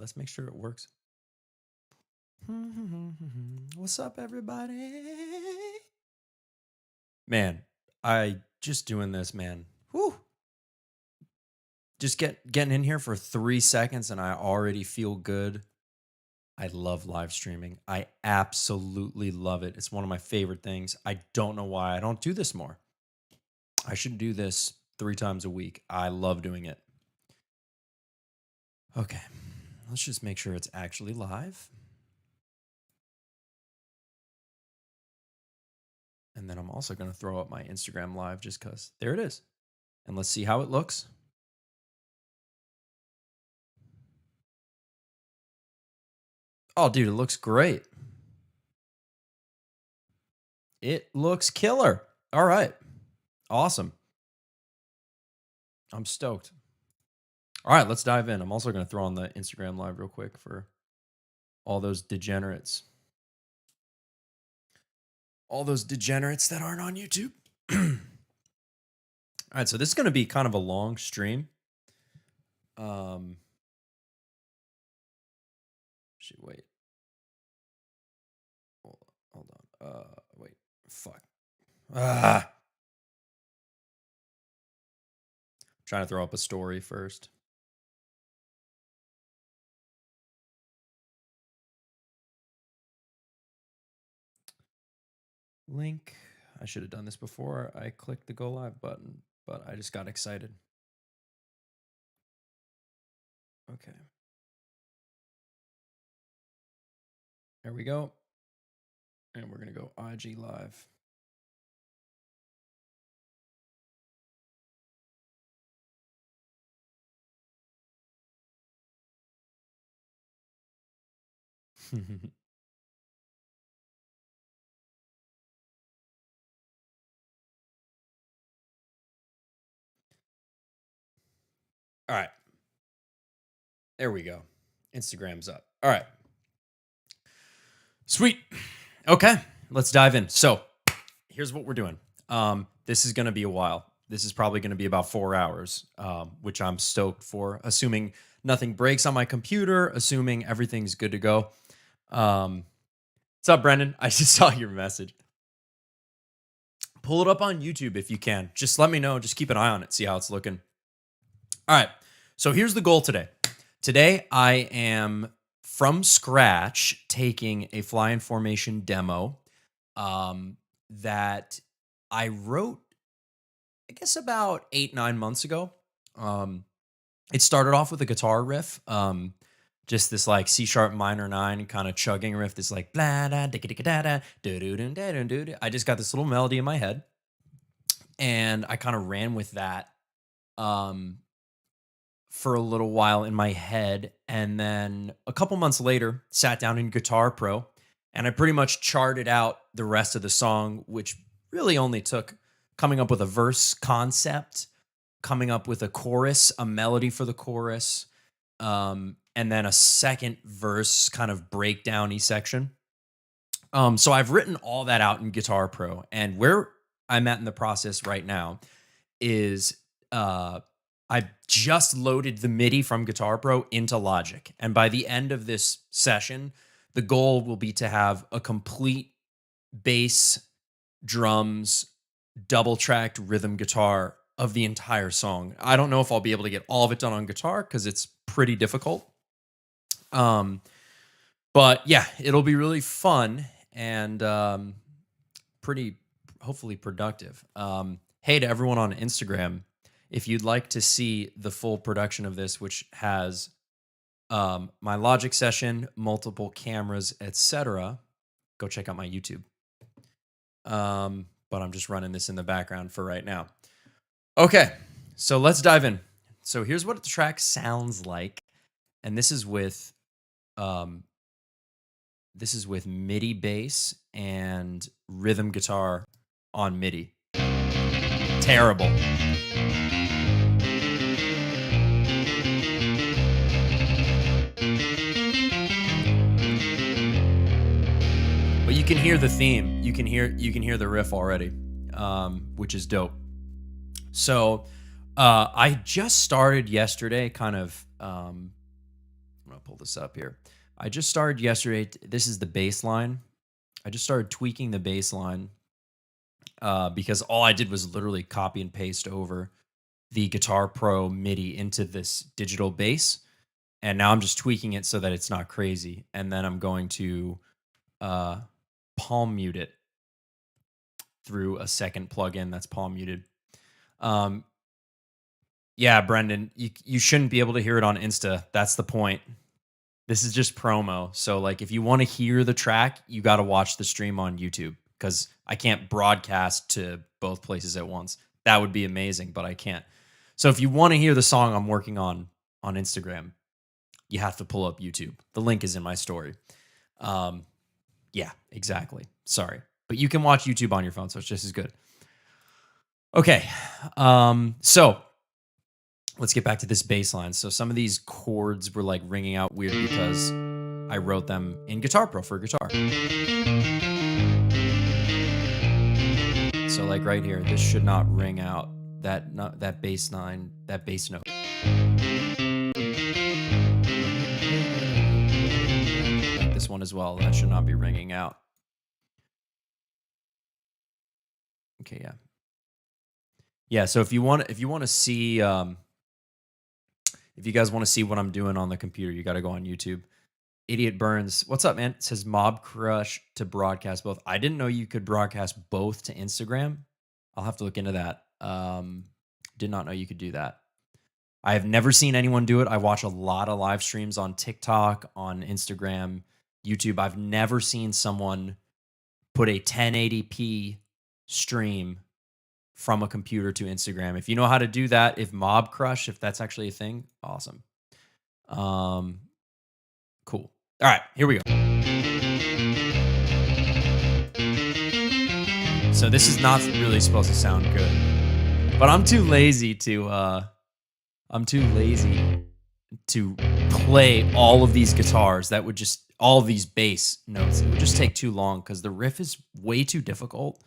let's make sure it works. What's up, everybody? Man, I just doing this, man. Whew. Just getting in here for 3 seconds and I already feel good. I love live streaming. I absolutely love it. It's one of my favorite things. I don't know why I don't do this more. I should do this 3 times a week. I love doing it. Okay, let's just make sure it's actually live. And then I'm also going to throw up my Instagram live just because there it is. And let's see how it looks. Oh, dude, it looks great. It looks killer. All right. Awesome. I'm stoked. All right, let's dive in. I'm also going to throw on the Instagram live real quick for all those degenerates. All those degenerates that aren't on YouTube. All right, so this is going to be kind of a long stream. Shoot, wait. Hold on. Wait. Fuck. Trying to throw up a story first. Link. I should have done this before I clicked the go live button, but I just got excited. Okay. There we go. And we're going to go IG live. All right. There we go. Instagram's up. All right. Sweet. Okay, let's dive in. So here's what we're doing. This is going to be a while. This is probably going to be about 4 hours, which I'm stoked for, assuming nothing breaks on my computer, assuming everything's good to go. What's up, Brendan? I just saw your message. Pull it up on YouTube if you can. Just let me know. Just keep an eye on it. See how it's looking. All right. So here's the goal today. Today, I am from scratch taking a fly in formation demo that I wrote, I guess, about 8-9 months ago. It started off with a guitar riff, just this like C sharp minor 9 kind of chugging riff. This like blah da da da da da da. I just got this little melody in my head, and I kind of ran with that for a little while in my head. And then a couple months later, sat down in Guitar Pro, and I pretty much charted out the rest of the song, which really only took coming up with a verse concept, coming up with a chorus, a melody for the chorus, and then a second verse kind of breakdown-y section. So I've written all that out in Guitar Pro, and where I'm at in the process right now is I just loaded the MIDI from Guitar Pro into Logic. And by the end of this session, the goal will be to have a complete bass, drums, double-tracked rhythm guitar of the entire song. I don't know if I'll be able to get all of it done on guitar because it's pretty difficult. But yeah, it'll be really fun and pretty, hopefully productive. Hey to everyone on Instagram, if you'd like to see the full production of this, which has my Logic session, multiple cameras, etc., go check out my YouTube. But I'm just running this in the background for right now. Okay, so let's dive in. So here's what the track sounds like, and this is with MIDI bass and rhythm guitar on MIDI. Terrible. But you can hear the theme. You can hear the riff already, which is dope. So I just started yesterday, kind of gonna pull this up here. I just started yesterday. This is the bass line. I just started tweaking the bass line because all I did was literally copy and paste over the Guitar Pro MIDI into this digital bass. And now I'm just tweaking it so that it's not crazy. And then I'm going to palm mute it through a second plugin that's palm muted. Yeah, Brendan, you shouldn't be able to hear it on Insta. That's the point. This is just promo. So like if you want to hear the track, you got to watch the stream on YouTube because I can't broadcast to both places at once. That would be amazing, but I can't. So if you want to hear the song I'm working on Instagram, you have to pull up YouTube. The link is in my story. Yeah, exactly. Sorry. But you can watch YouTube on your phone, so it's just as good. Okay. So let's get back to this bass line. So some of these chords were like ringing out weird because I wrote them in Guitar Pro for guitar. So like right here, this should not ring out that bass line, that bass note. Like this one as well, that should not be ringing out. Okay, yeah. Yeah, so if you want to see if you guys want to see what I'm doing on the computer, you got to go on YouTube. Idiot Burns, what's up, man? It says Mob Crush to broadcast both. I didn't know you could broadcast both to Instagram. I'll have to look into that. Did not know you could do that. I have never seen anyone do it. I watch a lot of live streams on TikTok, on Instagram, YouTube. I've never seen someone put a 1080p stream from a computer to Instagram. If you know how to do that, if Mob Crush, if that's actually a thing, awesome. Cool. All right, here we go. So this is not really supposed to sound good, but I'm too lazy to play all of these guitars. That would just, all of these bass notes, it would just take too long because the riff is way too difficult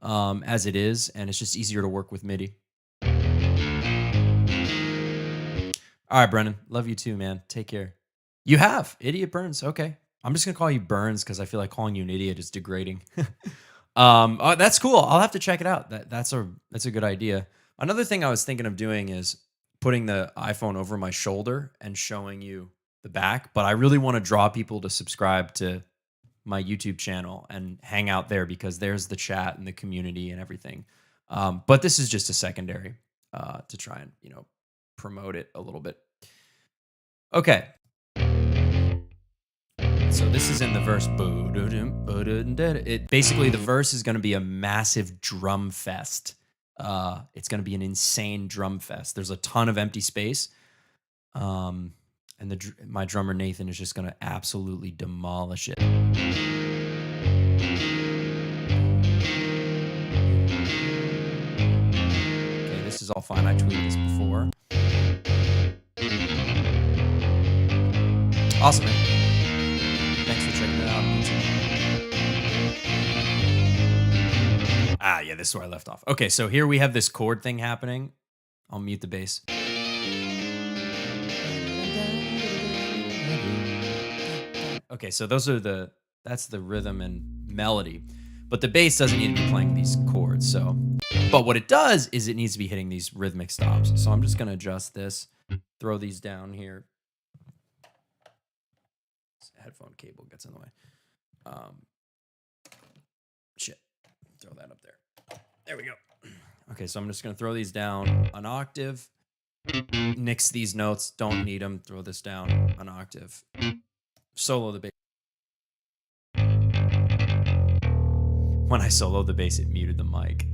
as it is, and it's just easier to work with MIDI. All right, Brennan, love you too, man. Take care. You have Idiot Burns. Okay, I'm just gonna call you Burns because I feel like calling you an idiot is degrading. Oh, that's cool. I'll have to check it out. That's a good idea. Another thing I was thinking of doing is putting the iPhone over my shoulder and showing you the back, but I really want to draw people to subscribe to my YouTube channel and hang out there because there's the chat and the community and everything. But this is just a secondary to try and, promote it a little bit. Okay. So this is in the verse. Basically, the verse is going to be a massive drum fest. It's going to be an insane drum fest. There's a ton of empty space. And my drummer, Nathan, is just going to absolutely demolish it. Okay, this is all fine. I tweeted this before. Awesome, man. Thanks for checking it out on YouTube. Ah, yeah, this is where I left off. Okay, so here we have this chord thing happening. I'll mute the bass. Okay, so that's the rhythm and melody. But the bass doesn't need to be playing these chords. So, but what it does is it needs to be hitting these rhythmic stops. So I'm just going to adjust this, throw these down here. Headphone cable gets in the way. Shit. Throw that up there. There we go. Okay, so I'm just going to throw these down an octave. Nix these notes. Don't need them. Throw this down an octave. Solo the bass. When I soloed the bass, it muted the mic.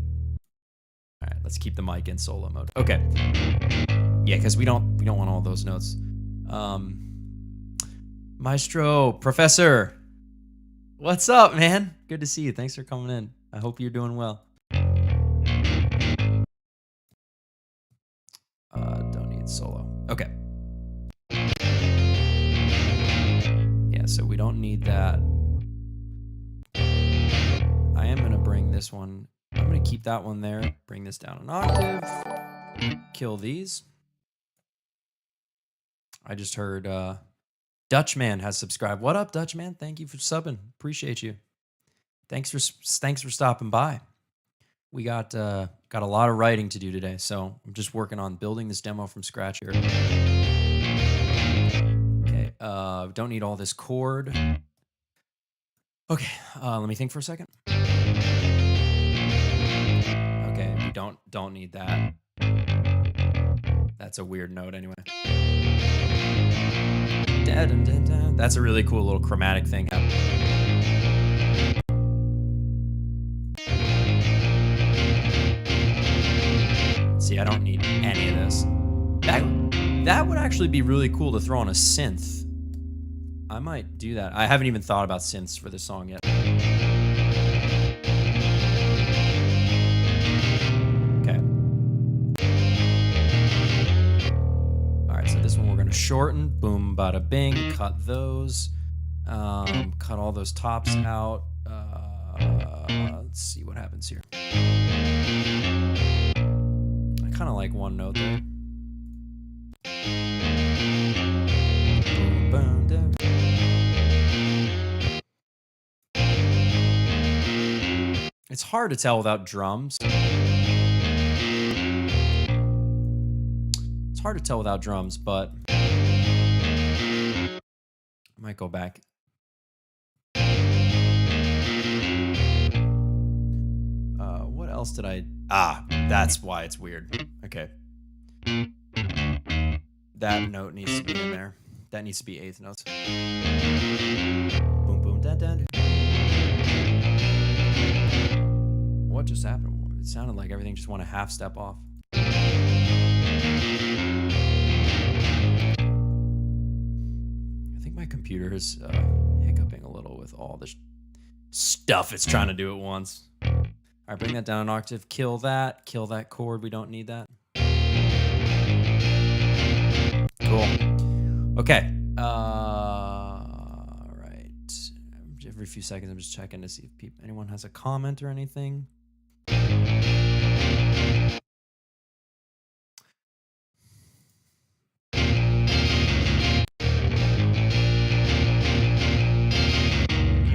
All right, let's keep the mic in solo mode. Okay. Yeah, because we don't want all those notes. Maestro, Professor, what's up, man? Good to see you. Thanks for coming in. I hope you're doing well. Don't need solo. Okay. Yeah, so we don't need that. I am going to bring this one. I'm going to keep that one there. Bring this down an octave. Kill these. I just heard Dutchman has subscribed. What up, Dutchman? Thank you for subbing. Appreciate you. Thanks for stopping by. We got a lot of writing to do today, so I'm just working on building this demo from scratch here. Okay, don't need all this chord. Okay, let me think for a second. Okay, we don't need that. That's a weird note anyway. That's a really cool little chromatic thing happening. See, I don't need any of this. That would actually be really cool to throw on a synth. I might do that. I haven't even thought about synths for this song yet. Okay. All right, so this one we're gonna shorten. Boom, bada bing. Cut those. Cut all those tops out. Let's see what happens here. I kind of like one note there. Boom, boom, it's hard to tell without drums. It's hard to tell without drums, but I might go back. What else did I... that's why it's weird. Okay. That note needs to be in there. That needs to be eighth notes. Boom, boom, da, da, da. What just happened? It sounded like everything just went a half step off. I think my computer is hiccuping a little with all this stuff it's trying to do at once. All right, bring that down an octave. Kill that chord. We don't need that. Cool. Okay. All right. Every few seconds, I'm just checking to see if anyone has a comment or anything. Okay,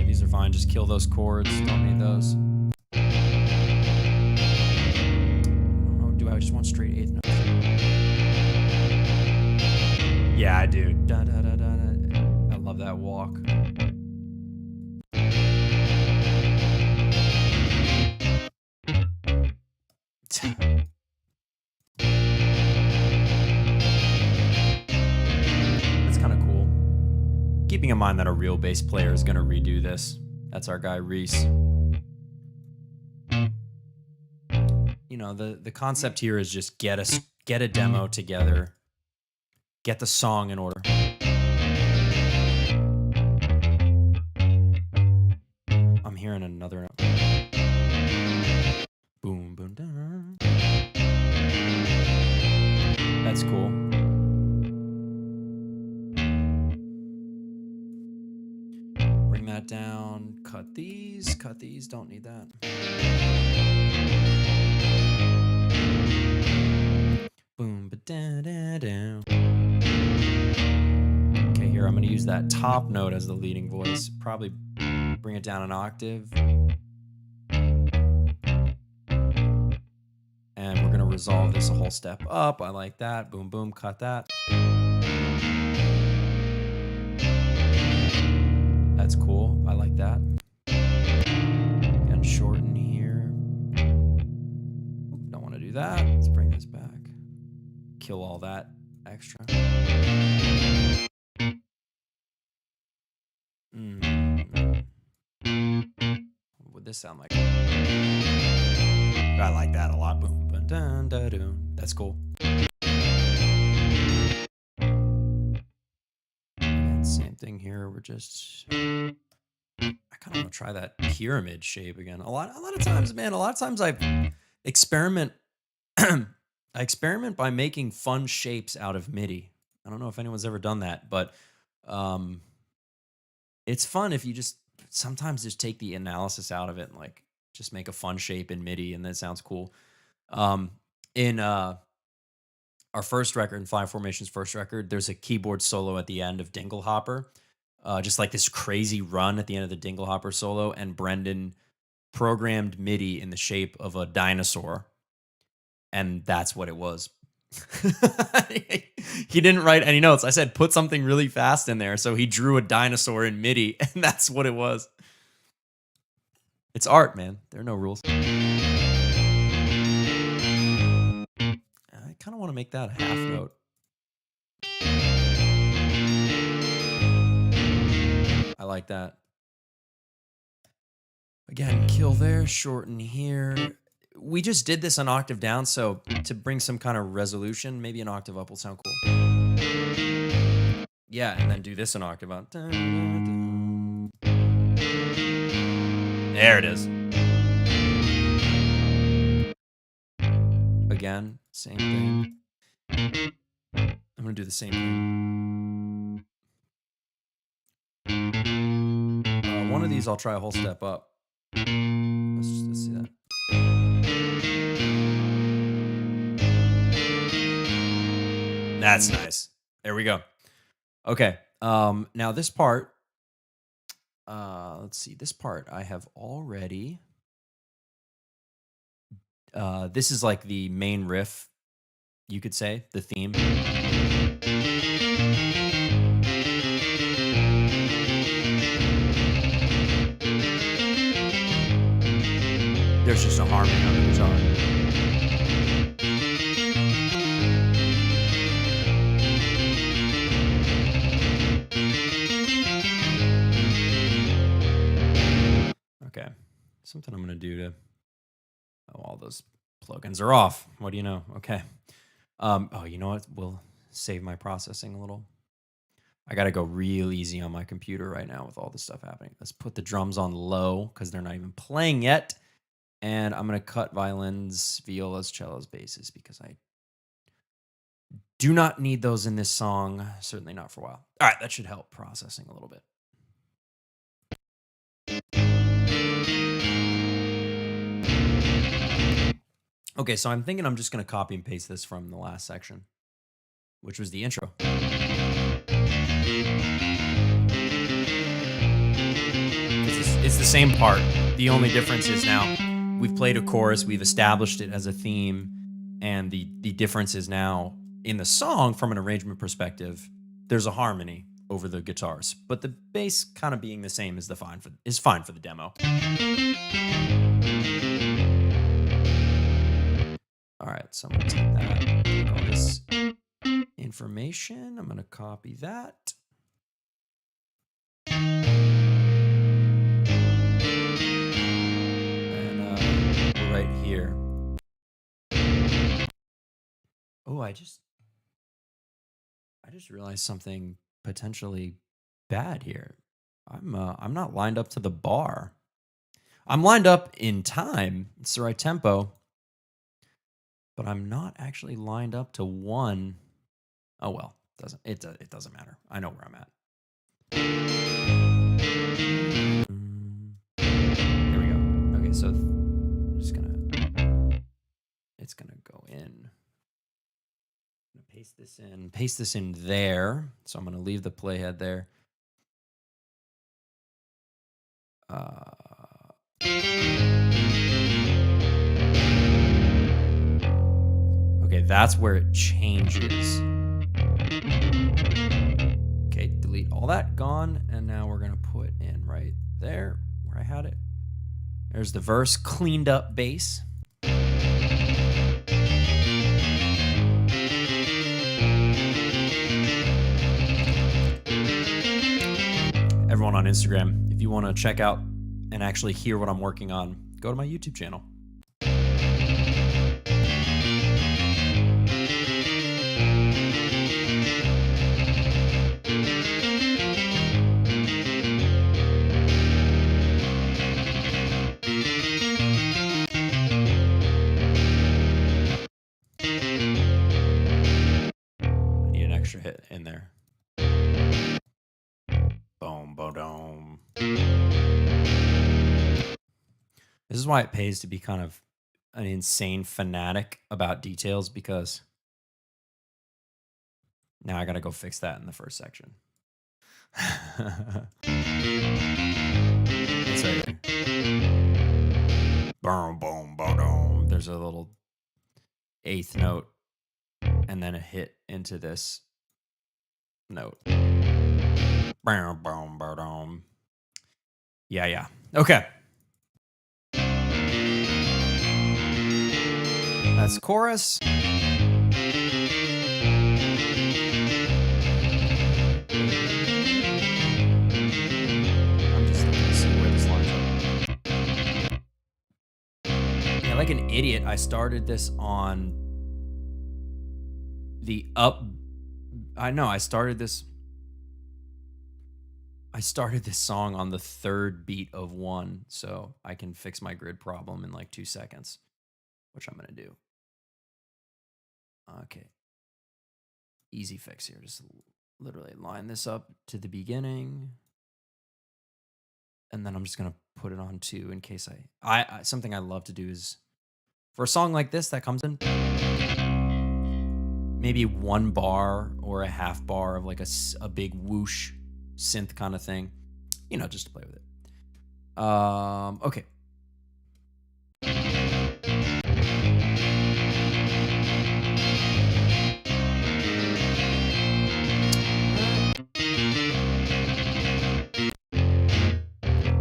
these are fine. Just kill those chords. Don't need those. Do I just want straight eighth notes? Yeah, I do. Da, da, da, da, da. I love that walk. That's kind of cool. Keeping in mind that a real bass player is going to redo this. That's our guy, Reese. You know, the concept here is just get a demo together. Get the song in order. I'm hearing another note. Boom, boom, down. That's cool. Bring that down. Cut these. Don't need that. Boom, ba-da-da-da. Okay, here I'm going to use that top note as the leading voice. Probably bring it down an octave. And we're going to resolve this a whole step up. I like that. Boom, boom, cut that. That's cool. I like that. And shorten here. Don't want to do that. Let's bring this back. Kill all that extra. What would this sound like? I like that a lot. Boom, ba, dun, da, dun. That's cool. And same thing here. We're just... I kind of want to try that pyramid shape again. A lot of times, man. A lot of times I experiment. I experiment by making fun shapes out of MIDI. I don't know if anyone's ever done that, but it's fun if you just sometimes just take the analysis out of it and like just make a fun shape in MIDI, and that sounds cool. In our first record, in Five Formation's first record, there's a keyboard solo at the end of Dinglehopper, just like this crazy run at the end of the Dinglehopper solo, and Brendan programmed MIDI in the shape of a dinosaur, and that's what it was. He didn't write any notes. I said put something really fast in there, so he drew a dinosaur in MIDI, and that's what it was. It's art, man. There are no rules. I kind of want to make that a half note. I like that. Again, kill there, shorten here. We just did this an octave down, so to bring some kind of resolution, maybe an octave up will sound cool. Yeah, and then do this an octave up. There it is. Again, same thing. I'm going to do the same thing. One of these I'll try a whole step up. Let's see that. That's nice. There we go. Okay. Now this part, let's see. This part I have already. This is like the main riff, you could say, the theme. There's just a harmony on the guitar. Okay, something I'm gonna do to. Oh, all those plugins are off. What do you know? Okay. Oh, you know what? We'll save my processing a little. I got to go real easy on my computer right now with all this stuff happening. Let's put the drums on low because they're not even playing yet. And I'm going to cut violins, violas, cellos, basses because I do not need those in this song. Certainly not for a while. All right, that should help processing a little bit. Okay, so I'm thinking I'm just going to copy and paste this from the last section, which was the intro. It's the same part. The only difference is now we've played a chorus, we've established it as a theme, and the difference is now in the song from an arrangement perspective, there's a harmony over the guitars, but the bass kind of being the same is fine for the demo. All right, so I'm gonna take that, take all this information, I'm gonna copy that. And right here. Oh, I just realized something potentially bad here. I'm not lined up to the bar. I'm lined up in time. It's the right tempo. But I'm not actually lined up to one. Oh well, it doesn't matter. I know where I'm at. Here we go. Okay, so I'm just gonna. It's gonna go in. I'm gonna paste this in there. So I'm gonna leave the playhead there. Okay, that's where it changes. Okay, delete all that, gone. And now we're gonna put in right there where I had it. There's the verse, cleaned up bass. Everyone on Instagram, if you want to check out and actually hear what I'm working on, go to my YouTube channel. I need an extra hit in there. Boom, boom. This is why it pays to be kind of an insane fanatic about details, because Now I gotta go fix that in the first section. It's right here. Boom, boom, boom. There's a little eighth note and then a hit into this note. Boom, boom, boom. Yeah. Okay. That's chorus. I'm just looking to see where this lines up. Yeah, like an idiot, I started this on the up. I know, I started this song on the third beat of 1, so I can fix my grid problem in like 2 seconds, which I'm gonna do. Okay. Easy fix here. Just literally line this up to the beginning. And then I'm just gonna put it on 2 in case I something I love to do is for a song like this that comes in maybe 1 bar or a half bar of like a big whoosh synth kind of thing, you know, just to play with it. Okay.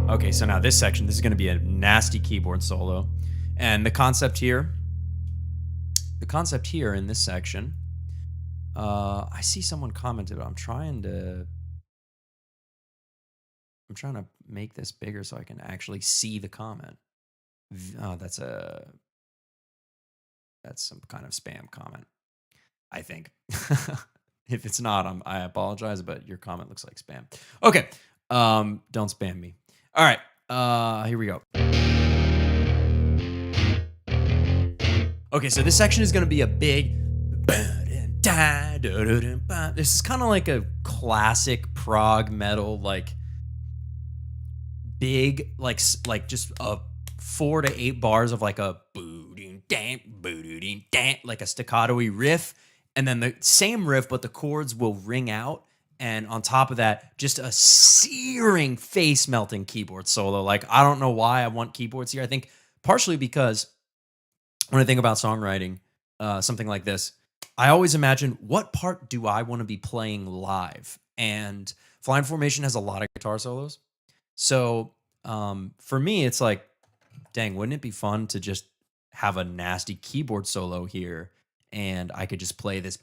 Okay, so now this section, this is going to be a nasty keyboard solo. And the concept here in this section, I see someone commented, I'm trying to make this bigger so I can actually see the comment. Oh, that's some kind of spam comment, I think. If it's not, I apologize, but your comment looks like spam. Okay, don't spam me. All right, here we go. Okay, so this section is going to be a big. This is kind of like a classic prog metal, like big, like just a 4 to 8 bars of like a like a staccato-y riff, and then the same riff, but the chords will ring out. And on top of that, just a searing, face-melting keyboard solo. Like, I don't know why I want keyboards here. I think partially because when I think about songwriting, something like this, I always imagine what part do I want to be playing live? And Flying Formation has a lot of guitar solos. So for me, it's like, dang, wouldn't it be fun to just have a nasty keyboard solo here? And I could just play this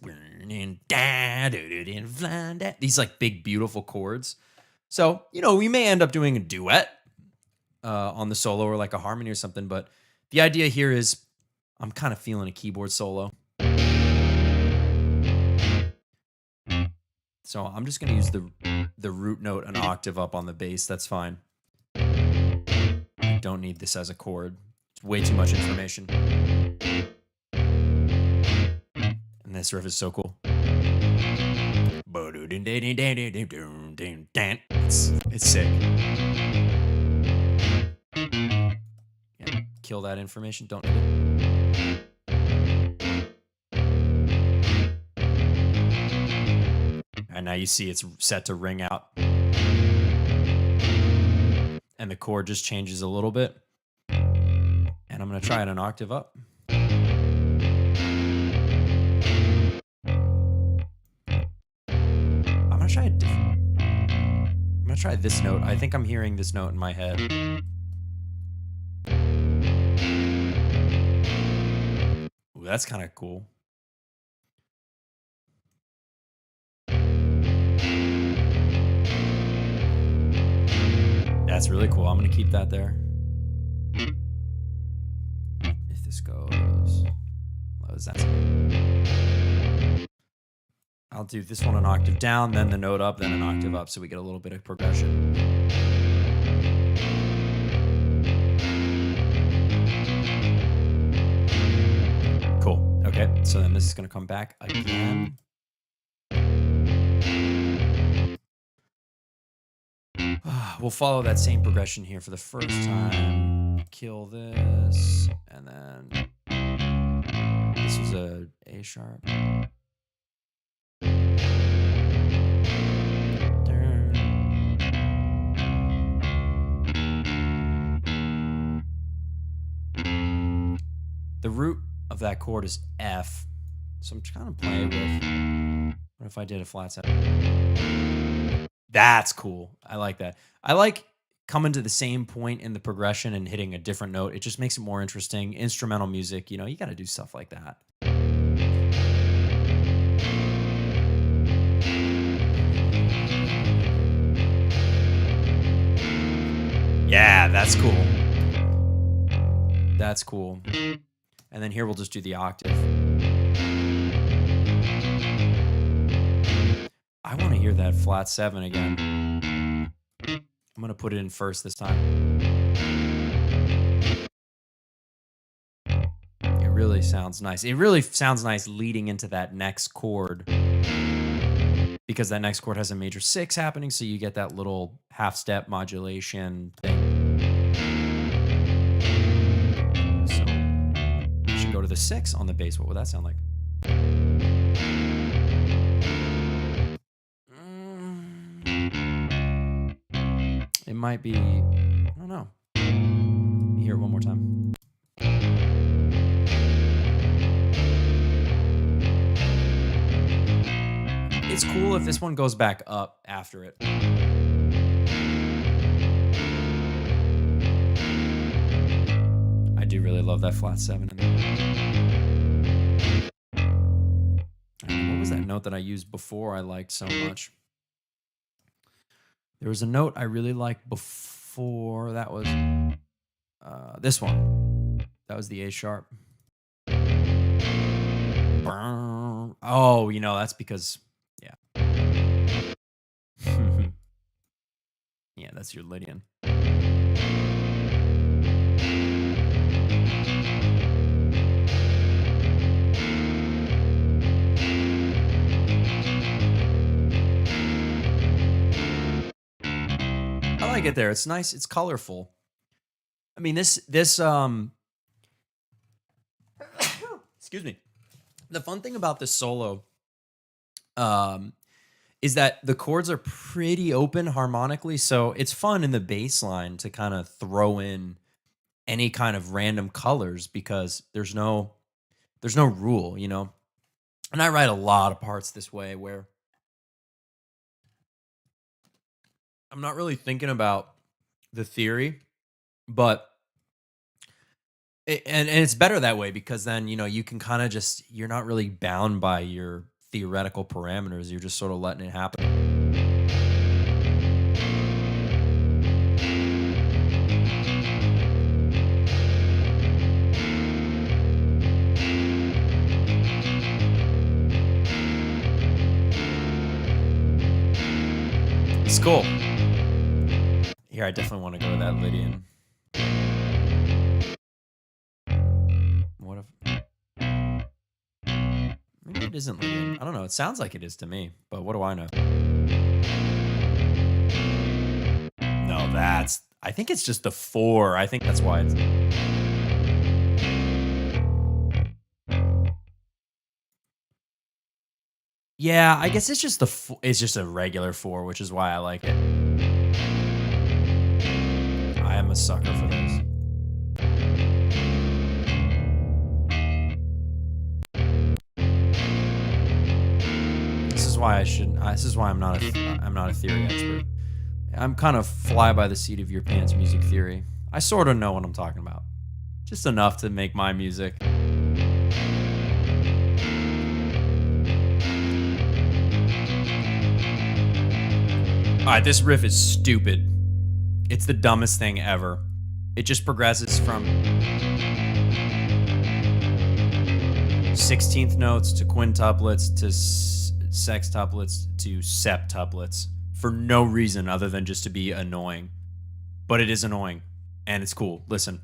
these like big beautiful chords. So, you know, we may end up doing a duet on the solo or like a harmony or something. But the idea here is I'm kind of feeling a keyboard solo. So I'm just going to use the root note an octave up on the bass. That's fine. I don't need this as a chord. It's way too much information. And this riff is so cool. It's sick. Yeah, kill that information. Don't need it. And now you see it's set to ring out. And the chord just changes a little bit. And I'm going to try it an octave up. I'm gonna try this note. I think I'm hearing this note in my head. Ooh, that's kind of cool. That's really cool. I'm gonna keep that there. If this goes, what was that? I'll do this one an octave down, then the note up, then an octave up, so we get a little bit of progression. Cool. Okay, so then this is going to come back again. We'll follow that same progression here for the first time. Kill this, and then this was a A sharp. The root of that chord is F. So I'm trying to play with. What if I did a flat seven? That's cool. I like that. I like coming to the same point in the progression and hitting a different note. It just makes it more interesting. Instrumental music, you got to do stuff like that. Yeah, that's cool. That's cool. And then here we'll just do the octave. I want to hear that flat seven again. I'm going to put it in first this time. It really sounds nice. It really sounds nice leading into that next chord, because that next chord has a major six happening, so you get that little half step modulation thing. So you should go to the six on the bass. What would that sound like? It might be, I don't know. Let me hear it one more time. It's cool if this one goes back up after it. I do really love that flat seven in there. What was that note that I used before I liked so much? There was a note I really liked before. That was this one. That was the A sharp. Oh, that's because, yeah. Yeah, that's your Lydian. I like it there. It's nice. It's colorful. I mean, this excuse me. The fun thing about this solo is that the chords are pretty open harmonically, so it's fun in the bass line to kind of throw in any kind of random colors, because there's no rule, And I write a lot of parts this way where I'm not really thinking about the theory, but and it's better that way, because then, you can kind of just, you're not really bound by your theoretical parameters. You're just sort of letting it happen. It's cool. Here, I definitely want to go to that Lydian. What if... Maybe it isn't Lydian. I don't know. It sounds like it is to me, but what do I know? No, I think it's just the 4. I think that's why it's... Yeah, I guess it's just it's just a regular 4, which is why I like it. I am a sucker for those. This is why I'm not a theory expert. I'm kind of fly by the seat of your pants music theory. I sort of know what I'm talking about. Just enough to make my music. All right, this riff is stupid. It's the dumbest thing ever. It just progresses from 16th notes to quintuplets to sextuplets to septuplets for no reason other than just to be annoying. But it is annoying, and it's cool. Listen.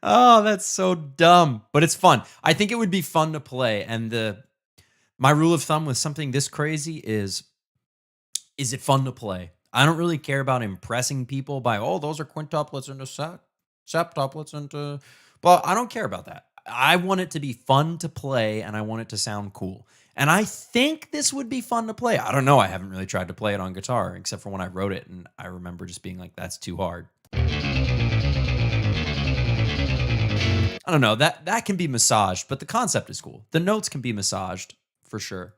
Oh, that's so dumb, but it's fun. I think it would be fun to play, and my rule of thumb with something this crazy is it fun to play? I don't really care about impressing people by, oh, those are quintuplets into septuplets into. Well, I don't care about that. I want it to be fun to play and I want it to sound cool. And I think this would be fun to play. I don't know. I haven't really tried to play it on guitar except for when I wrote it. And I remember just being like, that's too hard. I don't know. That can be massaged, but the concept is cool. The notes can be massaged for sure.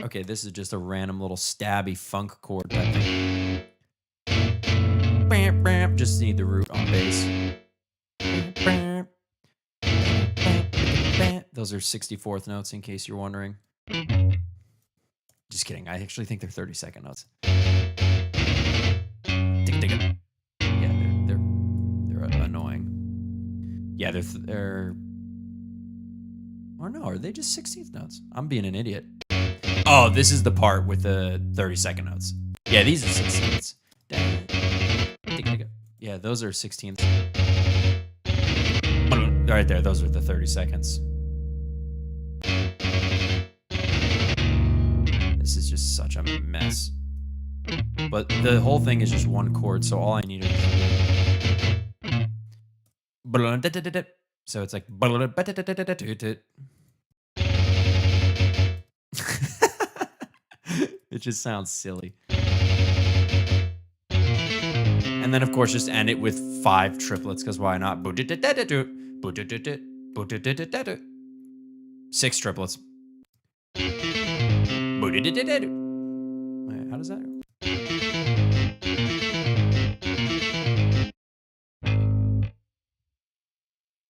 Okay, this is just a random little stabby funk chord type thing. Just need the root on bass. Those are 64th notes, in case you're wondering. Just kidding. I actually think they're 32nd notes. Yeah, they're annoying. Yeah, they're. Or no, are they just 16th notes? I'm being an idiot. Oh, this is the part with the 32nd notes. Yeah, these are 16ths. Yeah, those are 16ths. Right there, those are the 32nds. This is just such a mess. But the whole thing is just one chord, so all I need is. So it's like. It just sounds silly. And then, of course, just end it with 5 triplets, because why not? 6 triplets. Wait, how does that go?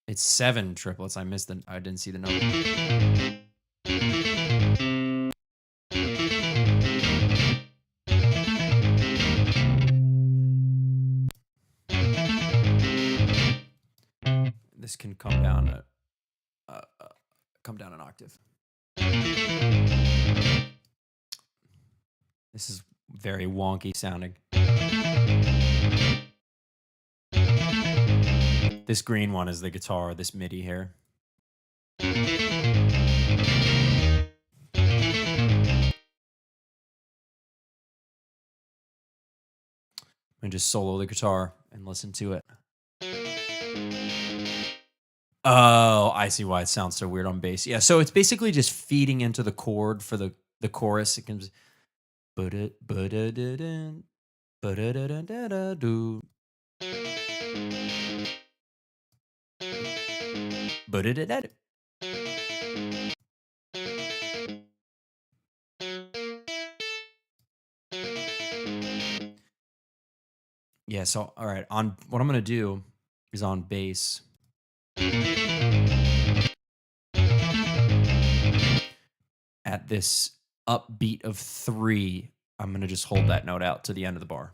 It's 7 triplets. I didn't see the note. This can come down an octave. This is very wonky sounding. This green one is the guitar, this MIDI here. And just solo the guitar and listen to it. Oh, I see why it sounds so weird on bass. Yeah, so it's basically just feeding into the chord for the chorus. It can just yeah, so all right, on what I'm going to do is on bass. At this upbeat of 3, I'm going to just hold that note out to the end of the bar.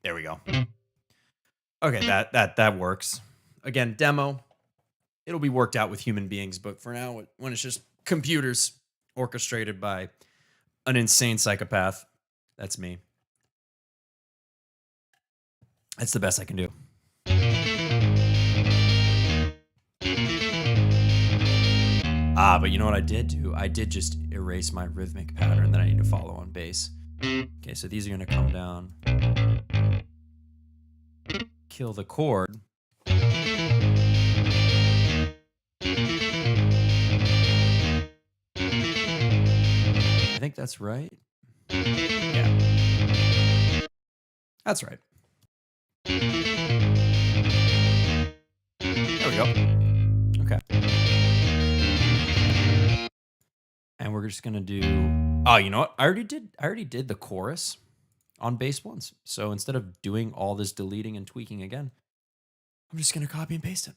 There we go. Okay, that works. Again, demo. It'll be worked out with human beings, but for now, when it's just computers orchestrated by an insane psychopath, that's me. That's the best I can do. But you know what I did do? I did just erase my rhythmic pattern that I need to follow on bass. Okay, so these are going to come down. Kill the chord. I think that's right. Yeah. That's right. There we go. Okay. And we're just gonna do. Oh, you know what? I already did the chorus on bass once. So instead of doing all this deleting and tweaking again, I'm just gonna copy and paste it.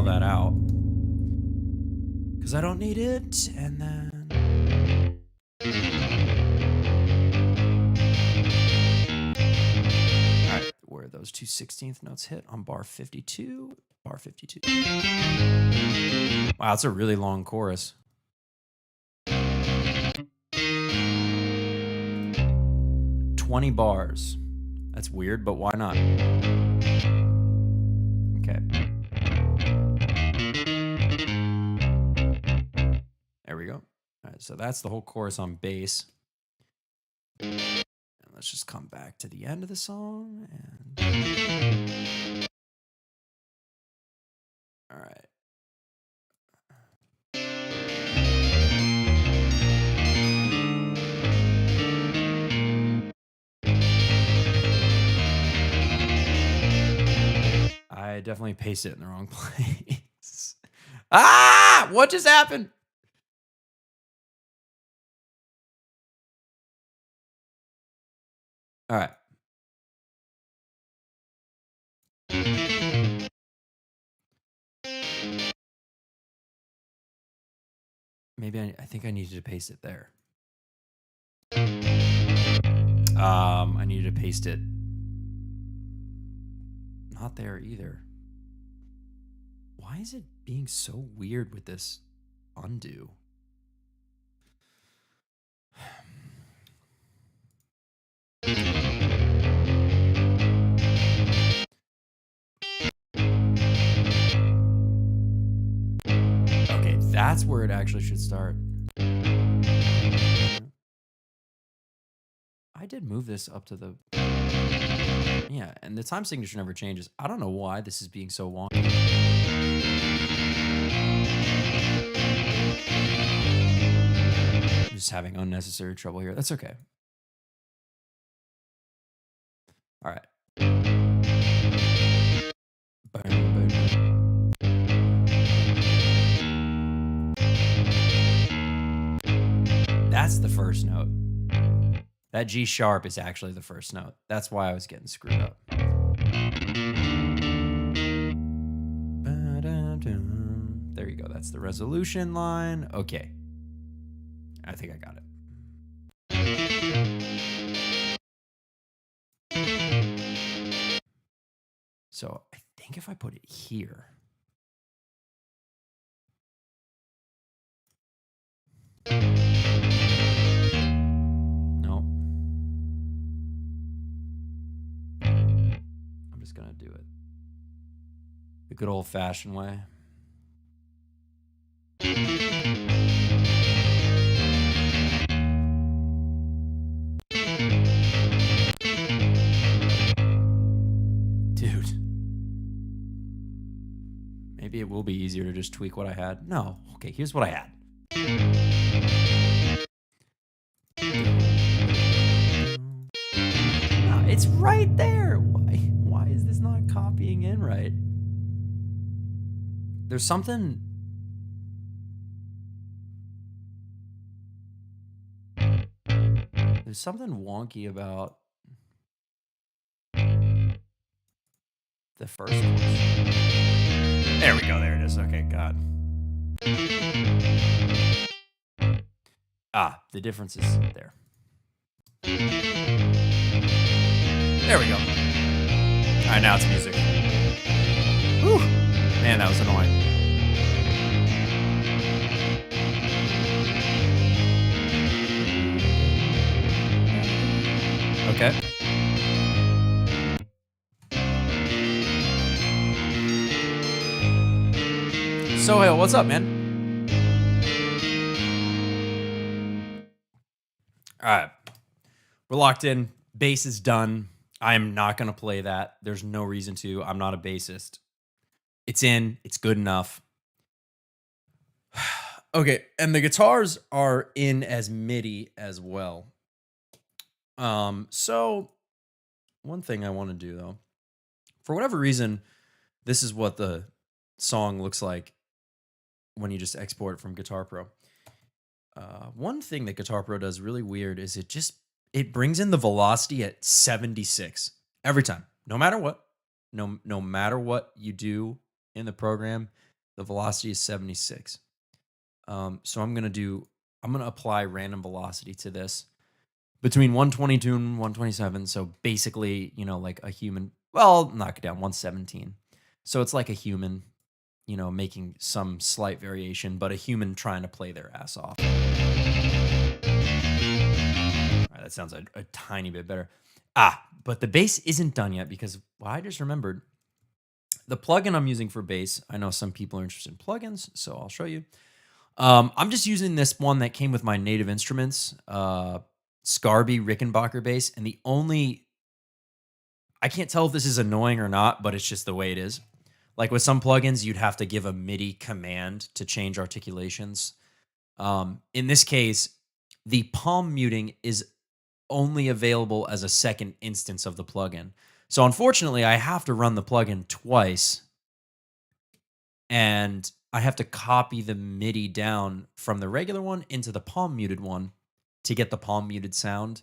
That out because I don't need it, and then all right, where are those 2 2/16 notes hit on bar 52. Bar 52. Wow, that's a really long chorus. 20 bars. That's weird, but why not? Okay. There we go. All right, so that's the whole chorus on bass. And let's just come back to the end of the song. And all right. I definitely pasted it in the wrong place. Ah! What just happened? All right. Maybe I think I needed to paste it there. I needed to paste it. Not there either. Why is it being so weird with this undo? Okay, that's where it actually should start. I did move this up to the... Yeah, and the time signature never changes. I don't know why this is being so wonky. I'm just having unnecessary trouble here. That's okay. All right. That's the first note. That G sharp is actually the first note. That's why I was getting screwed up. There you go. That's the resolution line. Okay. I think I got it. So I think if I put it here. No. I'm just going to do it the good old-fashioned way. Dude. Maybe it will be easier to just tweak what I had. No. Okay, here's what I had. It's right there. Why is this not copying in right? There's something... There's something wonky about the first chorus. There we go. There it is. Okay, God. Ah, the difference is there. There we go. All right, now it's music. Whew. Man, that was annoying. Okay. Sohail, what's up, man? All right. We're locked in. Bass is done. I am not going to play that. There's no reason to. I'm not a bassist. It's in. It's good enough. Okay. And the guitars are in as MIDI as well. So one thing I want to do, though, for whatever reason, this is what the song looks like when you just export it from Guitar Pro. One thing that Guitar Pro does really weird is it brings in the velocity at 76 every time, no matter what. No matter what you do in the program, the velocity is 76. So I'm gonna apply random velocity to this between 122 and 127. So basically, like a human Well, knock it down, 117. So it's like a human, making some slight variation, but a human trying to play their ass off. All right, that sounds a tiny bit better. But the bass isn't done yet because I just remembered the plugin I'm using for bass. I know some people are interested in plugins, so I'll show you. I'm just using this one that came with my Native Instruments, Scarby Rickenbacker bass, and I can't tell if this is annoying or not, but it's just the way it is. Like with some plugins, you'd have to give a MIDI command to change articulations. In this case, the palm muting is only available as a second instance of the plugin. So unfortunately, I have to run the plugin twice, and I have to copy the MIDI down from the regular one into the palm muted one to get the palm muted sound.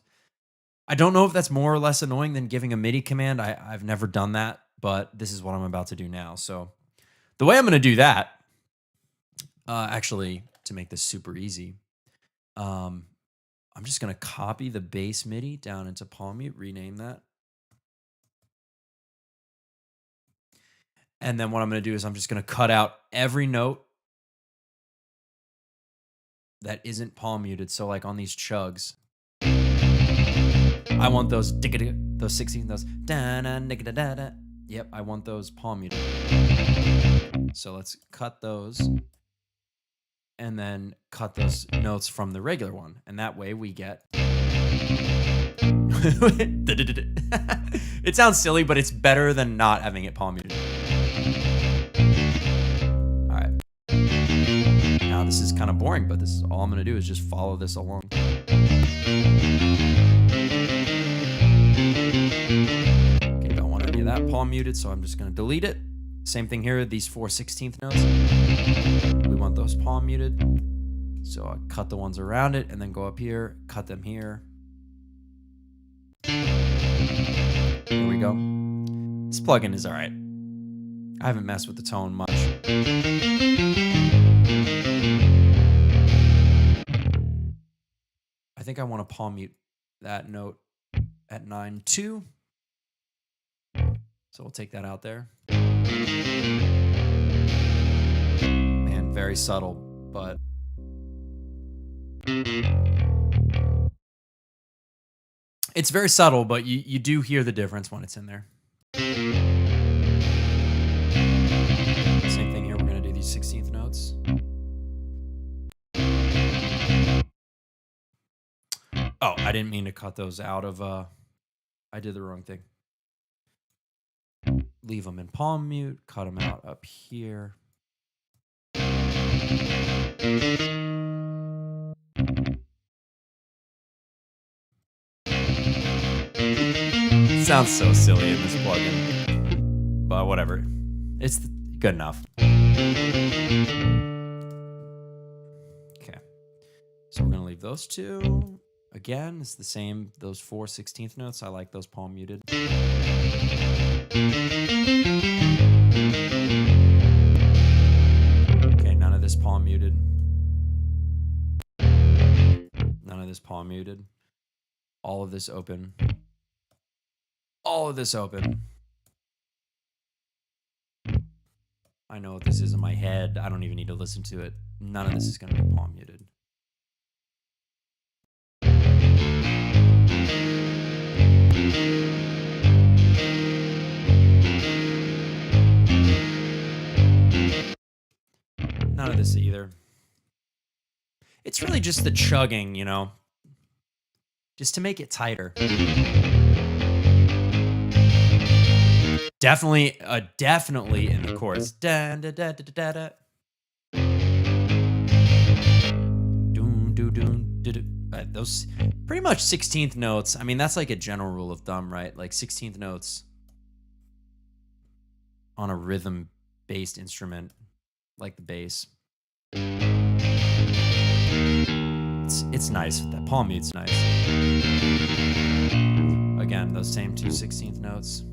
I don't know if that's more or less annoying than giving a MIDI command. I've never done that, but this is what I'm about to do now. So the way I'm going to do that, actually, to make this super easy, I'm just going to copy the bass MIDI down into palm mute, rename that. And then what I'm going to do is I'm just going to cut out every note that isn't palm muted. So like on these chugs, I want those 16, those da-na-da-da-da. Yep, I want those palm muted. So let's cut those and then cut those notes from the regular one. And that way we get... It sounds silly, but it's better than not having it palm muted. All right. Now this is kind of boring, but this is all I'm going to do is just follow this along. Okay, don't want any of that palm muted, so I'm just going to delete it. Same thing here, these 4 16th notes. We want those palm muted. So I cut the ones around it and then go up here, cut them here. Here we go. This plugin is all right. I haven't messed with the tone much. I think I want to palm mute that note at 9-2. So we'll take that out there. Man, very subtle, but it's very subtle, but you do hear the difference when it's in there. Same thing here. We're going to do these 16th notes. Oh, I didn't mean to cut those out of... I did the wrong thing. Leave them in palm mute. Cut them out up here. Sounds so silly in this plugin, but whatever. It's good enough. Okay, so we're gonna leave those two. Again, it's the same, those 4 16th notes. I like those palm muted. Okay, none of this palm muted. None of this palm muted. All of this open. All of this open. I know what this is in my head. I don't even need to listen to it. None of this is going to be palm muted. None of this either. It's really just the chugging, you know, just to make it tighter. Definitely in the chorus. Da da da da da da. Doom doo doom doo doo. Those pretty much 16th notes. I mean, that's like a general rule of thumb, right? Like 16th notes on a rhythm-based instrument, like the bass. It's nice. That palm mute's nice. Again, those same 2 16th notes.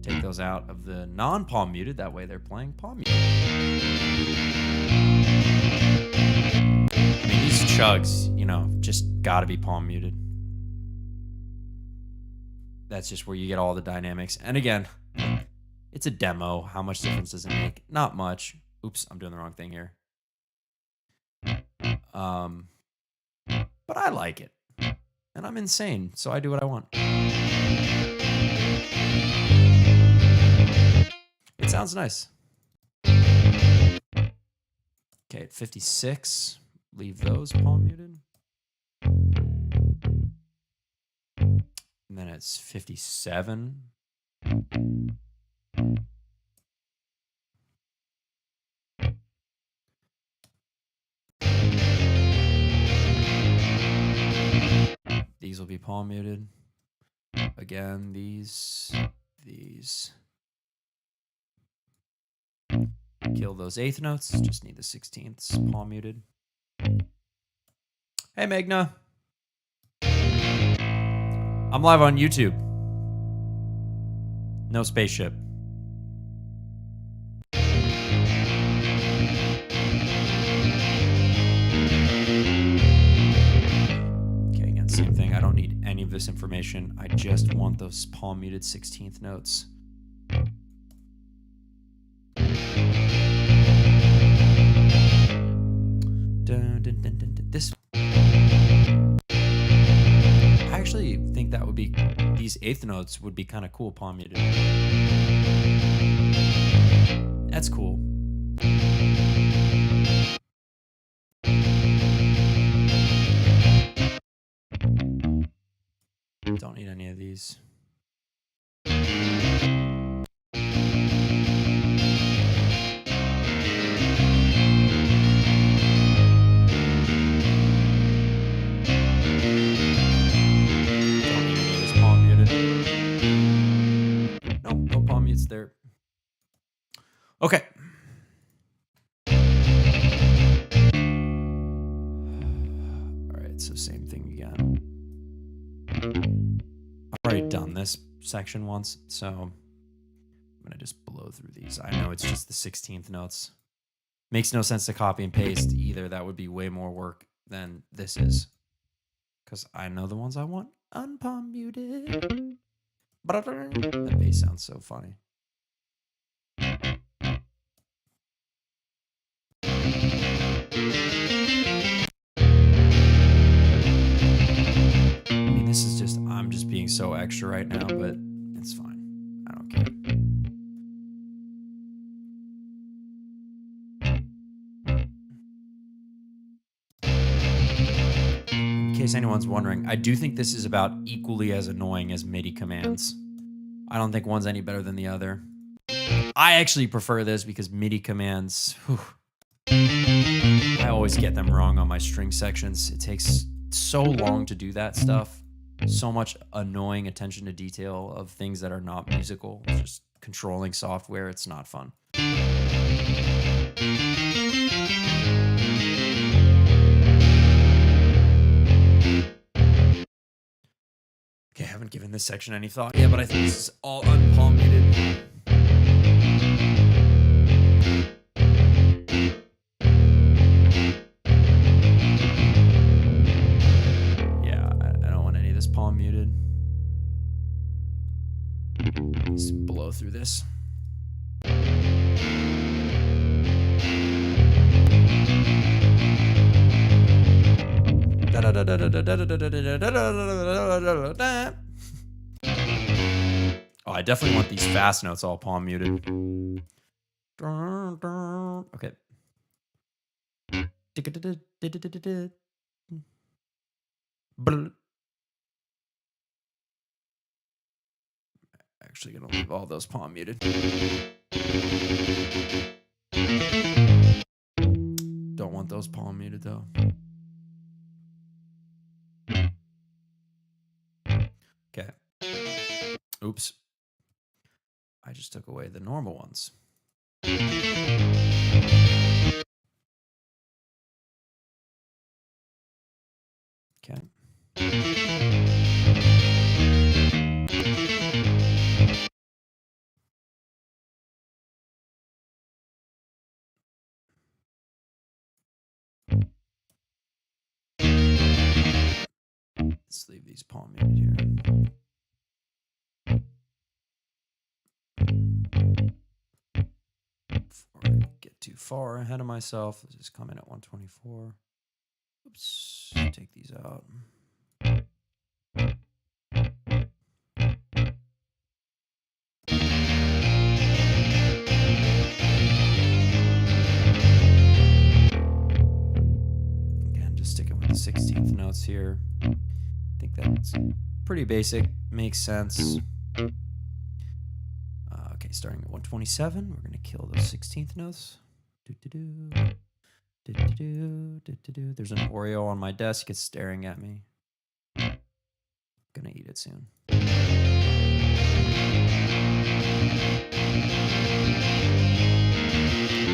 Take those out of the non-palm muted. That way they're playing palm muted. I mean, these chugs, you know, just gotta be palm muted. That's just where you get all the dynamics. And again, it's a demo. How much difference does it make? Not much. Oops, I'm doing the wrong thing here. But I like it. And I'm insane, so I do what I want. It sounds nice. Okay, at 56, leave those palm muted. And then it's 57. These will be palm muted. Again, these. Kill those eighth notes. Just need the 16ths palm muted. Hey, Magna. I'm live on YouTube. No spaceship. Okay, again, same thing. I don't need any of this information. I just want those palm muted 16th notes. This, I actually think that would be, these eighth notes would be kind of cool palm muted. That's cool. Don't need any of these. No palm mutes there. Okay. All right, so same thing again. I've already done this section once, so I'm gonna just blow through these. I know it's just the 16th notes. Makes no sense to copy and paste either. That would be way more work than this is. Because I know the ones I want unpalm muted. That bass sounds so funny. I mean, this is just, I'm just being so extra right now, but it's fine. I don't care. In case anyone's wondering, I do think this is about equally as annoying as MIDI commands. I don't think one's any better than the other. I actually prefer this because MIDI commands, I always get them wrong on my string sections. It takes so long to do that stuff. So much annoying attention to detail of things that are not musical. Just controlling software, it's not fun. Okay, I haven't given this section any thought yet, but I think this is all unpalm muted. Yeah, I don't want any of this palm muted. Just blow through this. Oh, I definitely want these fast notes all palm muted. Okay. Actually gonna leave all those palm muted. Don't want those palm muted though. Okay. Oops. I just took away the normal ones. Okay. Let's leave these palm muted here. too far ahead of myself. Let's just come in at 124. Oops. Take these out. Again, just sticking with the 16th notes here. I think that's pretty basic. Makes sense. Okay, starting at 127, we're going to kill those 16th notes. There's an Oreo on my desk. It's staring at me. Gonna eat it soon.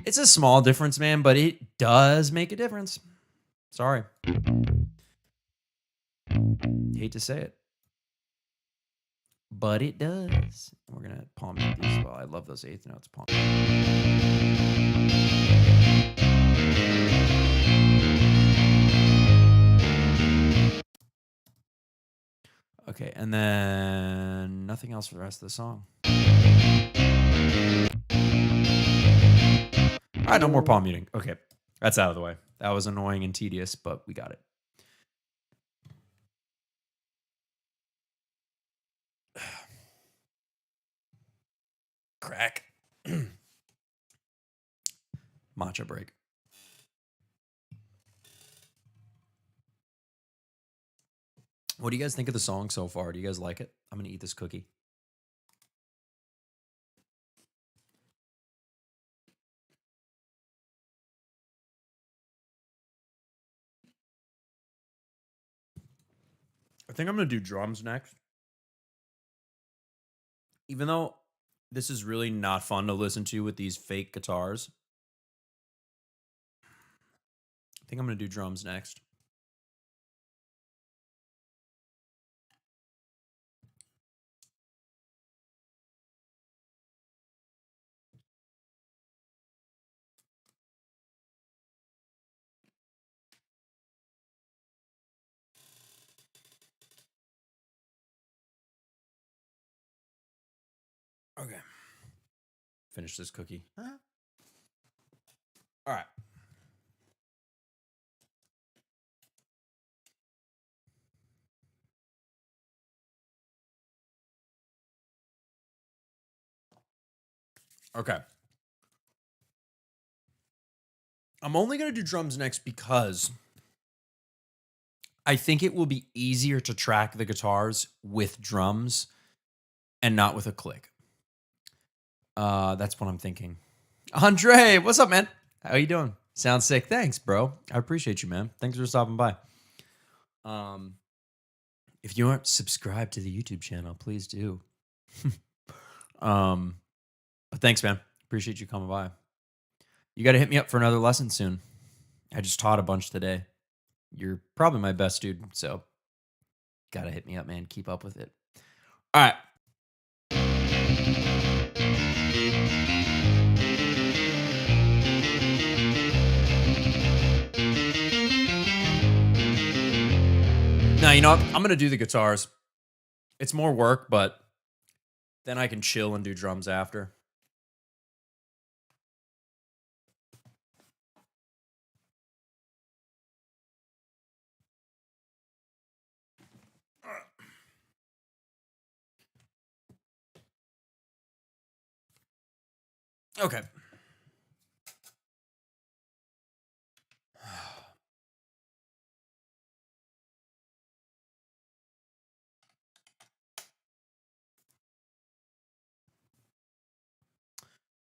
It's a small difference, man, but it does make a difference. Sorry. Hate to say it. But it does. We're going to palm mute these as well. I love those eighth notes. Palm. Okay, and then nothing else for the rest of the song. All right, no more palm muting. Okay, that's out of the way. That was annoying and tedious, but we got it. Crack. Matcha break. What do you guys think of the song so far? Do you guys like it? I'm going to eat this cookie. I think I'm going to do drums next. Even though this is really not fun to listen to with these fake guitars, I think I'm going to do drums next. Okay. Finish this cookie. Huh? All right. Okay. I'm only going to do drums next because I think it will be easier to track the guitars with drums and not with a click. That's what I'm thinking. Andre, what's up, man? How you doing? Sounds sick. Thanks, bro. I appreciate you, man. Thanks for stopping by. If you aren't subscribed to the YouTube channel, please do. But thanks, man. Appreciate you coming by. You got to hit me up for another lesson soon. I just taught a bunch today. You're probably my best student, so got to hit me up, man. Keep up with it. All right. Now, you know what? I'm going to do the guitars. It's more work, but then I can chill and do drums after. Okay.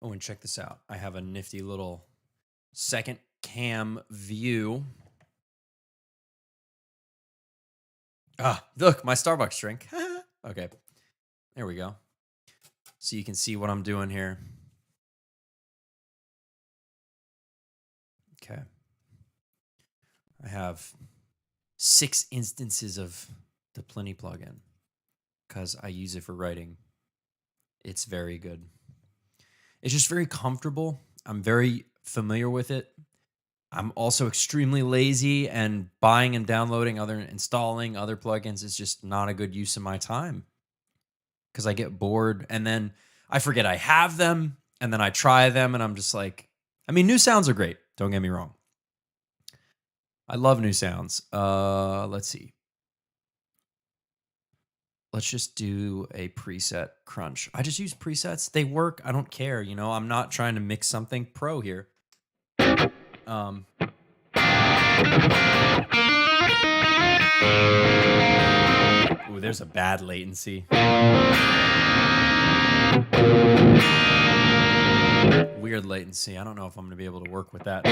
Oh, and check this out. I have a nifty little second cam view. Ah, look, my Starbucks drink. Okay. There we go. So you can see what I'm doing here. Okay. I have 6 instances of the Pliny plugin because I use it for writing. It's very good. It's just very comfortable. I'm very familiar with it. I'm also extremely lazy, and buying and downloading installing other plugins is just not a good use of my time because I get bored and then I forget I have them, and then I try them and I'm just like, I mean, new sounds are great. Don't get me wrong. I love new sounds. Let's see. Let's just do a preset crunch. I just use presets. They work. I don't care. You know, I'm not trying to mix something pro here. Um, ooh, there's a bad latency. Weird latency. I don't know if I'm going to be able to work with that.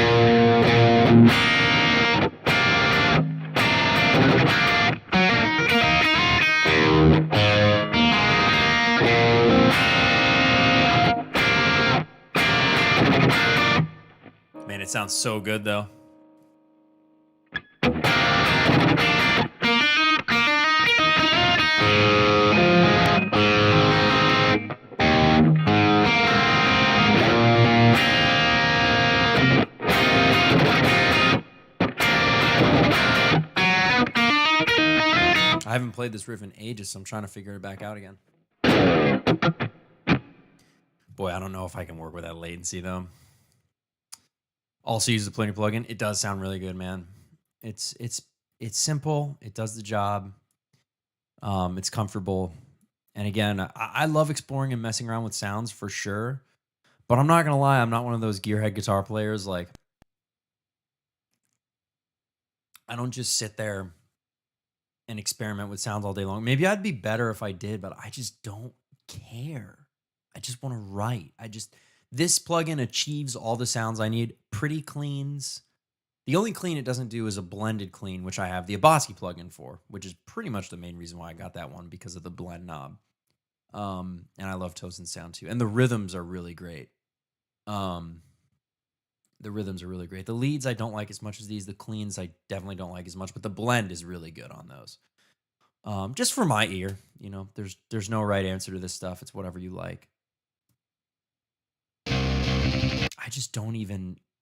Man, it sounds so good though. I haven't played this riff in ages, so I'm trying to figure it back out again. Boy, I don't know if I can work with that latency though. Also use the Plenty plugin. It does sound really good, man. It's simple. It does the job. It's comfortable. And again, I love exploring and messing around with sounds for sure. But I'm not gonna lie, I'm not one of those gearhead guitar players. Like, I don't just sit there and experiment with sounds all day long. Maybe I'd be better if I did, but I just don't care. I just want to write. This plugin achieves all the sounds I need. Pretty cleans. The only clean it doesn't do is a blended clean, which I have the Aboski plugin for, which is pretty much the main reason why I got that one, because of the blend knob. And I love Tosin's sound too. And the rhythms are really great. The rhythms are really great. The leads I don't like as much as these. The cleans I definitely don't like as much, but the blend is really good on those. Just for my ear, you know, there's no right answer to this stuff. It's whatever you like.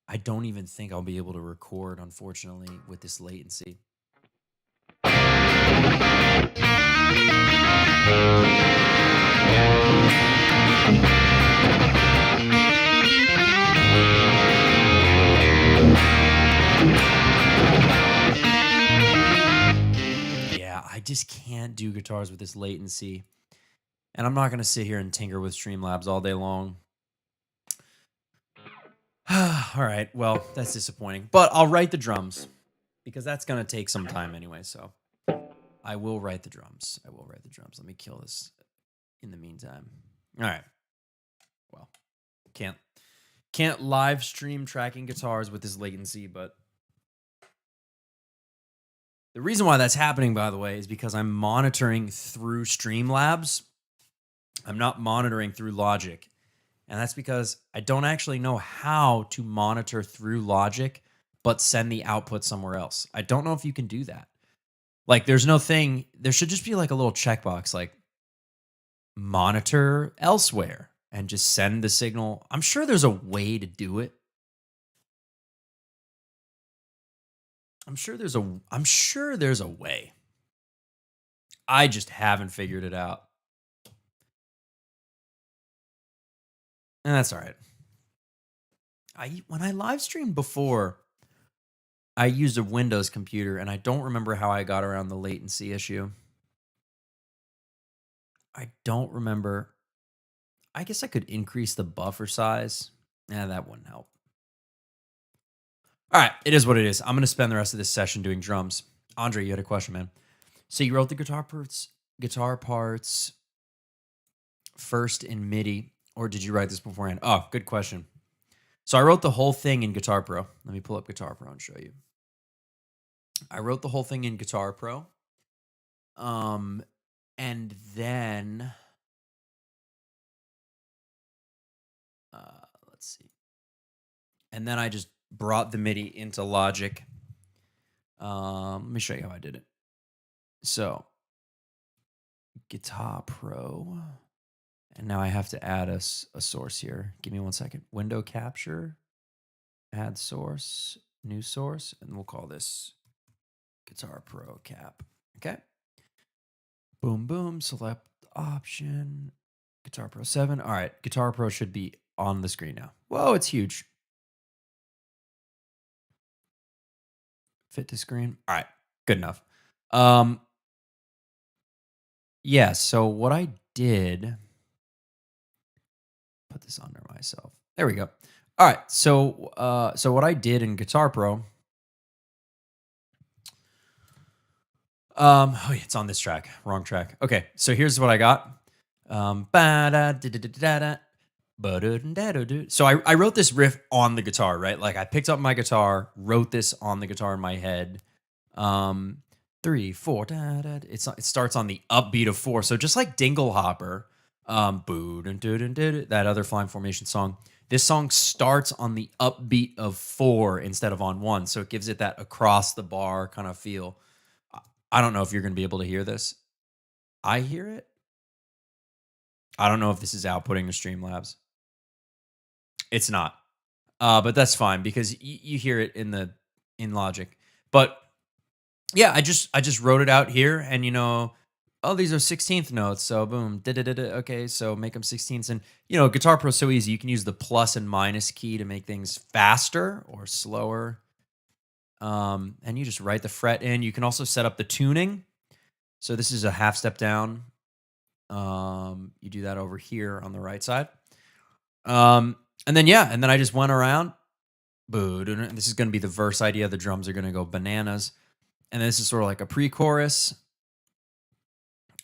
I don't even think I'll be able to record, unfortunately, with this latency. Yeah, I just can't do guitars with this latency. And I'm not going to sit here and tinker with Streamlabs all day long. All right, well, that's disappointing. But I'll write the drums, because that's going to take some time anyway. So I will write the drums. Let me kill this in the meantime. All right. Well, can't live stream tracking guitars with this latency, but the reason why that's happening, by the way, is because I'm monitoring through Streamlabs. I'm not monitoring through Logic. And that's because I don't actually know how to monitor through Logic, but send the output somewhere else. I don't know if you can do that. Like, there's no thing. There should just be like a little checkbox, like monitor elsewhere, and just send the signal. I'm sure there's a way to do it. I'm sure there's a way. I just haven't figured it out. And that's all right. When I live streamed before, I used a Windows computer, and I don't remember how I got around the latency issue. I don't remember. I guess I could increase the buffer size. That wouldn't help. All right, it is what it is. I'm going to spend the rest of this session doing drums. Andre, you had a question, man. So you wrote the guitar parts first in MIDI, or did you write this beforehand? Oh, good question. So I wrote the whole thing in Guitar Pro. Let me pull up Guitar Pro and show you. I wrote the whole thing in Guitar Pro. And then let's see. And then I just brought the MIDI into Logic. Let me show you how I did it. So Guitar Pro. And now I have to add a source here. Give me 1 second. Window capture, add source, new source, and we'll call this Guitar Pro cap. Okay. Boom, boom, select option, Guitar Pro 7. All right, Guitar Pro should be on the screen now. Whoa, it's huge. fit to screen. All right, good enough. Um, yeah. So what I did, put this under myself. There we go. All right. So what I did in Guitar Pro. Oh, yeah, it's on this track. Wrong track. Okay, so here's what I got. Ba-da-da-da-da-da-da, ba-da-da-da-da-da. So I wrote this riff on the guitar, right? Like I picked up my guitar, wrote this on the guitar in my head. Um, 3, 4. Da, da, it starts on the upbeat of 4. So just like Dingle Hopper, boo, dun, dun, dun, dun, dun, that other Flying Formation song. This song starts on the upbeat of 4 instead of on 1, so it gives it that across the bar kind of feel. I don't know if you're going to be able to hear this. I hear it. I don't know if this is outputting to Streamlabs. It's not. But that's fine because you hear it in Logic. But yeah, I just wrote it out here, and oh, these are 16th notes. So boom, da-da-da-da. Okay, so make them 16ths, and Guitar Pro is so easy. You can use the plus and minus key to make things faster or slower. And you just write the fret in. You can also set up the tuning. So this is a half step down. You do that over here on the right side. And then I just went around. Boo. This is going to be the verse idea. The drums are going to go bananas. And this is sort of like a pre-chorus.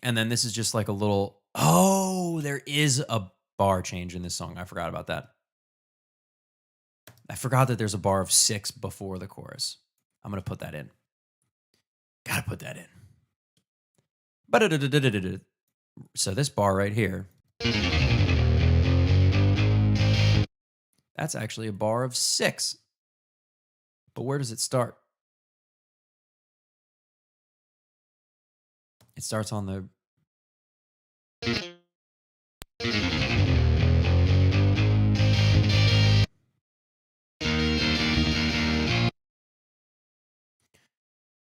And then this is just like a little, oh, there is a bar change in this song. I forgot about that. I forgot that there's a bar of 6 before the chorus. I'm going to put that in. Got to put that in. So this bar right here, that's actually a bar of 6. But where does it start? It starts on the...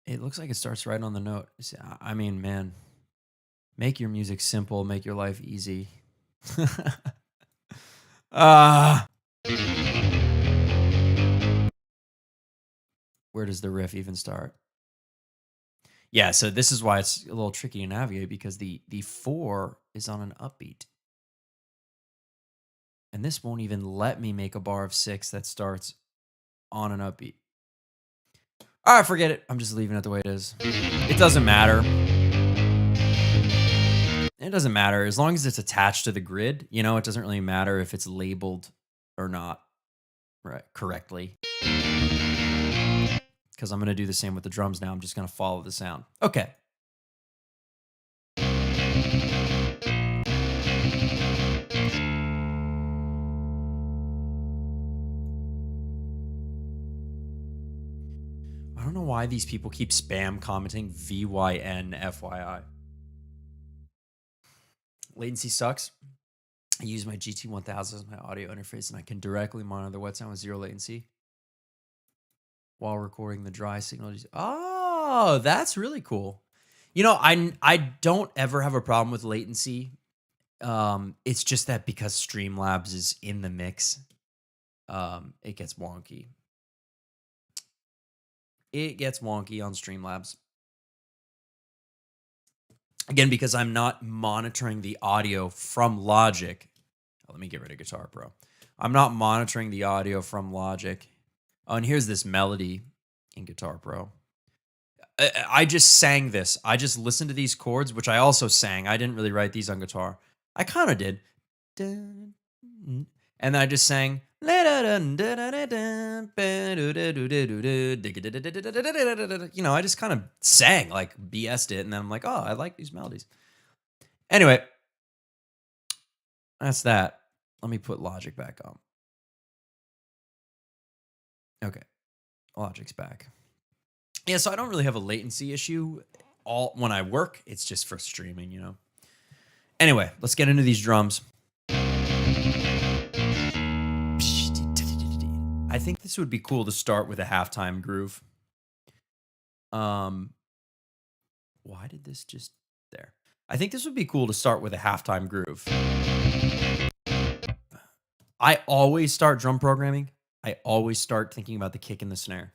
It looks like it starts right on the note. I mean, man, make your music simple, make your life easy. Where does the riff even start? Yeah, so this is why it's a little tricky to navigate, because the 4 is on an upbeat. And this won't even let me make a bar of 6 that starts on an upbeat. All right, forget it. I'm just leaving it the way it is. It doesn't matter. It doesn't matter. As long as it's attached to the grid, it doesn't really matter if it's labeled or not correctly. Because I'm going to do the same with the drums now. I'm just going to follow the sound. Okay. I don't know why these people keep spam commenting VYN FYI. Latency sucks. I use my GT1000 as my audio interface, and I can directly monitor the wet sound with 0 latency while recording the dry signal. Oh, that's really cool. I don't ever have a problem with latency. It's just that because Streamlabs is in the mix, it gets wonky. It gets wonky on Streamlabs. Again, because I'm not monitoring the audio from Logic. Oh, let me get rid of Guitar Pro. I'm not monitoring the audio from Logic. Oh, and here's this melody in Guitar Pro. I just sang this. I just listened to these chords, which I also sang. I didn't really write these on guitar. I kind of did. And then I just sang. I just kind of sang, like BS'd it. And then I'm like, oh, I like these melodies. Anyway, that's that. Let me put Logic back on. Okay. Logic's back. Yeah, so I don't really have a latency issue. When I work, it's just for streaming, Anyway, let's get into these drums. I think this would be cool to start with a halftime groove. Why did this just... There. I think this would be cool to start with a halftime groove. I always start drum programming. I always start thinking about the kick and the snare.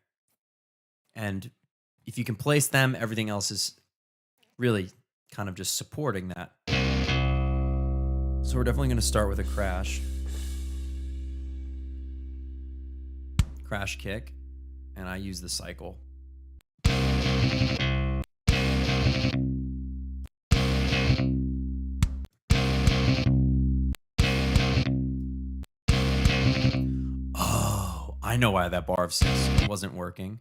And If you can place them, everything else is really kind of just supporting that. So we're definitely going to start with a crash. Crash kick. And I use the cycle. Oh, I know why that bar of 6 wasn't working.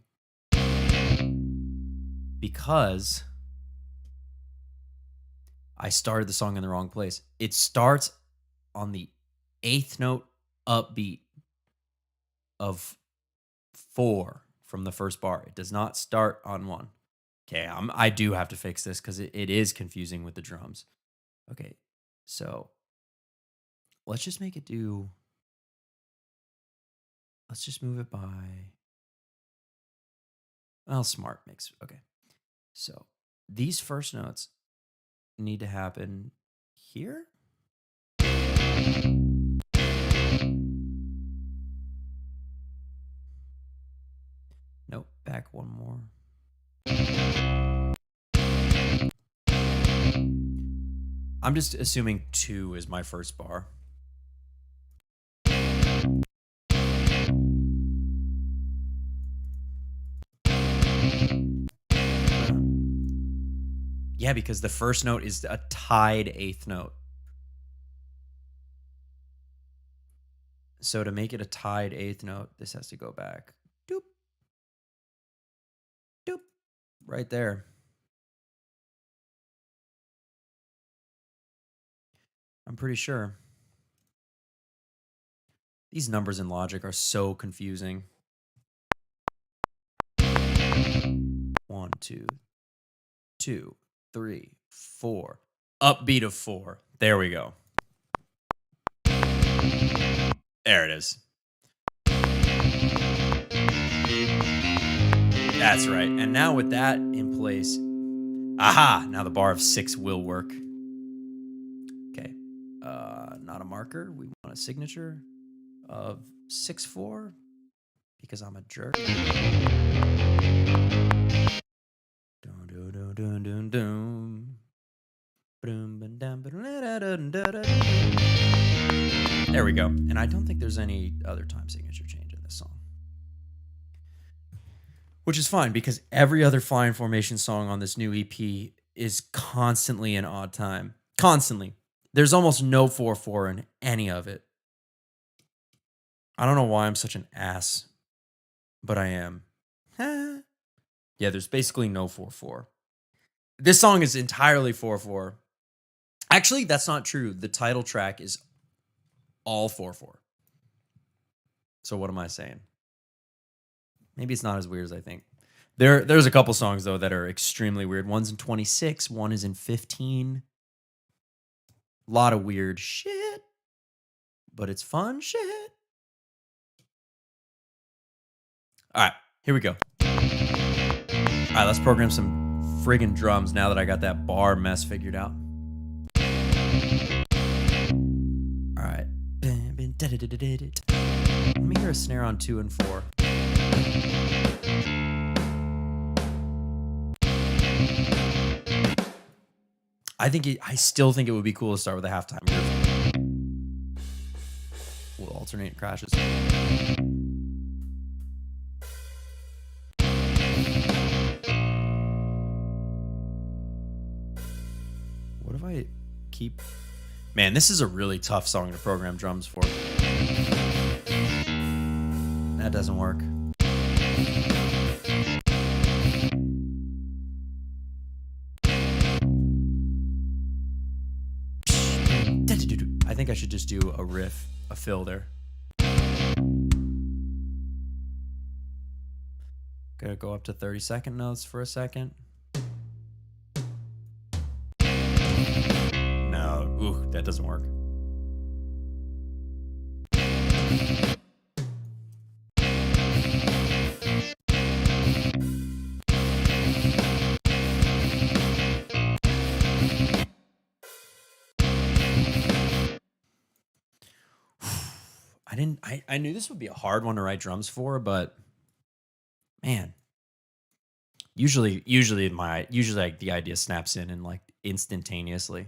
Because I started the song in the wrong place. It starts on the 8th note upbeat of 4 from the first bar. It does not start on 1. Okay, I do have to fix this because it is confusing with the drums. Okay, so let's just make it do. Let's just move it by. Well, smart makes. Okay, so these first notes need to happen here. Nope, back one more. I'm just assuming 2 is my first bar. Yeah, because the first note is a tied 8th note. So to make it a tied 8th note, this has to go back. Doop. Doop. Right there. I'm pretty sure. These numbers in Logic are so confusing. 1, 2, 2, 3, 4. Upbeat of 4. There we go. There it is. That's right. And now with that in place, aha! Now the bar of 6 will work. Okay. Not a marker. We want a signature of 6/4 because I'm a jerk. There we go. And I don't think there's any other time signature change in this song. Which is fine because every other Flying Formation song on this new EP is constantly in odd time. Constantly. There's almost no 4/4 in any of it. I don't know why I'm such an ass, but I am. Yeah, there's basically no 4/4. This song is entirely 4/4. Actually, that's not true. The title track is all 4/4. So what am I saying? Maybe it's not as weird as I think. There's a couple songs though that are extremely weird. One's in 26, one is in 15. A lot of weird shit, but it's fun shit. All right, here we go. All right, let's program some friggin' drums now that I got that bar mess figured out. All right. Let me hear a snare on 2 and 4. I still think it would be cool to start with a halftime groove. We'll alternate crashes. What if I keep... Man, this is a really tough song to program drums for. That doesn't work. I think I should just do a riff, a fill there. Gotta go up to 30-second notes for a second. No, ooh, that doesn't work. I knew this would be a hard one to write drums for, but man, Usually like the idea snaps in and like instantaneously.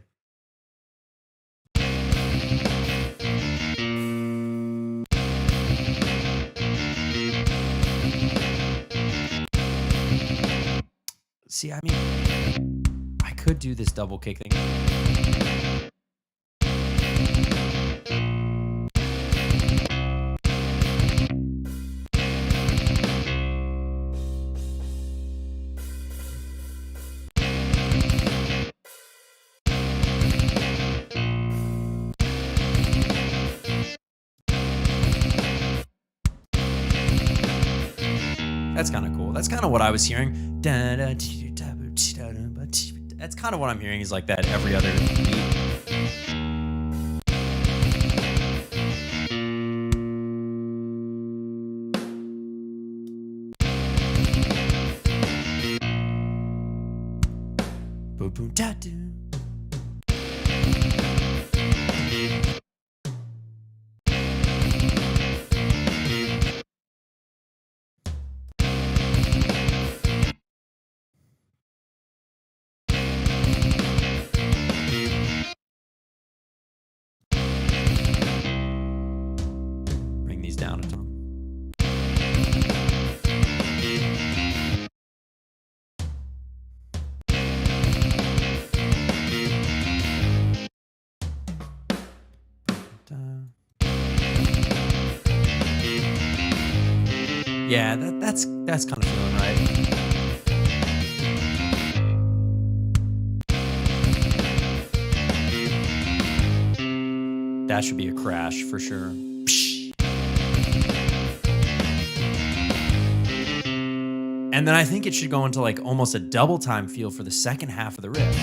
See, I mean, I could do this double kick thing. That's kind of cool. That's kind of what I was hearing. That's kind of what I'm hearing is like that every other beat. Boom, boom, da, do. Bring these down a tone. Yeah, that's kind of feeling right. That should be a crash for sure. And then I think it should go into like almost a double time feel for the second half of the riff.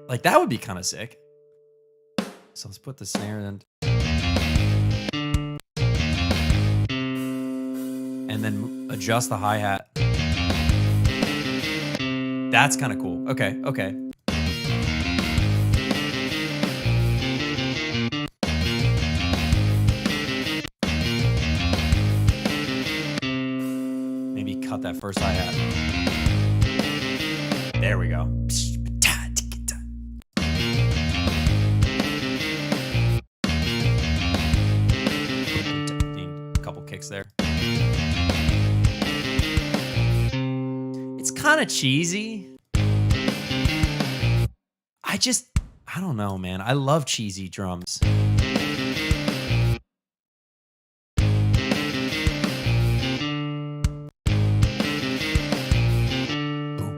Like that would be kind of sick. So let's put the snare in. And then adjust the hi-hat. That's kind of cool. Okay, okay. Maybe cut that first hi-hat. There we go. A couple kicks there. It's kind of cheesy. I don't know, man. I love cheesy drums. Boom,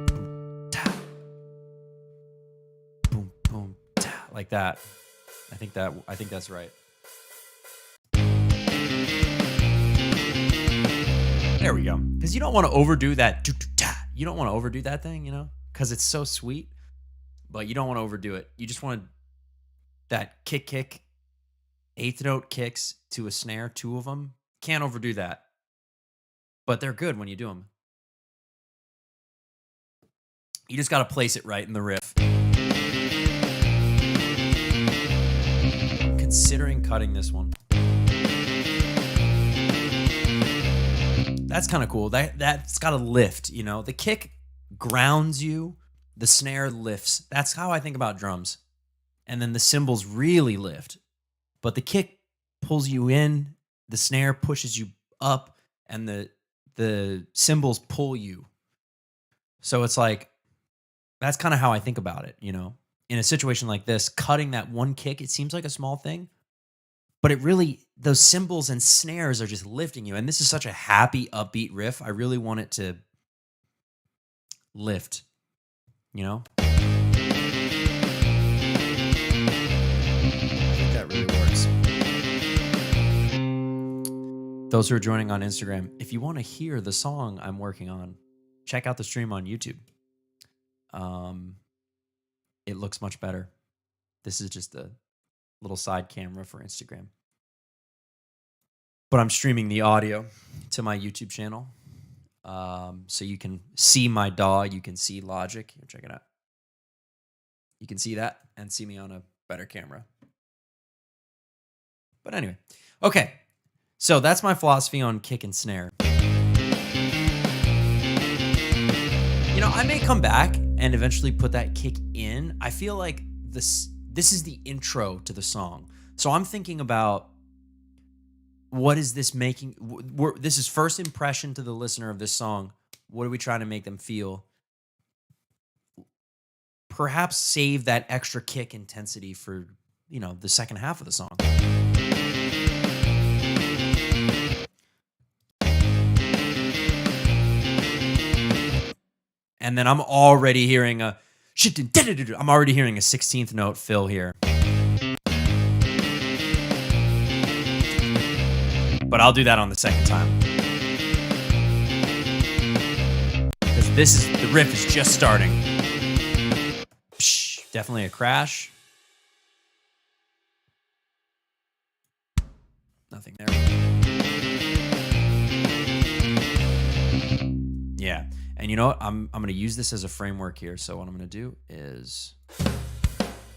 boom, ta. Boom, boom, ta. Like that. I think that's right. There we go. Because you don't want to overdo that. You don't want to overdo that thing, you know, because it's so sweet. But you don't want to overdo it. You just want that kick, eighth note kicks to a snare, two of them. Can't overdo that. But they're good when you do them. You just got to place it right in the riff. I'm considering cutting this one. That's kind of cool. That's got a lift, you know. The kick grounds you. The snare lifts. That's how I think about drums. And then the cymbals really lift. But the kick pulls you in, the snare pushes you up, and the cymbals pull you. So it's like, that's kind of how I think about it, you know. In a situation like this, cutting that one kick, it seems like a small thing. But it really, those cymbals and snares are just lifting you. And this is such a happy, upbeat riff. I really want it to lift. You know? I think that really works. Those who are joining on Instagram, if you want to hear the song I'm working on, check out the stream on YouTube. It looks much better. This is just a little side camera for Instagram. But I'm streaming the audio to my YouTube channel. So you can see my DAW, you can see Logic. Here, check it out. You can see that and see me on a better camera. But anyway, okay. So that's my philosophy on kick and snare. I may come back and eventually put that kick in. I feel like this is the intro to the song. So I'm thinking about what is this making this is first impression to the listener of this song. What are we trying to make them feel? Perhaps save that extra kick intensity for, the second half of the song. And then I'm already hearing a 16th note fill here. But I'll do that on the second time. Because the riff is just starting. Psh, definitely a crash. Nothing there. Yeah. And you know what? I'm going to use this as a framework here. So what I'm going to do is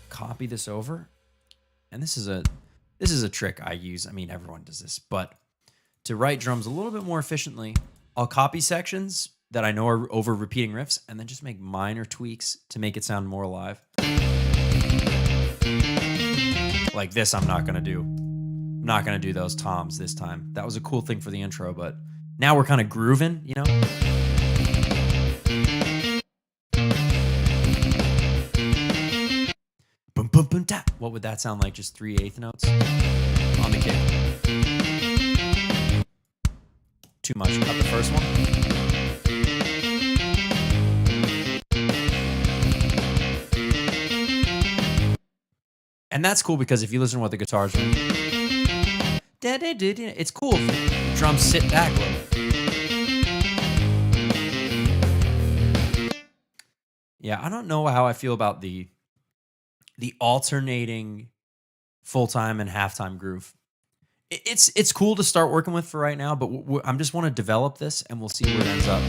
copy this over. And this is a trick I use. I mean, everyone does this, but to write drums a little bit more efficiently, I'll copy sections that I know are over repeating riffs and then just make minor tweaks to make it sound more alive. Like this, I'm not going to do. I'm not going to do those toms this time. That was a cool thing for the intro, but now we're kind of grooving, Boom, boom, boom, tap. What would that sound like? Just 3/8 notes on the kick. Too much. Cut the first one. And that's cool because if you listen to what the guitars are, it's cool. The drums sit back a little. Yeah, I don't know how I feel about the alternating full-time and halftime groove. It's cool to start working with for right now, but I just want to develop this and we'll see where it ends up.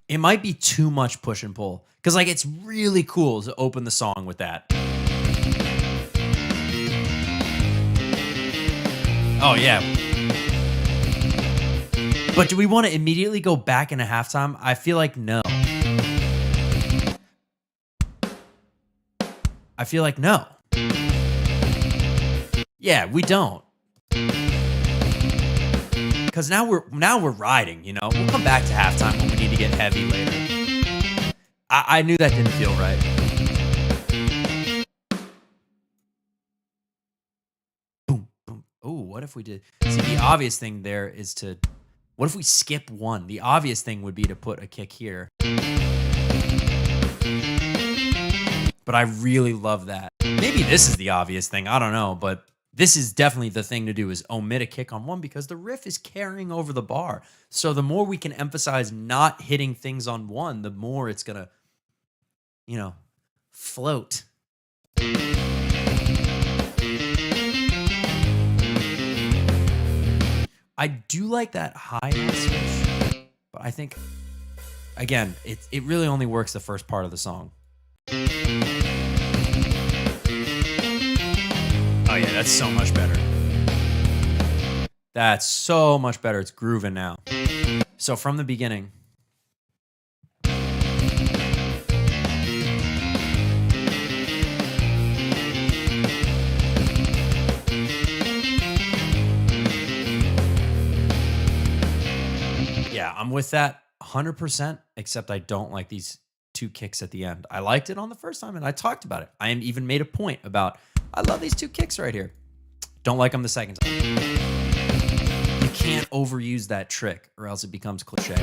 It might be too much push and pull because it's really cool to open the song with that. Oh yeah. But do we want to immediately go back into halftime? I feel like no. Yeah, we don't. Because now we're riding, We'll come back to halftime when we need to get heavy later. I knew that didn't feel right. Boom, boom. Oh, what if we did? See, the obvious thing there is what if we skip one? The obvious thing would be to put a kick here. But I really love that. Maybe this is the obvious thing. I don't know, but this is definitely the thing to do is omit a kick on one because the riff is carrying over the bar. So the more we can emphasize not hitting things on one, the more it's going to, float. I do like that hi-hat switch, but I think, again, it really only works the first part of the song. Oh yeah, that's so much better. That's so much better. It's grooving now. So from the beginning. Yeah, I'm with that 100%, except I don't like these two kicks at the end. I liked it on the first time and I talked about it. I even made a point about I love these two kicks right here. Don't like them the second time. You can't overuse that trick or else it becomes cliche.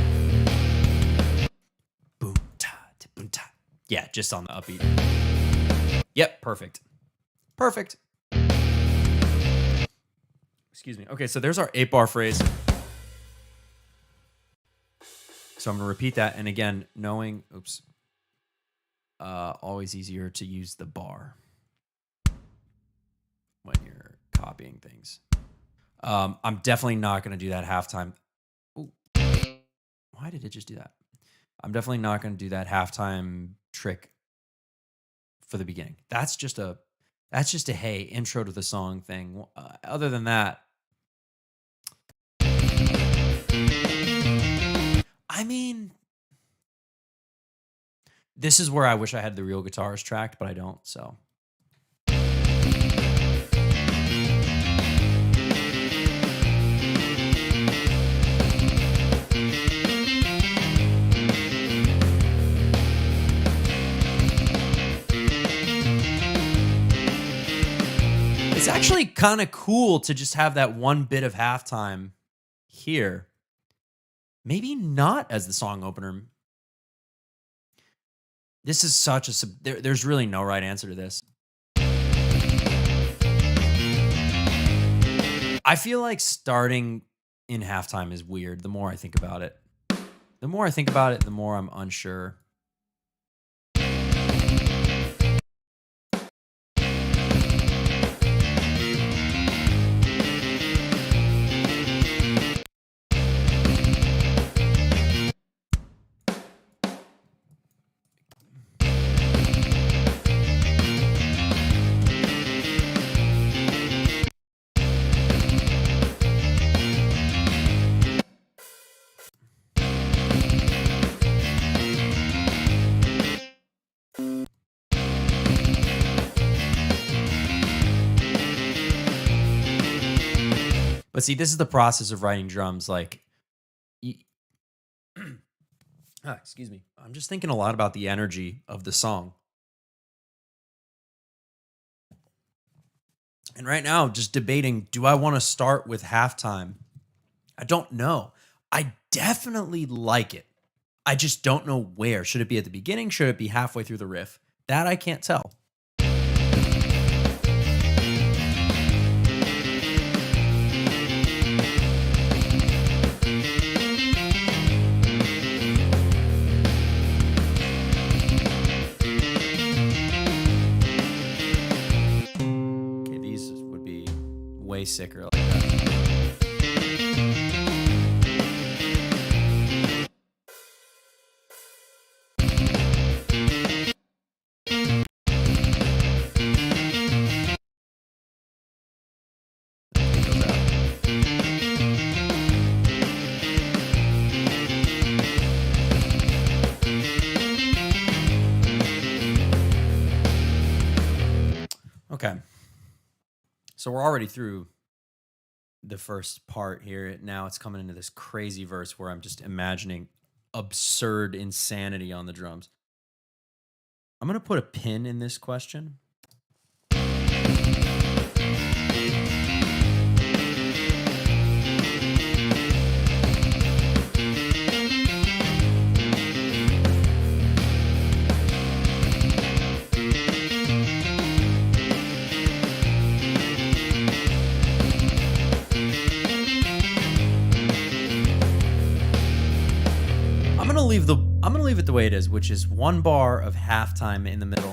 Boom, ta, boom, ta. Yeah, just on the upbeat. Yep, perfect. Perfect. Excuse me. Okay, so there's our 8-bar phrase. So I'm going to repeat that. And again, knowing, always easier to use the bar when you're copying things. I'm definitely not going to do that halftime. Ooh. Why did it just do that? I'm definitely not going to do that halftime trick for the beginning. That's just a hey, intro to the song thing. Other than that, I mean, this is where I wish I had the real guitars tracked, but I don't. So it's actually kind of cool to just have that one bit of halftime here. Maybe not as the song opener. This is such a there's really no right answer to this. I feel like starting in halftime is weird. The more I think about it, the more I think about it, the more I'm unsure. But see, this is the process of writing drums. Like, excuse me. I'm just thinking a lot about the energy of the song. And right now, just debating, do I want to start with halftime? I don't know. I definitely like it. I just don't know where. Should it be at the beginning? Should it be halfway through the riff? That I can't tell. Okay, these would be way sicker like that. Okay. So we're already through the first part here. Now it's coming into this crazy verse where I'm just imagining absurd insanity on the drums. I'm going to put a pin in this question. I'm gonna leave it the way it is, which is one bar of halftime in the middle.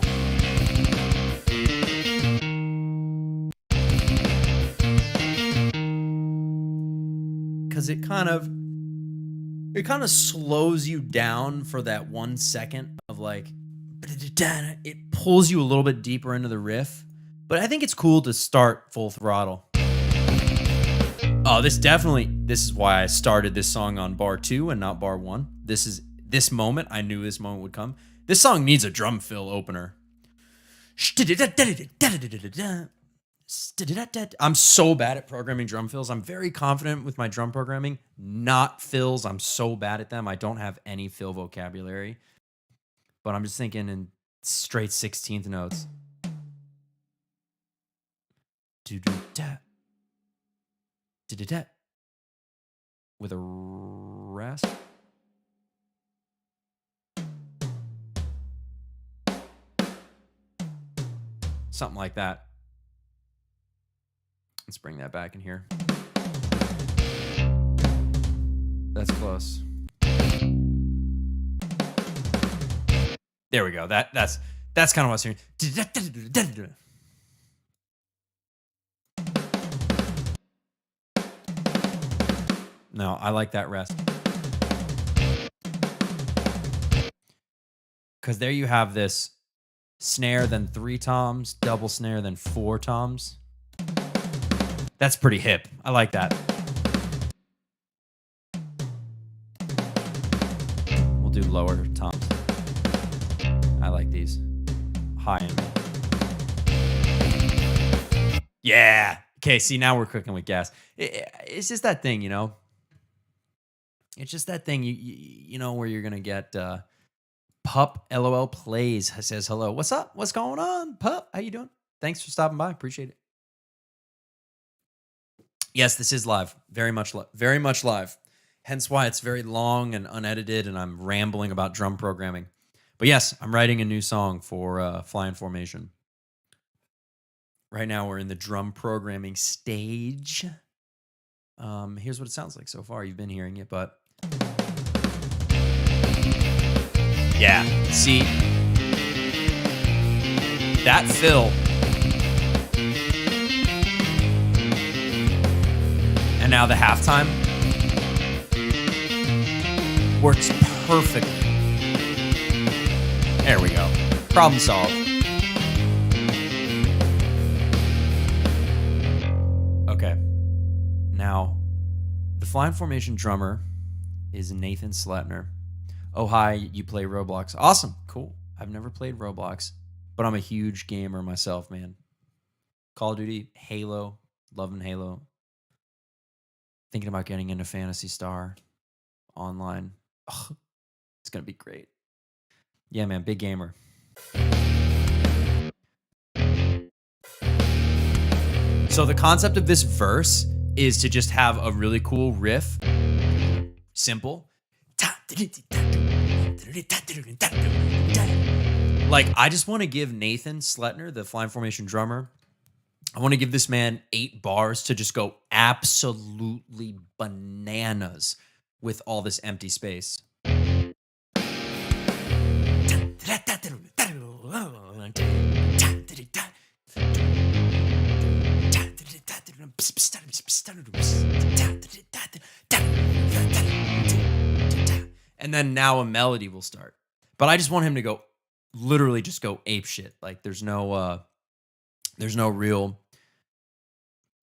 Because it kind of slows you down for that 1 second of like, it pulls you a little bit deeper into the riff. But I think it's cool to start full throttle. Oh, this is why I started this song on bar 2 and not bar 1. This moment, I knew this moment would come. This song needs a drum fill opener. I'm so bad at programming drum fills. I'm very confident with my drum programming. Not fills. I'm so bad at them. I don't have any fill vocabulary. But I'm just thinking in straight 16th notes. With a rest. Something like that. Let's bring that back in here. That's close. There we go. That's kind of what I was hearing. No, I like that rest. Because there you have this snare, then 3 toms, double snare, then 4 toms. That's pretty hip. I like that. do lower toms. I like these. High and mid. Yeah. Okay, see, now we're cooking with gas. It's just that thing, you know? It's just that thing, you know, where you're going to get Pup LOL Plays says hello. What's up? What's going on, Pup? How you doing? Thanks for stopping by. Appreciate it. Yes, this is live. Very much live. Hence why it's very long and unedited, and I'm rambling about drum programming. But yes, I'm writing a new song for Fly in Formation. Right now, we're in the drum programming stage. Here's what it sounds like so far. You've been hearing it, but yeah, see that fill. And now the halftime works perfectly. There we go. Problem solved. Okay. Now, the Fly in Formation drummer is Nathan Sletner. Oh, hi, you play Roblox. Awesome. Cool. I've never played Roblox, but I'm a huge gamer myself, man. Call of Duty, Halo, loving Halo. Thinking about getting into Phantasy Star online. Oh, it's going to be great. Yeah, man, big gamer. So the concept of this verse is to just have a really cool riff. Simple. Like, I just want to give Nathan Sletner, the Fly in Formation drummer, I want to give this man 8 bars to just go absolutely bananas with all this empty space. And then now a melody will start. But I just want him to go, literally just go ape shit. Like there's no real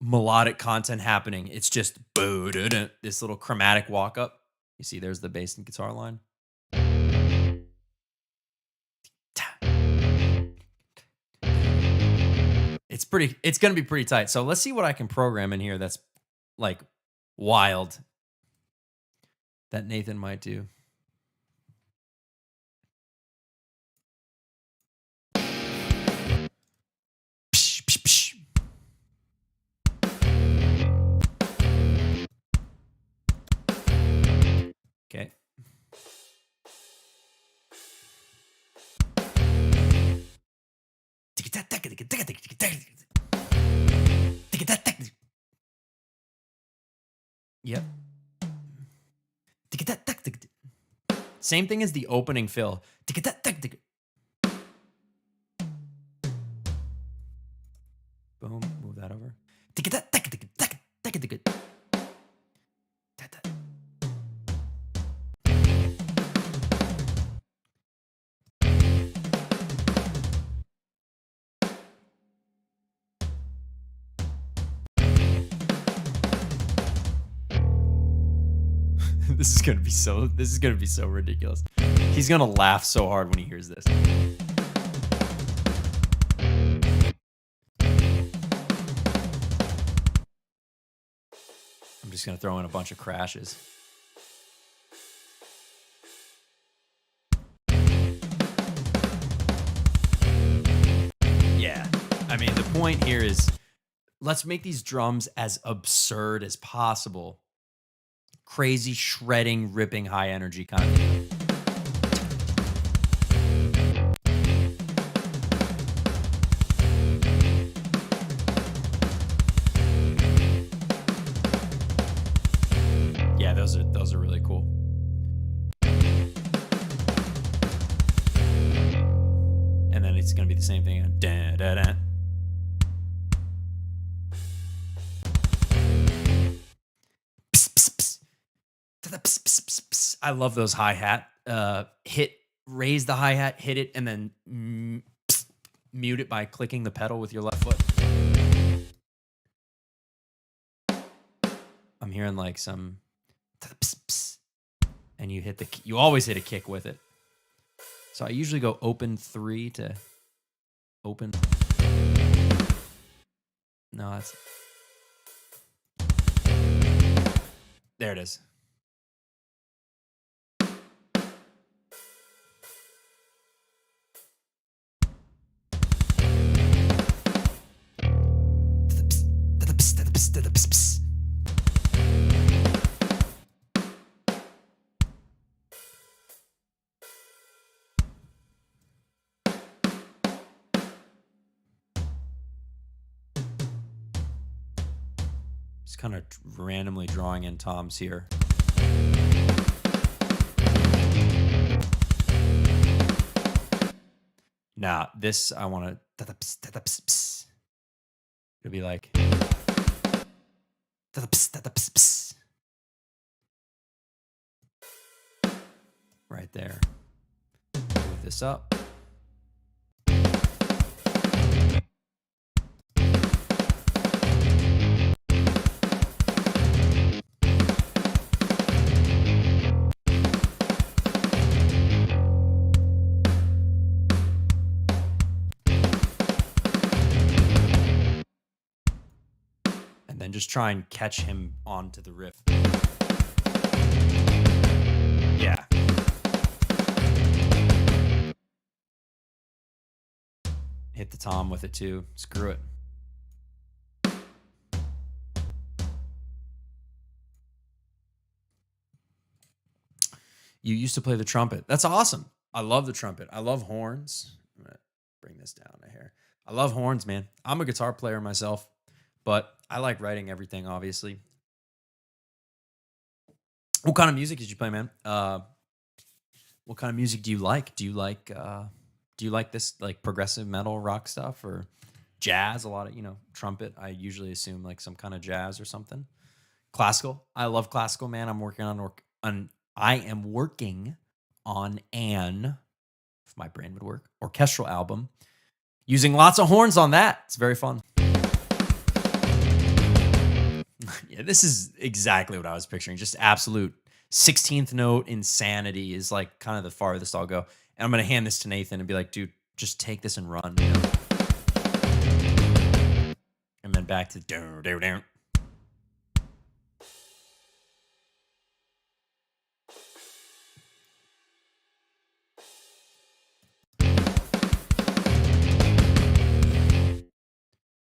melodic content happening. It's just this little chromatic walk up. You see, there's the bass and guitar line. It's going to be pretty tight. So let's see what I can program in here that's like wild that Nathan might do. Okay. Yep. Same thing as the opening fill. Boom, move that over. This is gonna be so ridiculous. He's gonna laugh so hard when he hears this. I'm just gonna throw in a bunch of crashes. Yeah, I mean, the point here is let's make these drums as absurd as possible. Crazy, shredding, ripping, high energy kind of thing. Yeah, those are really cool. And then it's gonna be the same thing. Da, da, da. I love those hi-hat. Raise the hi-hat, hit it, and then mute it by clicking the pedal with your left foot. I'm hearing like some and you always hit a kick with it. So I usually go open 3 to open. No, that's there it is. Just kind of randomly drawing in toms here. Now, this I want to. It'll be like. Right there. Move this up. And then just try and catch him onto the riff. Yeah. Hit the tom with it too. Screw it. You used to play the trumpet. That's awesome. I love the trumpet. I love horns. I'm going to bring this down to here. I love horns, man. I'm a guitar player myself, but I like writing everything, obviously. What kind of music did you play, man? What kind of music do you like? Do you like this like progressive metal rock stuff or jazz? A lot of, trumpet. I usually assume like some kind of jazz or something. Classical. I love classical, man. I am working on if my brain would work, orchestral album using lots of horns on that. It's very fun. Yeah, this is exactly what I was picturing. Just absolute 16th note insanity is like kind of the farthest I'll go. And I'm going to hand this to Nathan and be like, dude, just take this and run. And then back to down.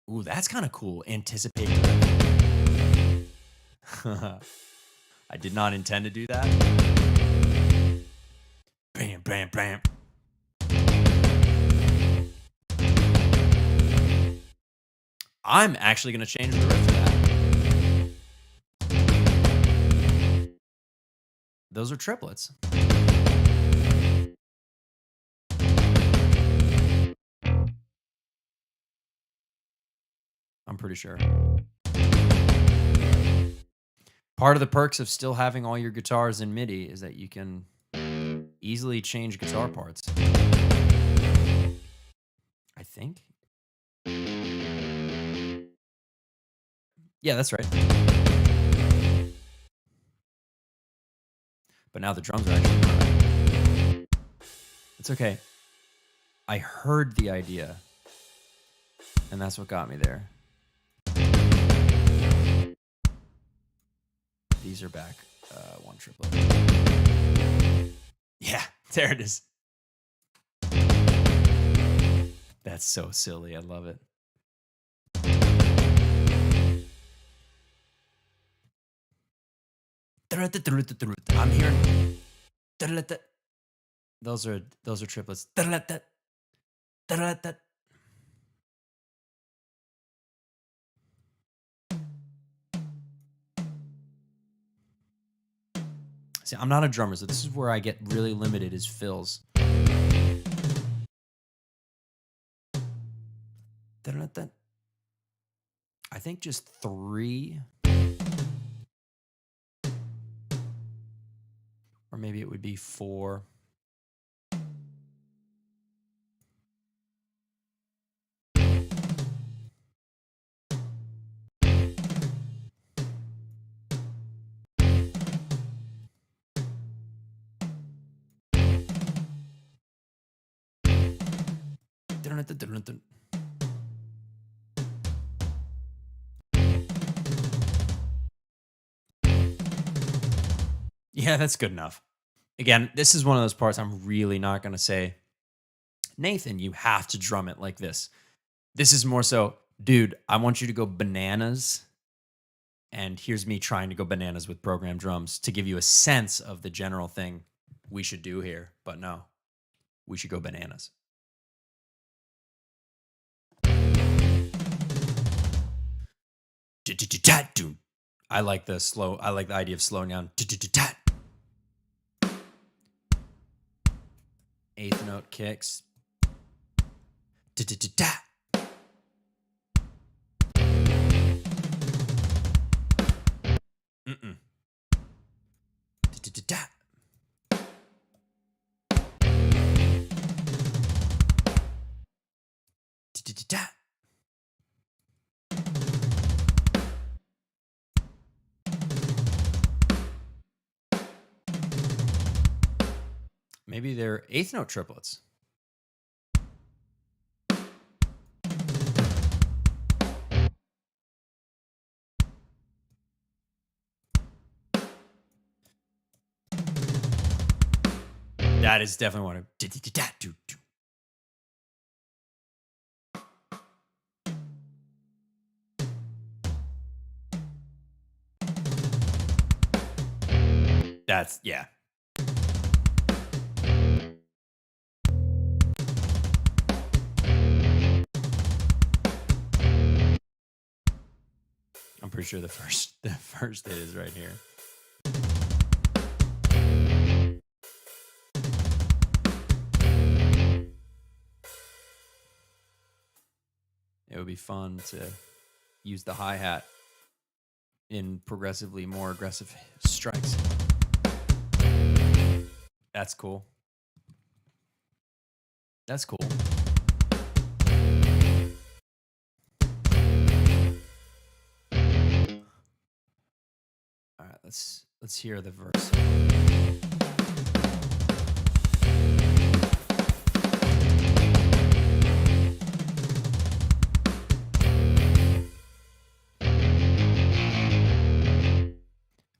Ooh, that's kind of cool. Anticipating. I did not intend to do that. Bam, bam, bam. I'm actually going to change the riff to that. Those are triplets. I'm pretty sure. Part of the perks of still having all your guitars in MIDI is that you can easily change guitar parts. I think. Yeah, that's right. But now the drums are actually. It's okay. I heard the idea, and that's what got me there. These are back. One triplet. Yeah, there it is. That's so silly. I love it. I'm hearing. Those are triplets. See, I'm not a drummer, so this is where I get really limited is fills. I think just 3. Or maybe it would be 4. Yeah, that's good enough. Again, this is one of those parts I'm really not going to say, Nathan, you have to drum it like this. This is more so, dude, I want you to go bananas. And here's me trying to go bananas with program drums to give you a sense of the general thing we should do here. But no, we should go bananas. I like the slow. I like the idea of slowing down. Eighth note kicks. Mm-mm. Maybe they're eighth note triplets. That is definitely one of. That's, yeah. I'm pretty sure the first hit is right here. It would be fun to use the hi-hat in progressively more aggressive strikes. That's cool. That's cool. All right, let's hear the verse.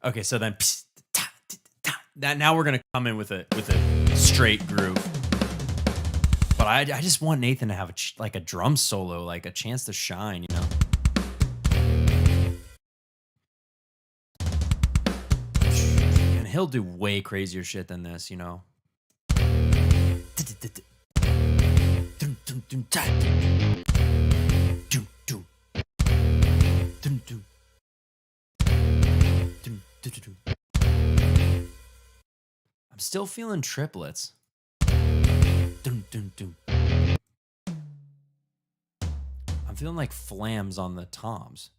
Okay, so then that now we're gonna come in with a straight groove. But I just want Nathan to have like a drum solo, like a chance to shine, you know. And he'll do way crazier shit than this, you know. I'm still feeling triplets. I'm feeling like flams on the toms.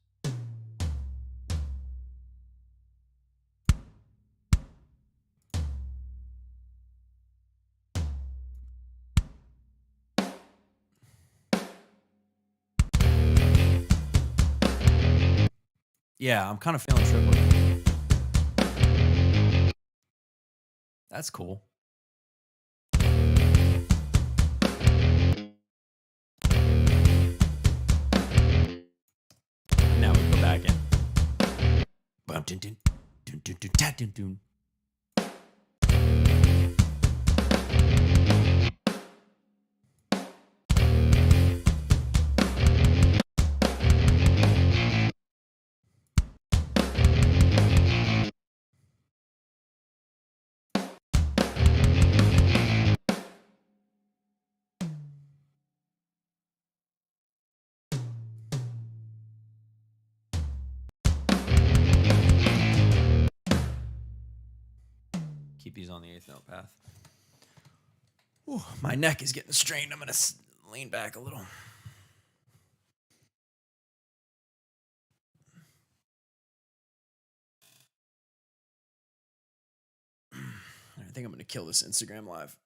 Yeah, I'm kind of feeling triplet. That's cool. Now we go back in. Keep these on the eighth note path. Ooh, my neck is getting strained. I'm going to lean back a little. I think I'm going to kill this Instagram live.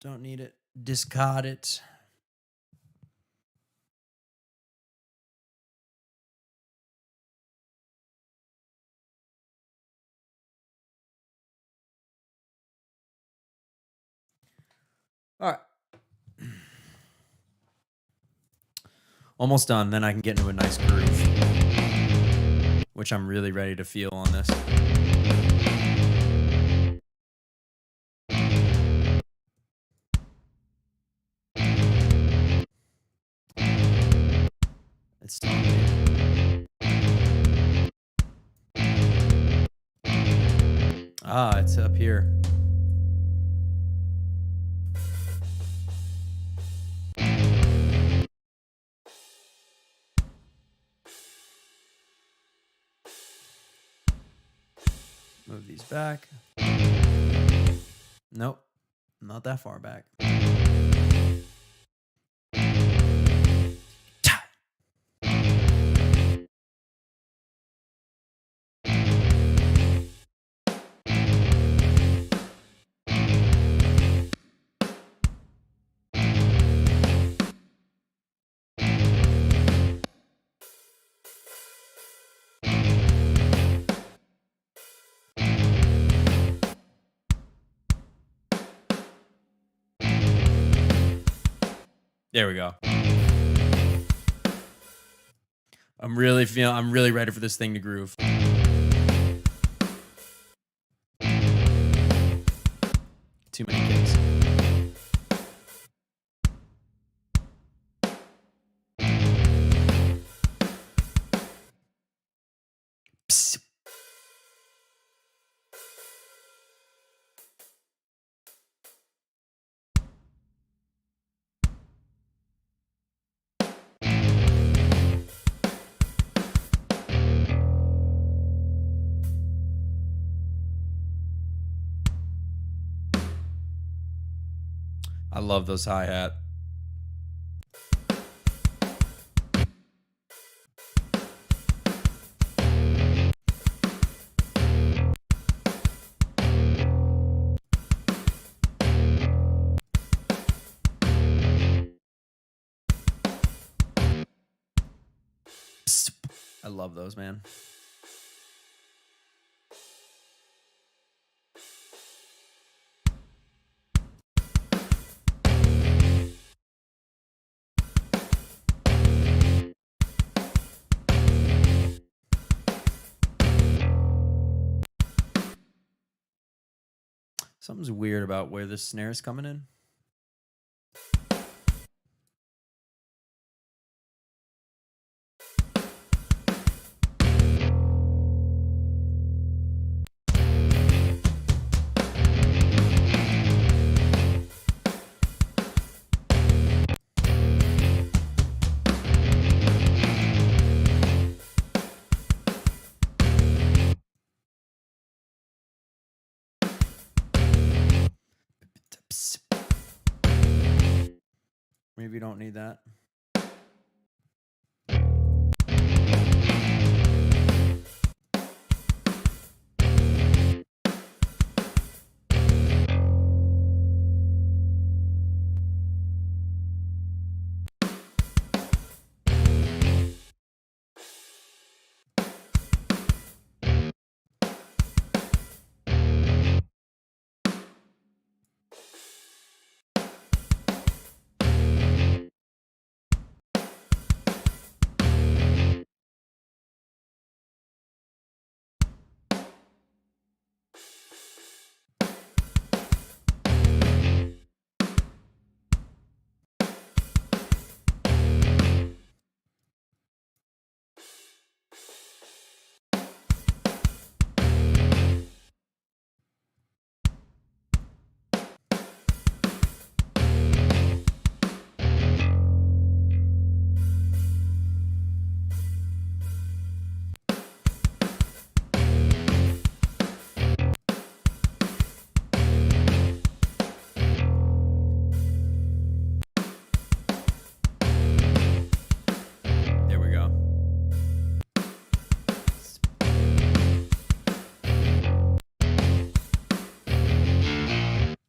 Don't need it. Discard it. All right. Almost done. Then I can get into a nice groove, which I'm really ready to feel on this. It's telling me. Ah, it's up here. Move these back. Nope, not that far back. There we go. I'm really ready for this thing to groove. Too many kicks. Psst. I love those hi-hat. Psst. I love those, man. Something's weird about where this snare is coming in. Maybe you don't need that.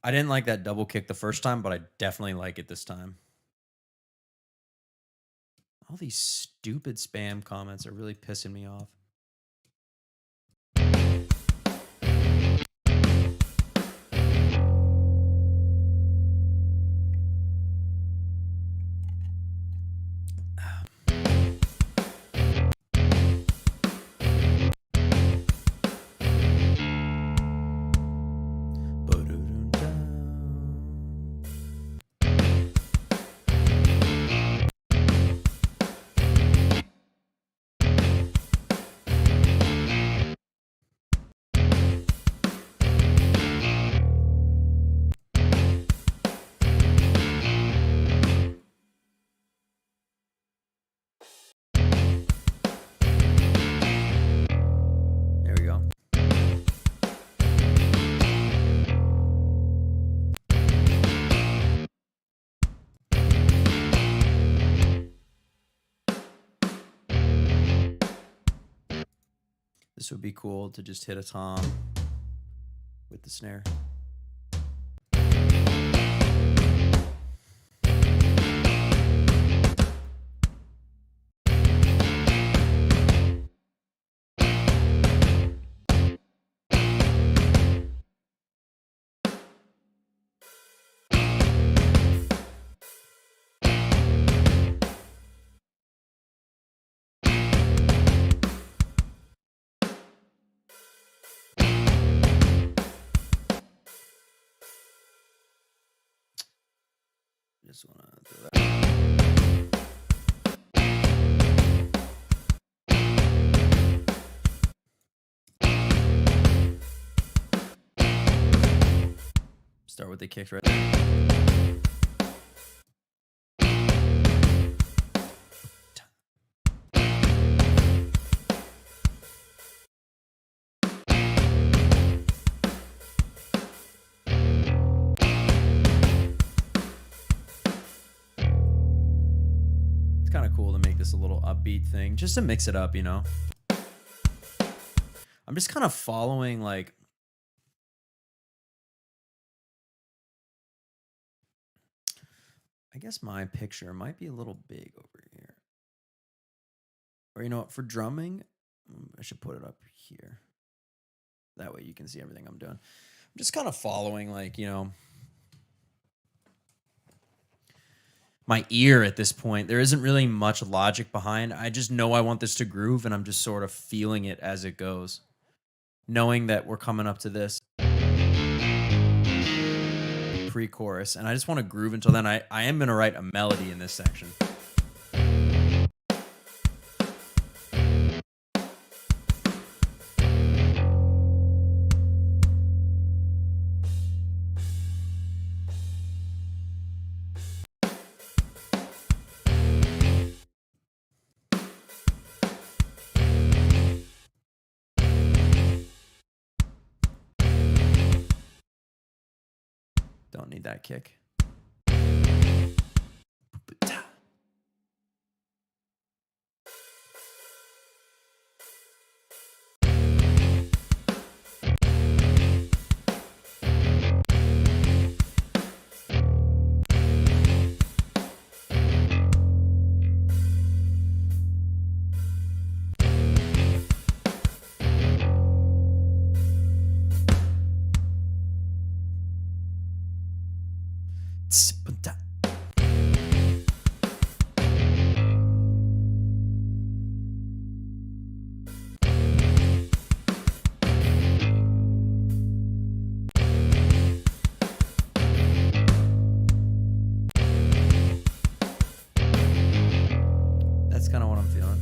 I didn't like that double kick the first time, but I definitely like it this time. All these stupid spam comments are really pissing me off. There we go. This would be cool to just hit a tom with the snare. Just want to do that. Start with the kicks right there. Kind of cool to make this a little upbeat thing just to mix it up, you know. I'm just kind of following like I guess my picture might be a little big over here. Or you know what, for drumming, I should put it up here. That way you can see everything I'm doing. I'm just kind of following like, you know, my ear at this point. There isn't really much logic behind. I just know I want this to groove and I'm just sort of feeling it as it goes. Knowing that we're coming up to this pre-chorus and I just want to groove until then. I am going to write a melody in this section. Don't need that kick. That's kind of what I'm feeling.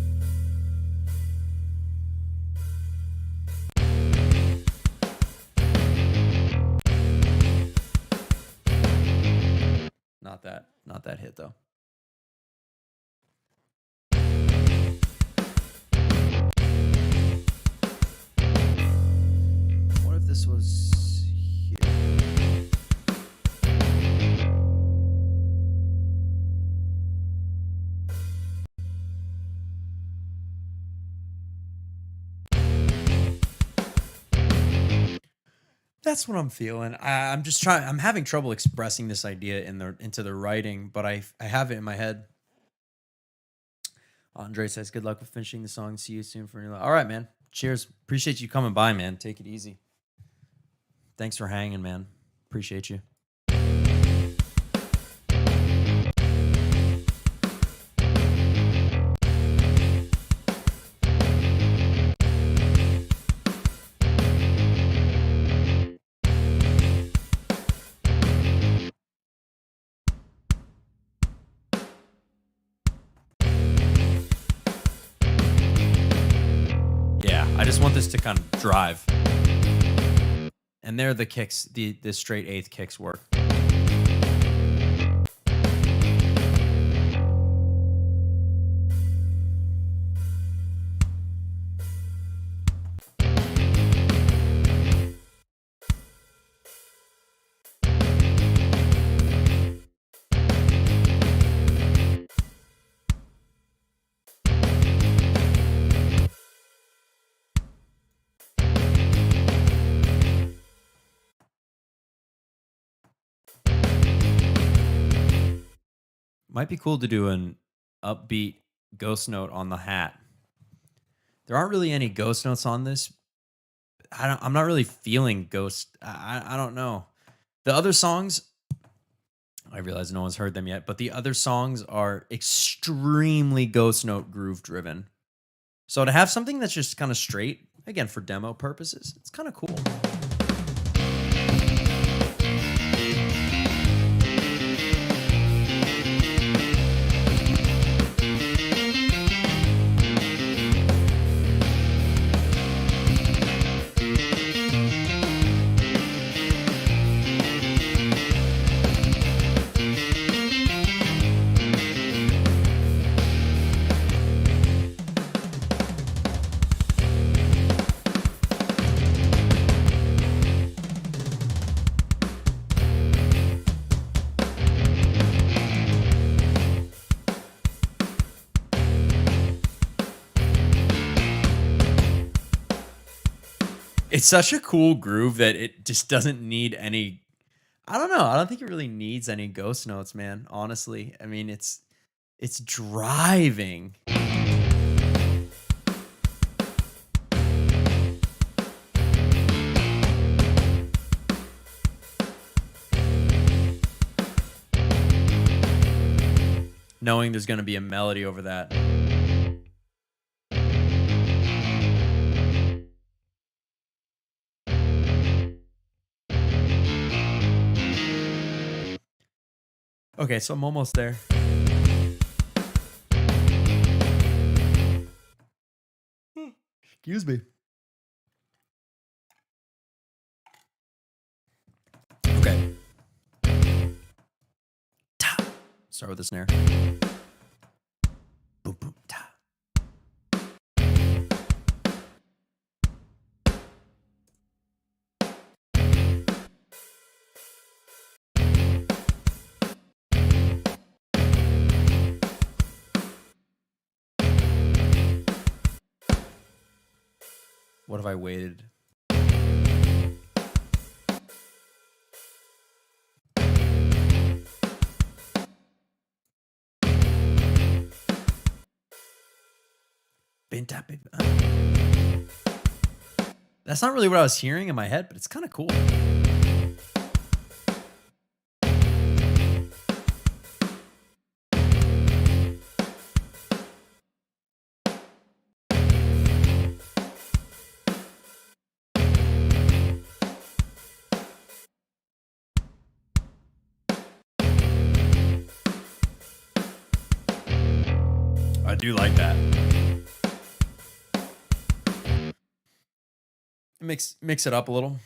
Not that hit though. What if this was here? That's what I'm feeling. I'm just trying. I'm having trouble expressing this idea into the writing, but I have it in my head. Andre says, "Good luck with finishing the song. See you soon for a new." All right, man. Cheers. Appreciate you coming by, man. Take it easy. Thanks for hanging, man. Appreciate you. Yeah, I just want this to kind of drive. And there the kicks, the straight eighth kicks work. Might be cool to do an upbeat ghost note on the hat. There aren't really any ghost notes on this. I'm not really feeling ghost. I don't know. The other songs, I realize no one's heard them yet, but the other songs are extremely ghost note groove driven. So to have something that's just kind of straight, again for demo purposes, it's kind of cool. It's such a cool groove that it just doesn't need any. I don't know. I don't think it really needs any ghost notes, man. Honestly, I mean, it's driving. Knowing there's going to be a melody over that. Okay, so I'm almost there. Excuse me. Okay. Ta. Start with the snare. Boom, boom, ta. What have I waited? That's not really what I was hearing in my head, but it's kind of cool. I do like that. Mix it up a little.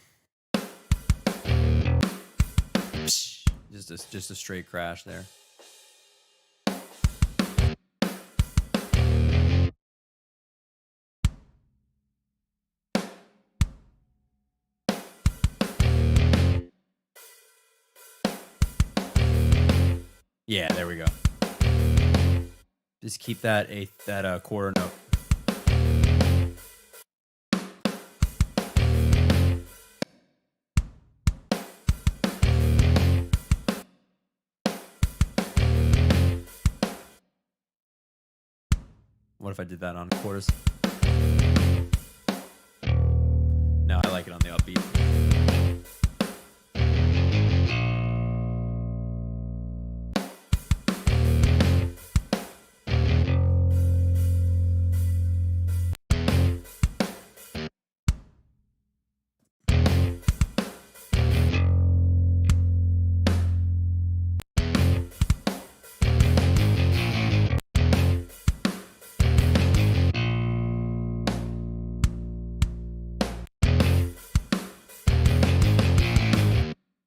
Just a straight crash there. Yeah, there we go. Just keep that quarter note. What if I did that on quarters? No, I like it on the upbeat.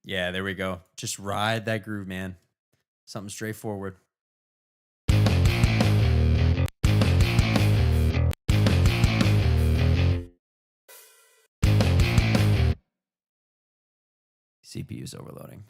Yeah, there we go. Just ride that groove, man. Something straightforward. CPU's overloading.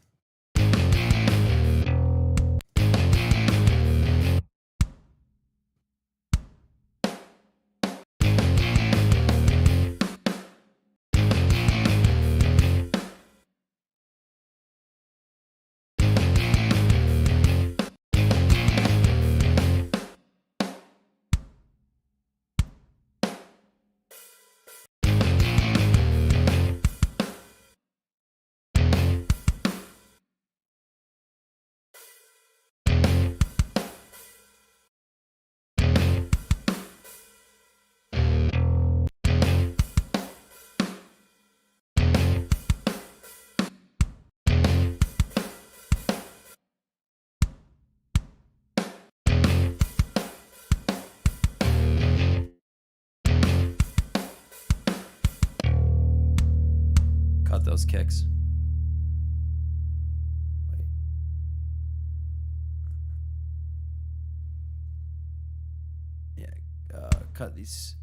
Cut those kicks. Yeah, cut these.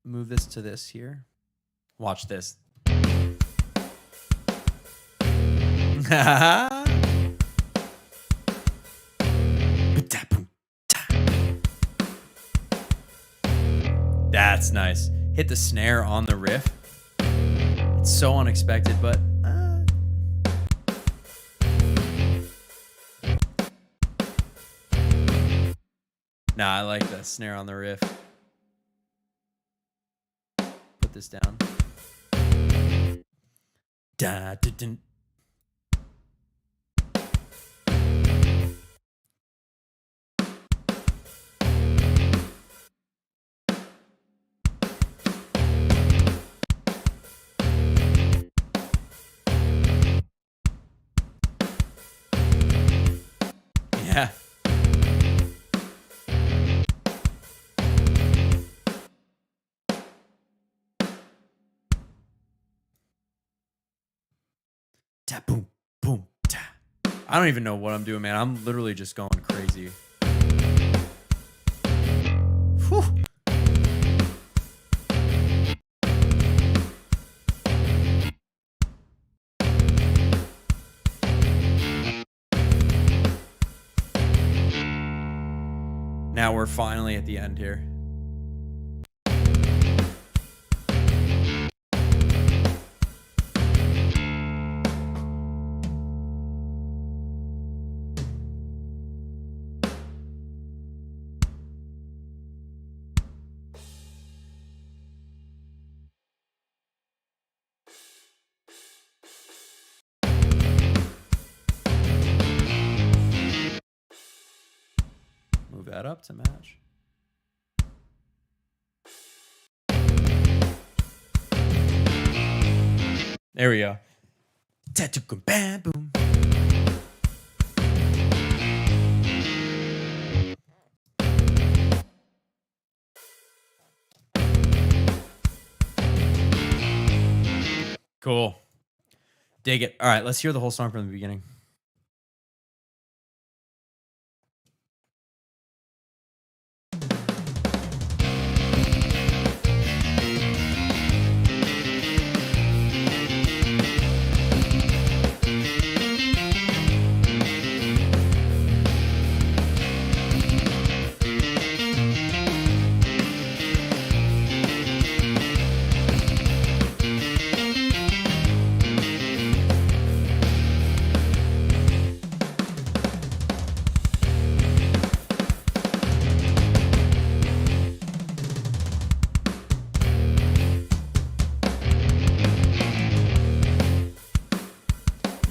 Move this to this here. Watch this. That's nice. Hit the snare on the riff. It's so unexpected, but nah, I like the snare on the riff. Put this down. Da, da, da. Yeah. Ta boom boom ta. I don't even know what I'm doing, man. I'm literally just going crazy. Whew. Now we're finally at the end here. Move that up to match. There we go. Bam boom. Cool. Dig it. All right, let's hear the whole song from the beginning.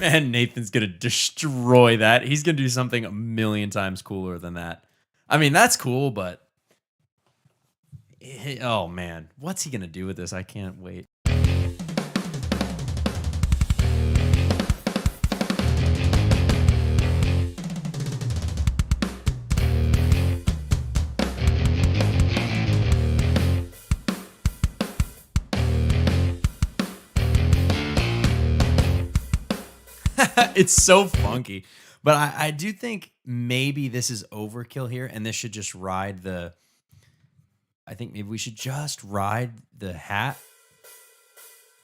And Nathan's gonna destroy that. He's gonna do something a million times cooler than that. I mean, that's cool, but oh man, what's he gonna do with this? I can't wait. It's so funky. But I do think maybe this is overkill here, and this should just ride the. I think maybe we should just ride the hat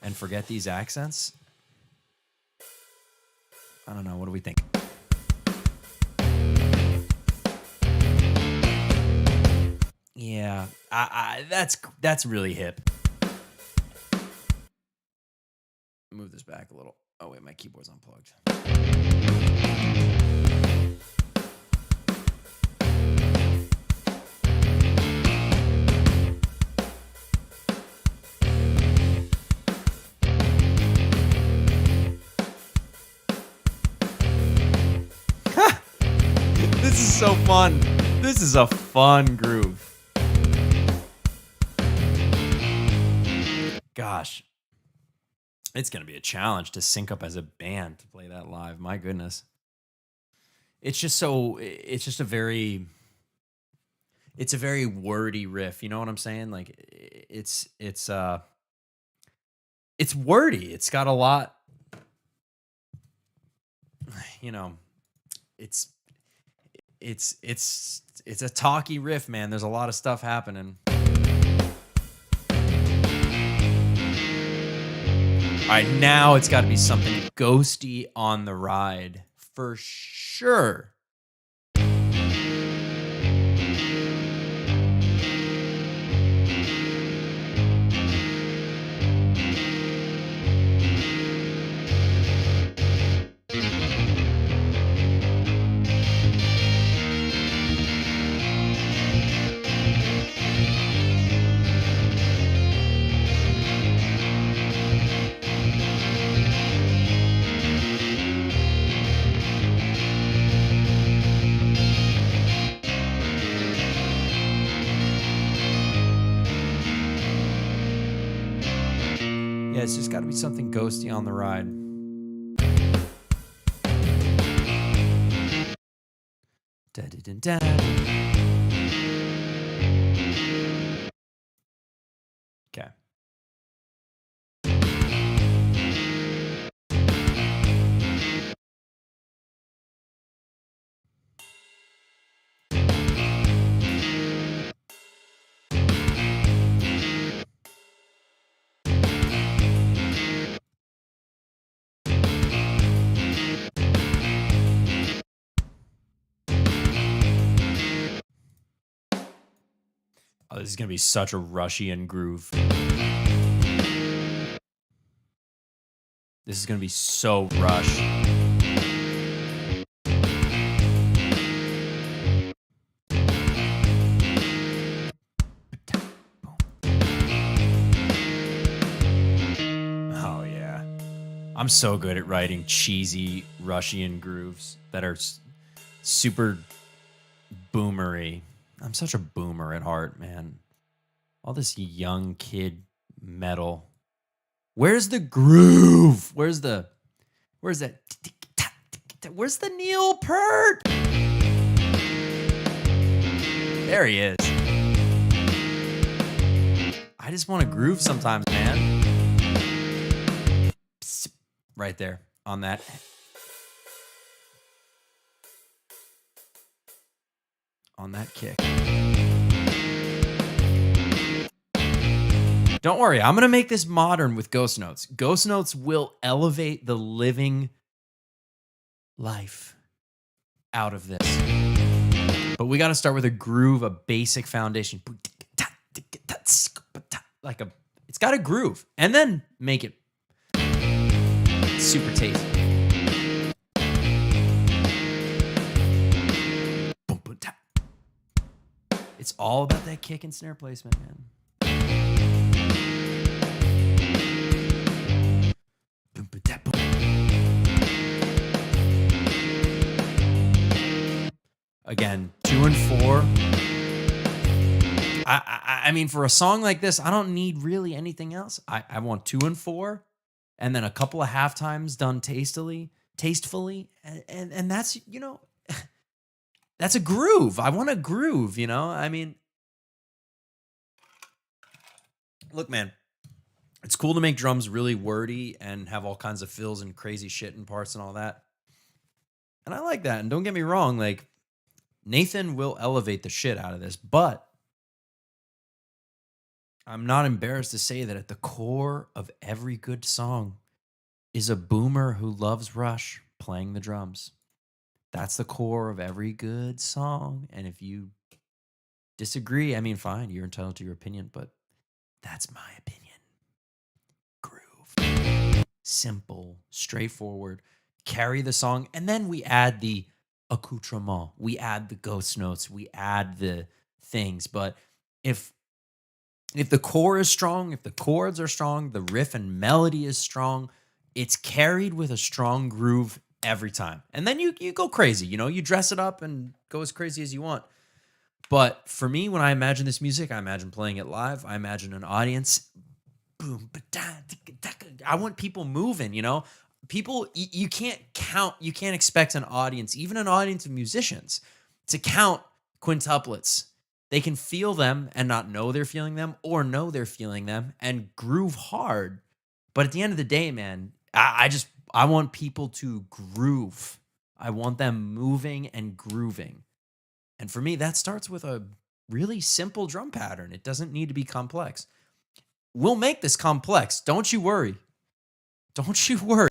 and forget these accents. I don't know. What do we think? Yeah, that's really hip. Move this back a little. Oh wait, my keyboard's unplugged. This is so fun. This is a fun groove. Gosh. It's going to be a challenge to sync up as a band to play that live. My goodness. It's just a very wordy riff. You know what I'm saying? Like it's wordy. It's got a lot, you know, it's a talky riff, man. There's a lot of stuff happening. All right, now it's got to be something ghosty on the ride for sure. Yeah, it's just got to be something ghosty on the ride. Da, da, da, da. Okay. Oh, this is going to be such a Rushian groove. This is going to be so Rush. Oh, yeah. I'm so good at writing cheesy Rushian grooves that are super boomery. I'm such a boomer at heart, man. All this young kid metal. Where's the groove? Where's that? Where's the Neil Peart? There he is. I just want to groove sometimes, man. Right there on that. On that kick. Don't worry, I'm going to make this modern with Ghost Notes. Ghost Notes will elevate the living life out of this. But we got to start with a groove, a basic foundation. It's got a groove. And then make it super tasty. It's all about that kick and snare placement, man. Again, 2 and 4. I mean, for a song like this, I don't need really anything else. I want 2 and 4, and then a couple of half times done tastefully, and that's, that's a groove. I want a groove, you know? I mean, look, man, it's cool to make drums really wordy and have all kinds of fills and crazy shit in parts and all that. And I like that. And don't get me wrong, like Nathan will elevate the shit out of this, but I'm not embarrassed to say that at the core of every good song is a boomer who loves Rush playing the drums. That's the core of every good song. And if you disagree, I mean, fine, you're entitled to your opinion, but that's my opinion. Groove. Simple, straightforward, carry the song, and then we add the accoutrement. We add the ghost notes, we add the things. But if the core is strong, if the chords are strong, the riff and melody is strong, it's carried with a strong groove every time. And then you go crazy, you dress it up and go as crazy as you want. But for me, when I imagine this music, I imagine playing it live. I imagine an audience. Boom, I want people moving, People, you can't count, you can't expect an audience, even an audience of musicians, to count quintuplets. They can feel them and not know they're feeling them, or know they're feeling them and groove hard. But at the end of the day, man, I want people to groove. I want them moving and grooving. And for me, that starts with a really simple drum pattern. It doesn't need to be complex. We'll make this complex. Don't you worry. Don't you worry.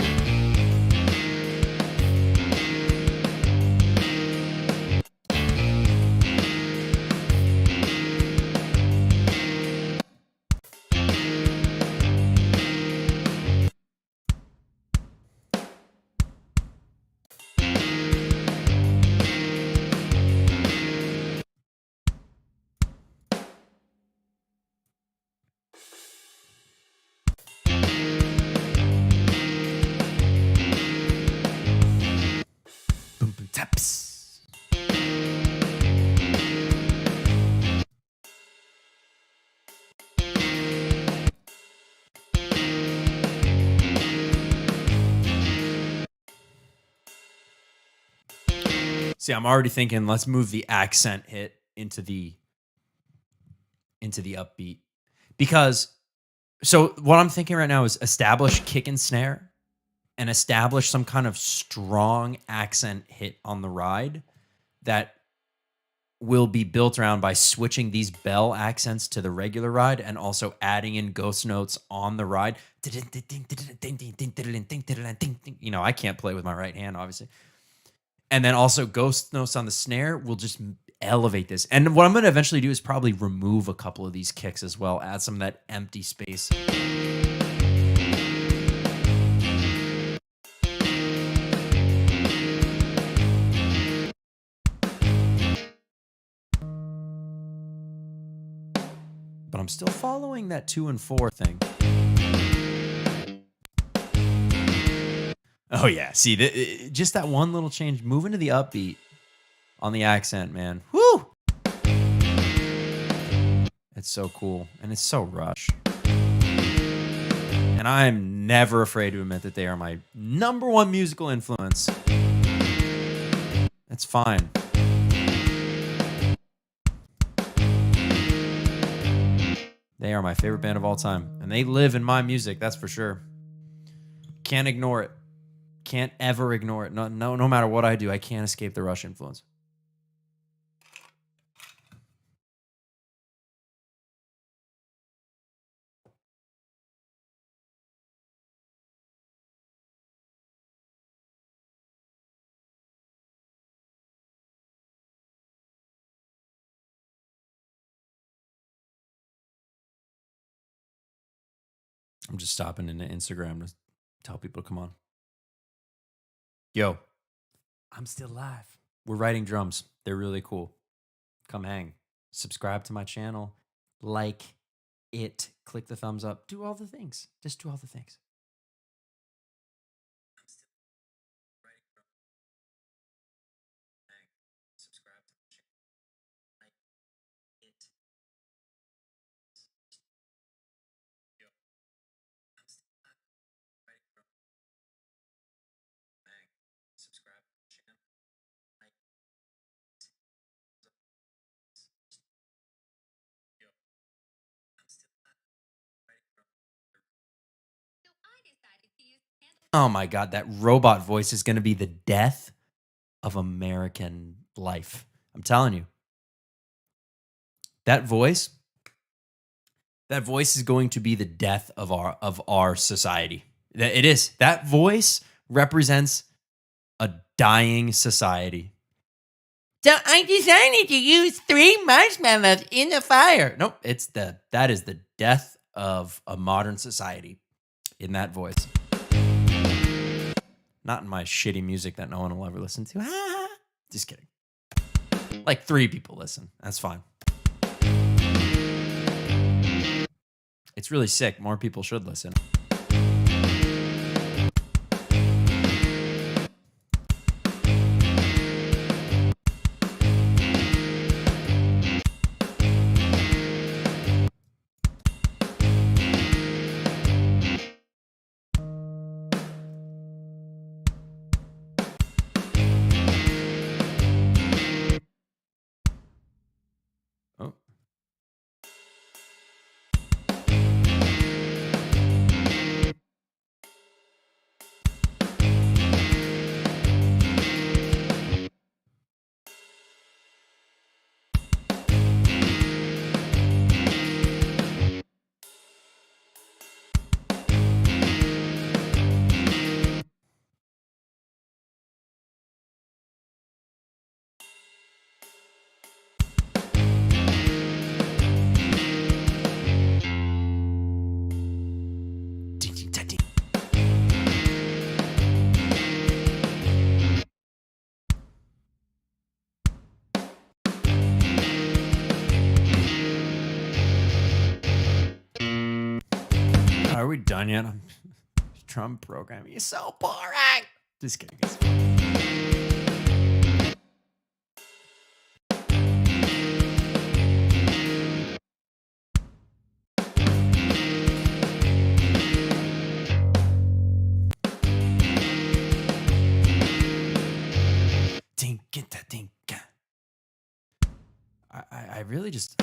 Boom, boom, taps. See, I'm already thinking let's move the accent hit into the upbeat. Because so what I'm thinking right now is establish kick and snare and establish some kind of strong accent hit on the ride that will be built around by switching these bell accents to the regular ride and also adding in ghost notes on the ride. I can't play with my right hand, obviously. And then also ghost notes on the snare will just elevate this. And what I'm going to eventually do is probably remove a couple of these kicks as well, add some of that empty space. But I'm still following that 2 and 4 thing. Oh yeah, see, just that one little change, moving to the upbeat on the accent, man. Woo! It's so cool, and it's so Rush. And I'm never afraid to admit that they are my number one musical influence. It's fine. They are my favorite band of all time, and they live in my music, that's for sure. Can't ignore it. Can't ever ignore it. No matter what I do, I can't escape the Rush influence. I'm just stopping into Instagram to tell people to come on. Yo, I'm still live. We're writing drums. They're really cool. Come hang. Subscribe to my channel. Like it. Click the thumbs up. Do all the things. Just do all the things. Oh my God, that robot voice is going to be the death of American life. I'm telling you, that voice, that voice is going to be the death of our society. It is. That voice represents a dying society. So I decided to use 3 marshmallows in the fire. Nope, that is the death of a modern society in that voice. Not in my shitty music that no one will ever listen to. Just kidding. Like 3 people listen. That's fine. It's really sick. More people should listen. Oh. Are we done yet? Drum programming is so boring. Just kidding. I really just,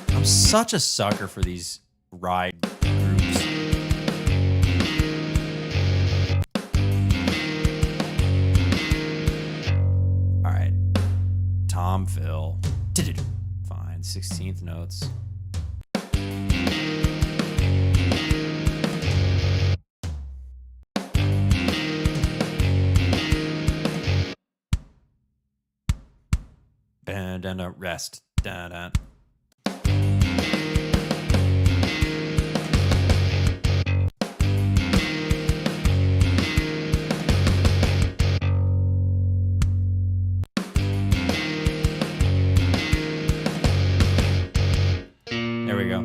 I'm such a sucker for these ride groups. All right. Tom, Phil. Fine. 16th notes. And rest. Da-da. There we go.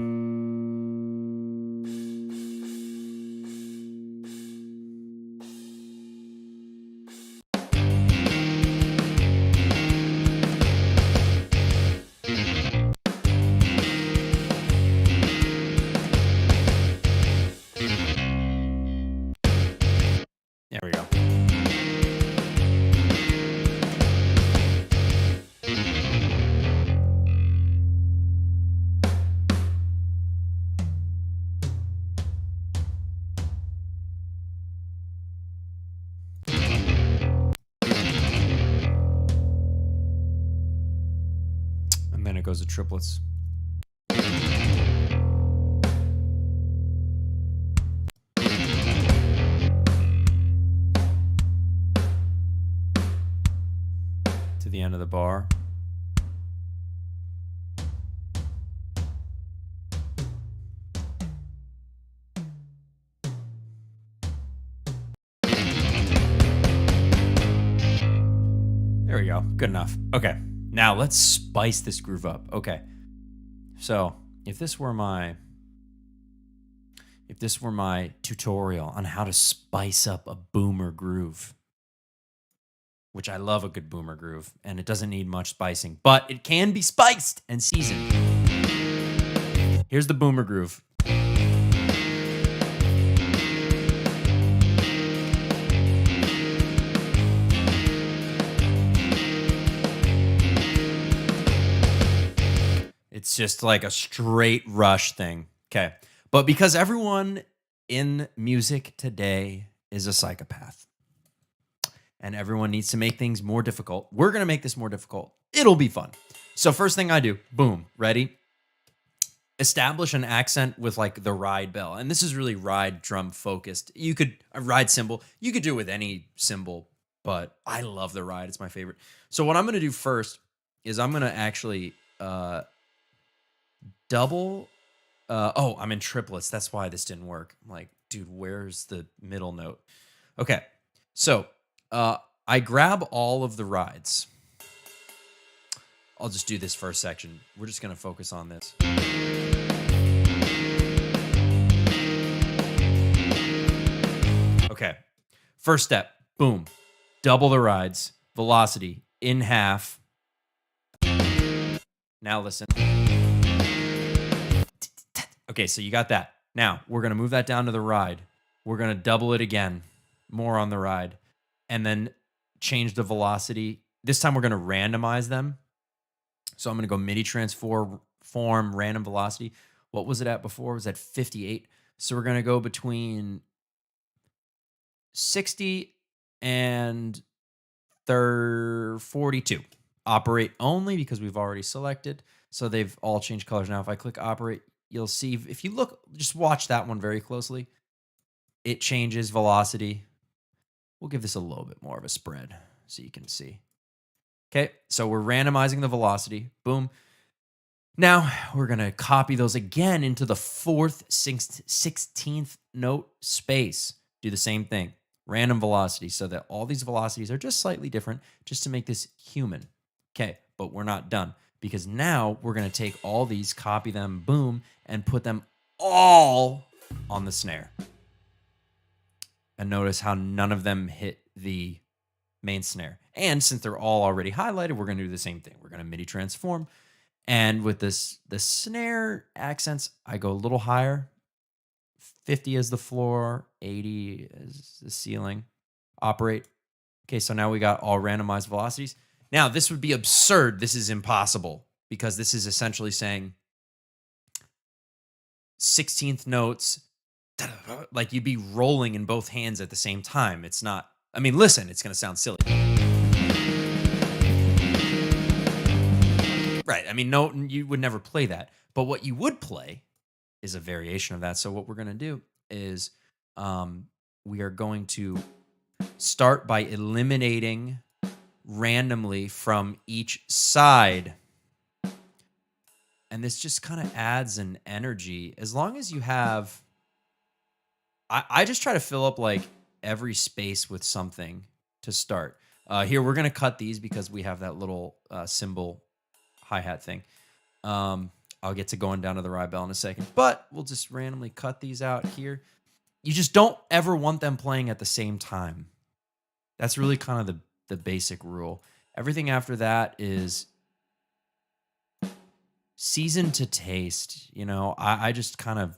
There we go. And then it goes to triplets. To the end of the bar. There we go. Good enough. Okay. Now let's spice this groove up. Okay. So if this were my tutorial on how to spice up a boomer groove, which I love a good boomer groove, and it doesn't need much spicing, but it can be spiced and seasoned. Here's the boomer groove. It's just like a straight rush thing. Okay. But because everyone in music today is a psychopath, and everyone needs to make things more difficult. We're going to make this more difficult. It'll be fun. So first thing I do, boom, ready? Establish an accent with like the ride bell. And this is really ride drum focused. You could a ride cymbal. You could do it with any cymbal, but I love the ride. It's my favorite. So what I'm going to do first is I'm going to actually double. Oh, I'm in triplets. That's why this didn't work. I'm like, dude, where's the middle note? Okay. So I grab all of the rides. I'll just do this first section. We're just going to focus on this. Okay. First step. Boom. Double the rides. Velocity in half. Now listen. Okay, so you got that. Now we're going to move that down to the ride. We're going to double it again. More on the ride. And then change the velocity. This time we're going to randomize them. So I'm going to go MIDI transform random velocity. What was it at before? It was at 58. So we're going to go between 60 and 42. Operate only because we've already selected. So they've all changed colors. Now if I click operate, you'll see, if you look, just watch that one very closely. It changes velocity. We'll give this a little bit more of a spread so you can see. Okay, so we're randomizing the velocity. Boom. Now we're going to copy those again into the 4th, 16th note space. Do the same thing. Random velocity so that all these velocities are just slightly different just to make this human. Okay, but we're not done because now we're going to take all these, copy them, boom, and put them all on the snare. And notice how none of them hit the main snare. And since they're all already highlighted, we're going to do the same thing. We're going to MIDI transform. And with this, the snare accents, I go a little higher. 50 as the floor, 80 as the ceiling. Operate. Okay, so now we got all randomized velocities. Now, this would be absurd. This is impossible because this is essentially saying 16th notes, like you'd be rolling in both hands at the same time. It's not, I mean, listen, it's going to sound silly. Right. I mean, no, you would never play that. But what you would play is a variation of that. So what we're going to do is we are going to start by eliminating randomly from each side. And this just kind of adds an energy. As long as you have, I just try to fill up like every space with something to start. Here, we're going to cut these because we have that little cymbal hi-hat thing. I'll get to going down to the ride bell in a second, but we'll just randomly cut these out here. You just don't ever want them playing at the same time. That's really kind of the basic rule. Everything after that is seasoned to taste. You know, I just kind of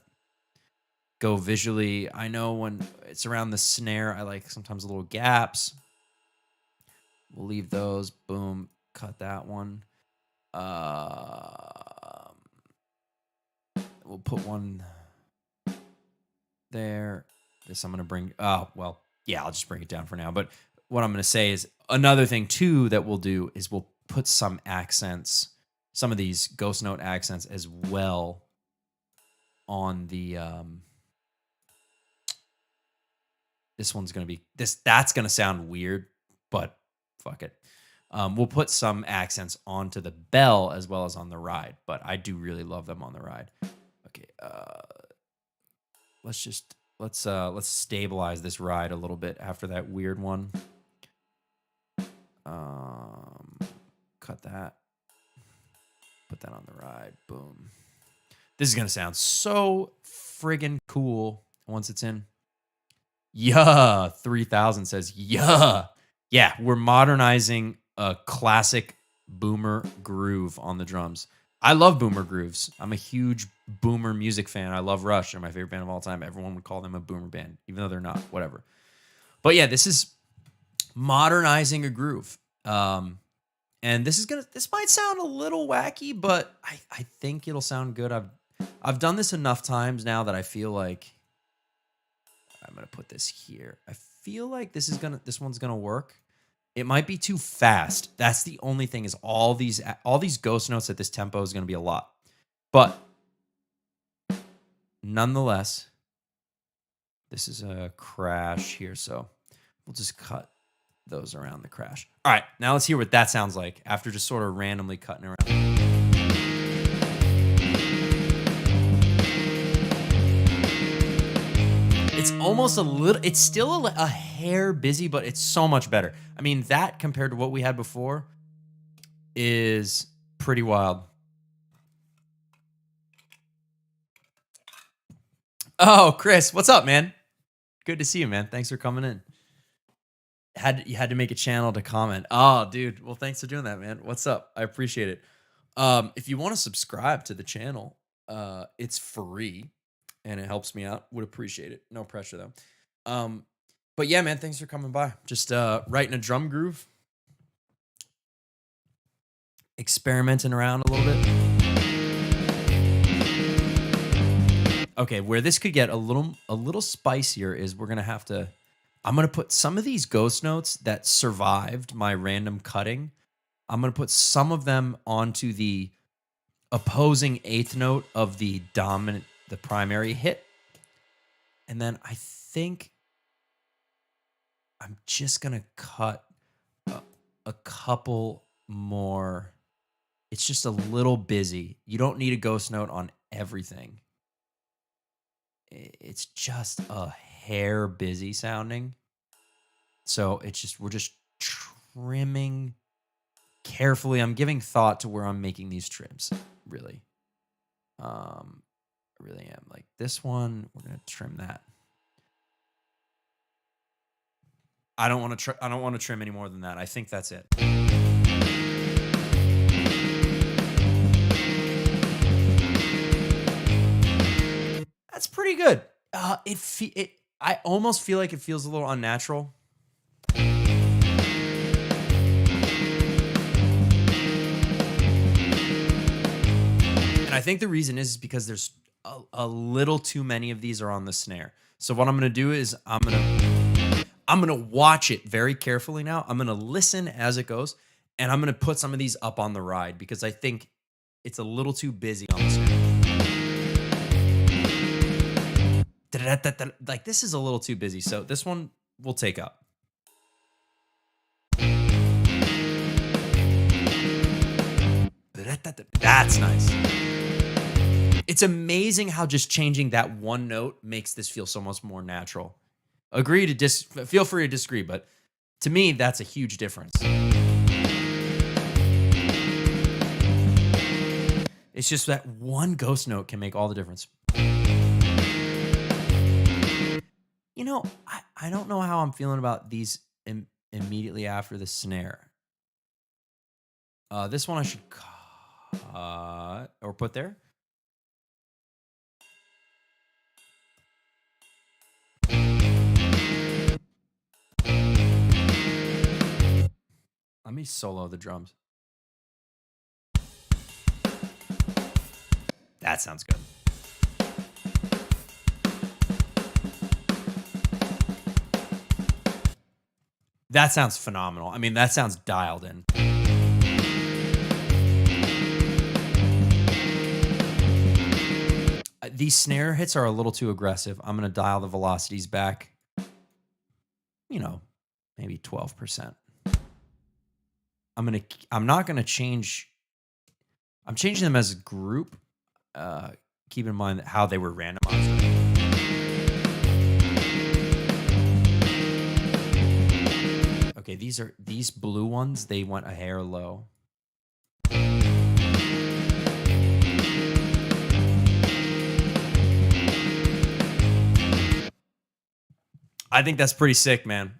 go visually. I know when it's around the snare, I like sometimes little gaps. We'll leave those. Boom. Cut that one. We'll put one there. This I'm going to bring. Oh, well, yeah, I'll just bring it down for now. But what I'm going to say is another thing, too, that we'll do is we'll put some accents, some of these ghost note accents as well on the. This one's going to be that's going to sound weird, but fuck it. We'll put some accents onto the bell as well as on the ride, but I do really love them on the ride. Okay, let's stabilize this ride a little bit after that weird one. Cut that. Put that on the ride. Boom. This is gonna sound so friggin' cool once it's in. Yeah, 3000 says yeah. Yeah, we're modernizing a classic boomer groove on the drums. I love boomer grooves. I'm a huge boomer music fan. I love Rush. They're my favorite band of all time. Everyone would call them a boomer band, even though they're not. Whatever. But yeah, this is modernizing a groove. And this might sound a little wacky, but I think it'll sound good. I've done this enough times now that I feel like gonna put this here. I feel like this one's gonna work. It might be too fast. That's the only thing is all these ghost notes at this tempo is gonna be a lot. But nonetheless, this is a crash here, so we'll just cut those around the crash. All right, now let's hear what that sounds like after just sort of randomly cutting around. It's almost a little, it's still a hair busy, but it's so much better. I mean, that compared to what we had before is pretty wild. Oh, Chris, what's up, man? Good to see you, man. Thanks for coming in. You had to make a channel to comment. Oh, dude. Well, thanks for doing that, man. What's up? I appreciate it. If you want to subscribe to the channel, it's free and it helps me out. Would appreciate it. No pressure though. But yeah, man, thanks for coming by. Just writing a drum groove, experimenting around a little bit. Okay, where this could get a little spicier is I'm gonna put some of these ghost notes that survived my random cutting. I'm gonna put some of them onto the opposing eighth note of the primary hit. And then I think I'm just gonna cut a couple more. It's just a little busy. You don't need a ghost note on everything. It's just a hair busy sounding. So we're just trimming carefully. I'm giving thought to where I'm making these trims, really. I really am. Like this one, we're gonna trim that. I don't want to trim any more than that. I think that's it. That's pretty good. I almost feel like it feels a little unnatural. And I think the reason is because there's a little too many of these are on the snare. So what I'm going to do is I'm going to watch it very carefully now. I'm going to listen as it goes, and I'm going to put some of these up on the ride because I think it's a little too busy on the snare. Like this is a little too busy. So this one we'll take up. That's nice. It's amazing how just changing that one note makes this feel so much more natural. Feel free to disagree, but to me, that's a huge difference. It's just that one ghost note can make all the difference. You know, I don't know how I'm feeling about these immediately after the snare. This one I should cut or put there. Let me solo the drums. That sounds good. That sounds phenomenal. I mean, that sounds dialed in. These snare hits are a little too aggressive. I'm going to dial the velocities back, maybe 12%. I'm not going to change. I'm changing them as a group. Keep in mind how they were randomized. Okay, these blue ones, they went a hair low. I think that's pretty sick, man.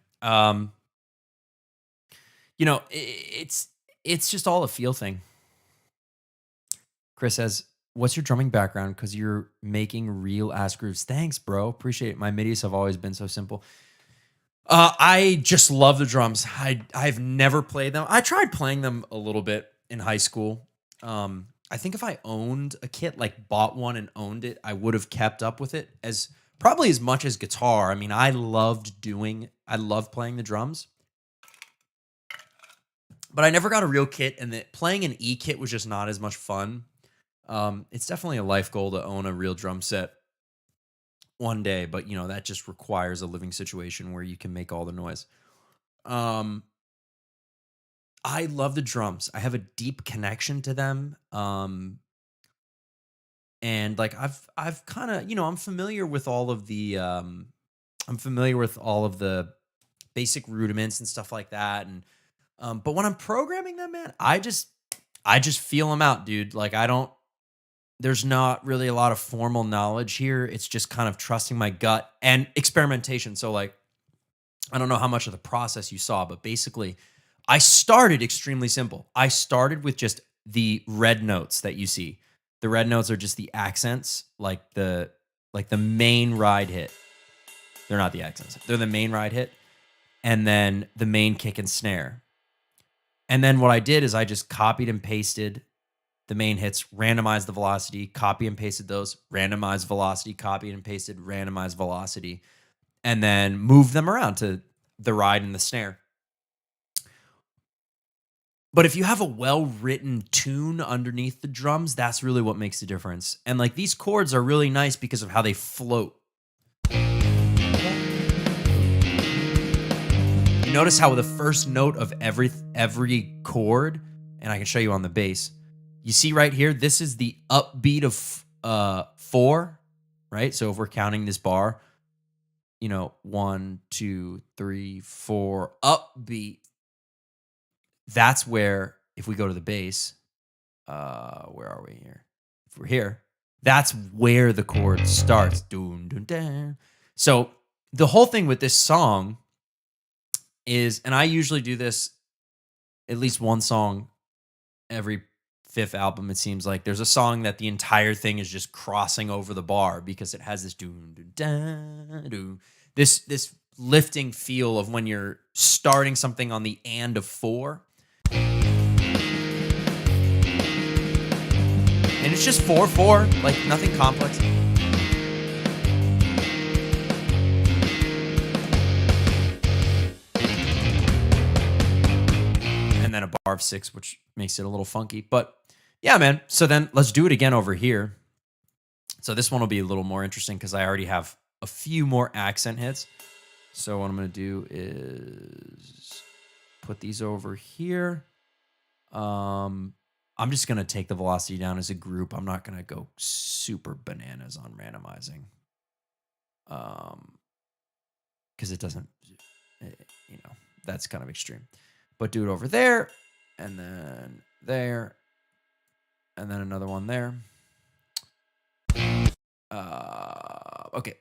It's just all a feel thing. Chris says, what's your drumming background? Because you're making real ass grooves. Thanks, bro. Appreciate it. My midis have always been so simple. I just love the drums. I've never played them. I tried playing them a little bit in high school. I think if I owned a kit, like bought one and owned it, I would have kept up with it as probably as much as guitar. I mean, I love playing the drums, but I never got a real kit, and playing an E kit was just not as much fun. It's definitely a life goal to own a real drum set one day, but that just requires a living situation where you can make all the noise. Um, I love the drums. I have a deep connection to them. And like I've kind of, I'm familiar with all of the basic rudiments and stuff like that. And but when I'm programming them, man, I just feel them out, dude. Like there's not really a lot of formal knowledge here. It's just kind of trusting my gut and experimentation. So like I don't know how much of the process you saw, but basically I started extremely simple. I started with just the red notes that you see. The red notes are just the accents, like the main ride hit. They're not the accents. They're the main ride hit, and then the main kick and snare. And then what I did is I just copied and pasted the main hits, randomized the velocity, copy and pasted those, randomized velocity, copied and pasted, randomized velocity, and then moved them around to the ride and the snare. But if you have a well-written tune underneath the drums, that's really what makes the difference. And like these chords are really nice because of how they float. You notice how the first note of every chord, and I can show you on the bass, you see right here, this is the upbeat of 4, right? So if we're counting this bar, 1, 2, 3, 4, upbeat. That's where, if we go to the bass, where are we here? If we're here, that's where the chord starts. Dun, dun, dun. So the whole thing with this song is, and I usually do this at least one song every 5th album, it seems like. There's a song that the entire thing is just crossing over the bar because it has this dun, dun, dun, dun, this lifting feel of when you're starting something on the and of 4. And it's just 4/4, like nothing complex. And then a bar of 6, which makes it a little funky. But yeah, man. So then let's do it again over here. So this one will be a little more interesting because I already have a few more accent hits. So what I'm going to do is put these over here. I'm just going to take the velocity down as a group. I'm not going to go super bananas on randomizing. Because it doesn't, that's kind of extreme. But do it over there, and then there, and then another one there. Okay.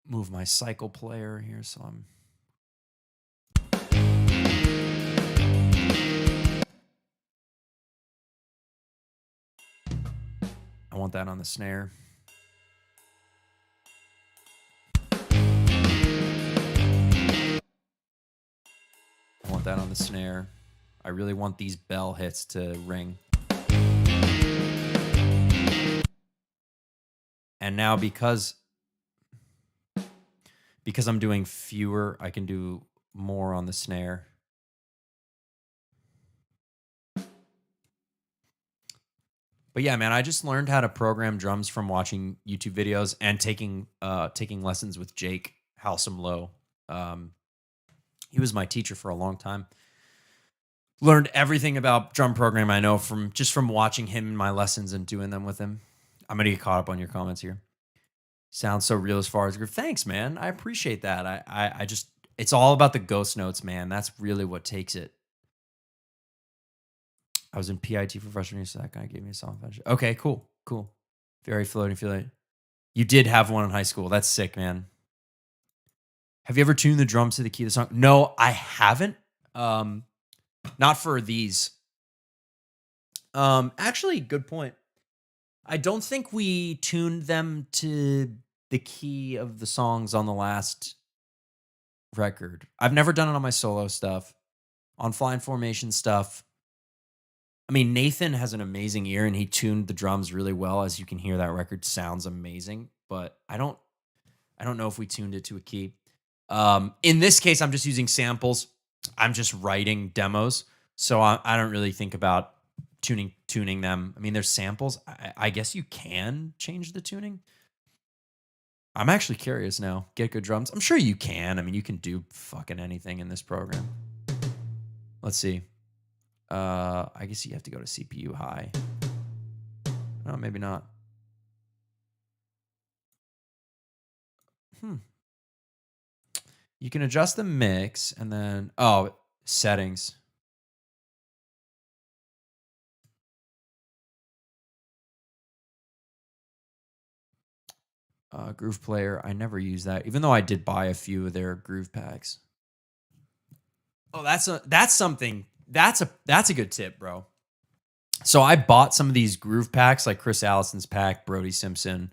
Move my cycle player here so I'm... I want that on the snare. I want that on the snare. I really want these bell hits to ring. And now because I'm doing fewer, I can do more on the snare. But yeah, man, I just learned how to program drums from watching YouTube videos and taking lessons with Jake Halsum Low. He was my teacher for a long time. Learned everything about drum program I know from watching him in my lessons and doing them with him. I'm gonna get caught up on your comments here. Sounds so real as far as group. Thanks, man. I appreciate that. I just, it's all about the ghost notes, man. That's really what takes it. I was in PIT for freshman year, so that guy gave me a song. Okay, cool. Very floating, feeling. You did have one in high school. That's sick, man. Have you ever tuned the drums to the key of the song? No, I haven't. Not for these. Actually, good point. I don't think we tuned them to the key of the songs on the last record. I've never done it on my solo stuff. On Flying Formation stuff, I mean, Nathan has an amazing ear and he tuned the drums really well. As you can hear, that record sounds amazing. But I don't I don't know if we tuned it to a key. In this case, I'm just using samples. I'm just writing demos, so I don't really think about tuning them. I mean, there's samples. I guess you can change the tuning. I'm actually curious now. Get good drums. I'm sure you can. I mean, you can do fucking anything in this program. Let's see. I guess you have to go to CPU high. No, maybe not. You can adjust the mix and then, settings. Groove Player. I never use that, even though I did buy a few of their groove packs. Oh, that's something. That's a good tip, bro. So I bought some of these groove packs, like Chris Allison's pack, Brody Simpson,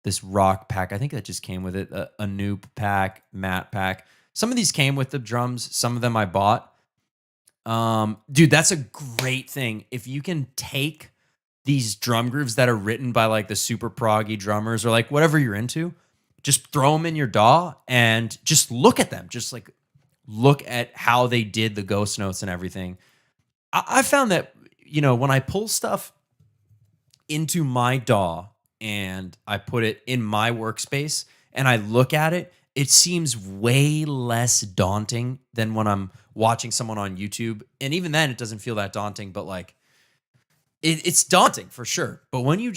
this rock pack. I think that just came with it. A Anoop pack, Matt pack. Some of these came with the drums. Some of them I bought. Dude, that's a great thing. If you can take these drum grooves that are written by like the super proggy drummers or like whatever you're into, just throw them in your DAW and just look at them. Just like look at how they did the ghost notes and everything. I found that, when I pull stuff into my DAW and I put it in my workspace and I look at it, it seems way less daunting than when I'm watching someone on YouTube. And even then, it doesn't feel that daunting, but like it's daunting for sure. But when you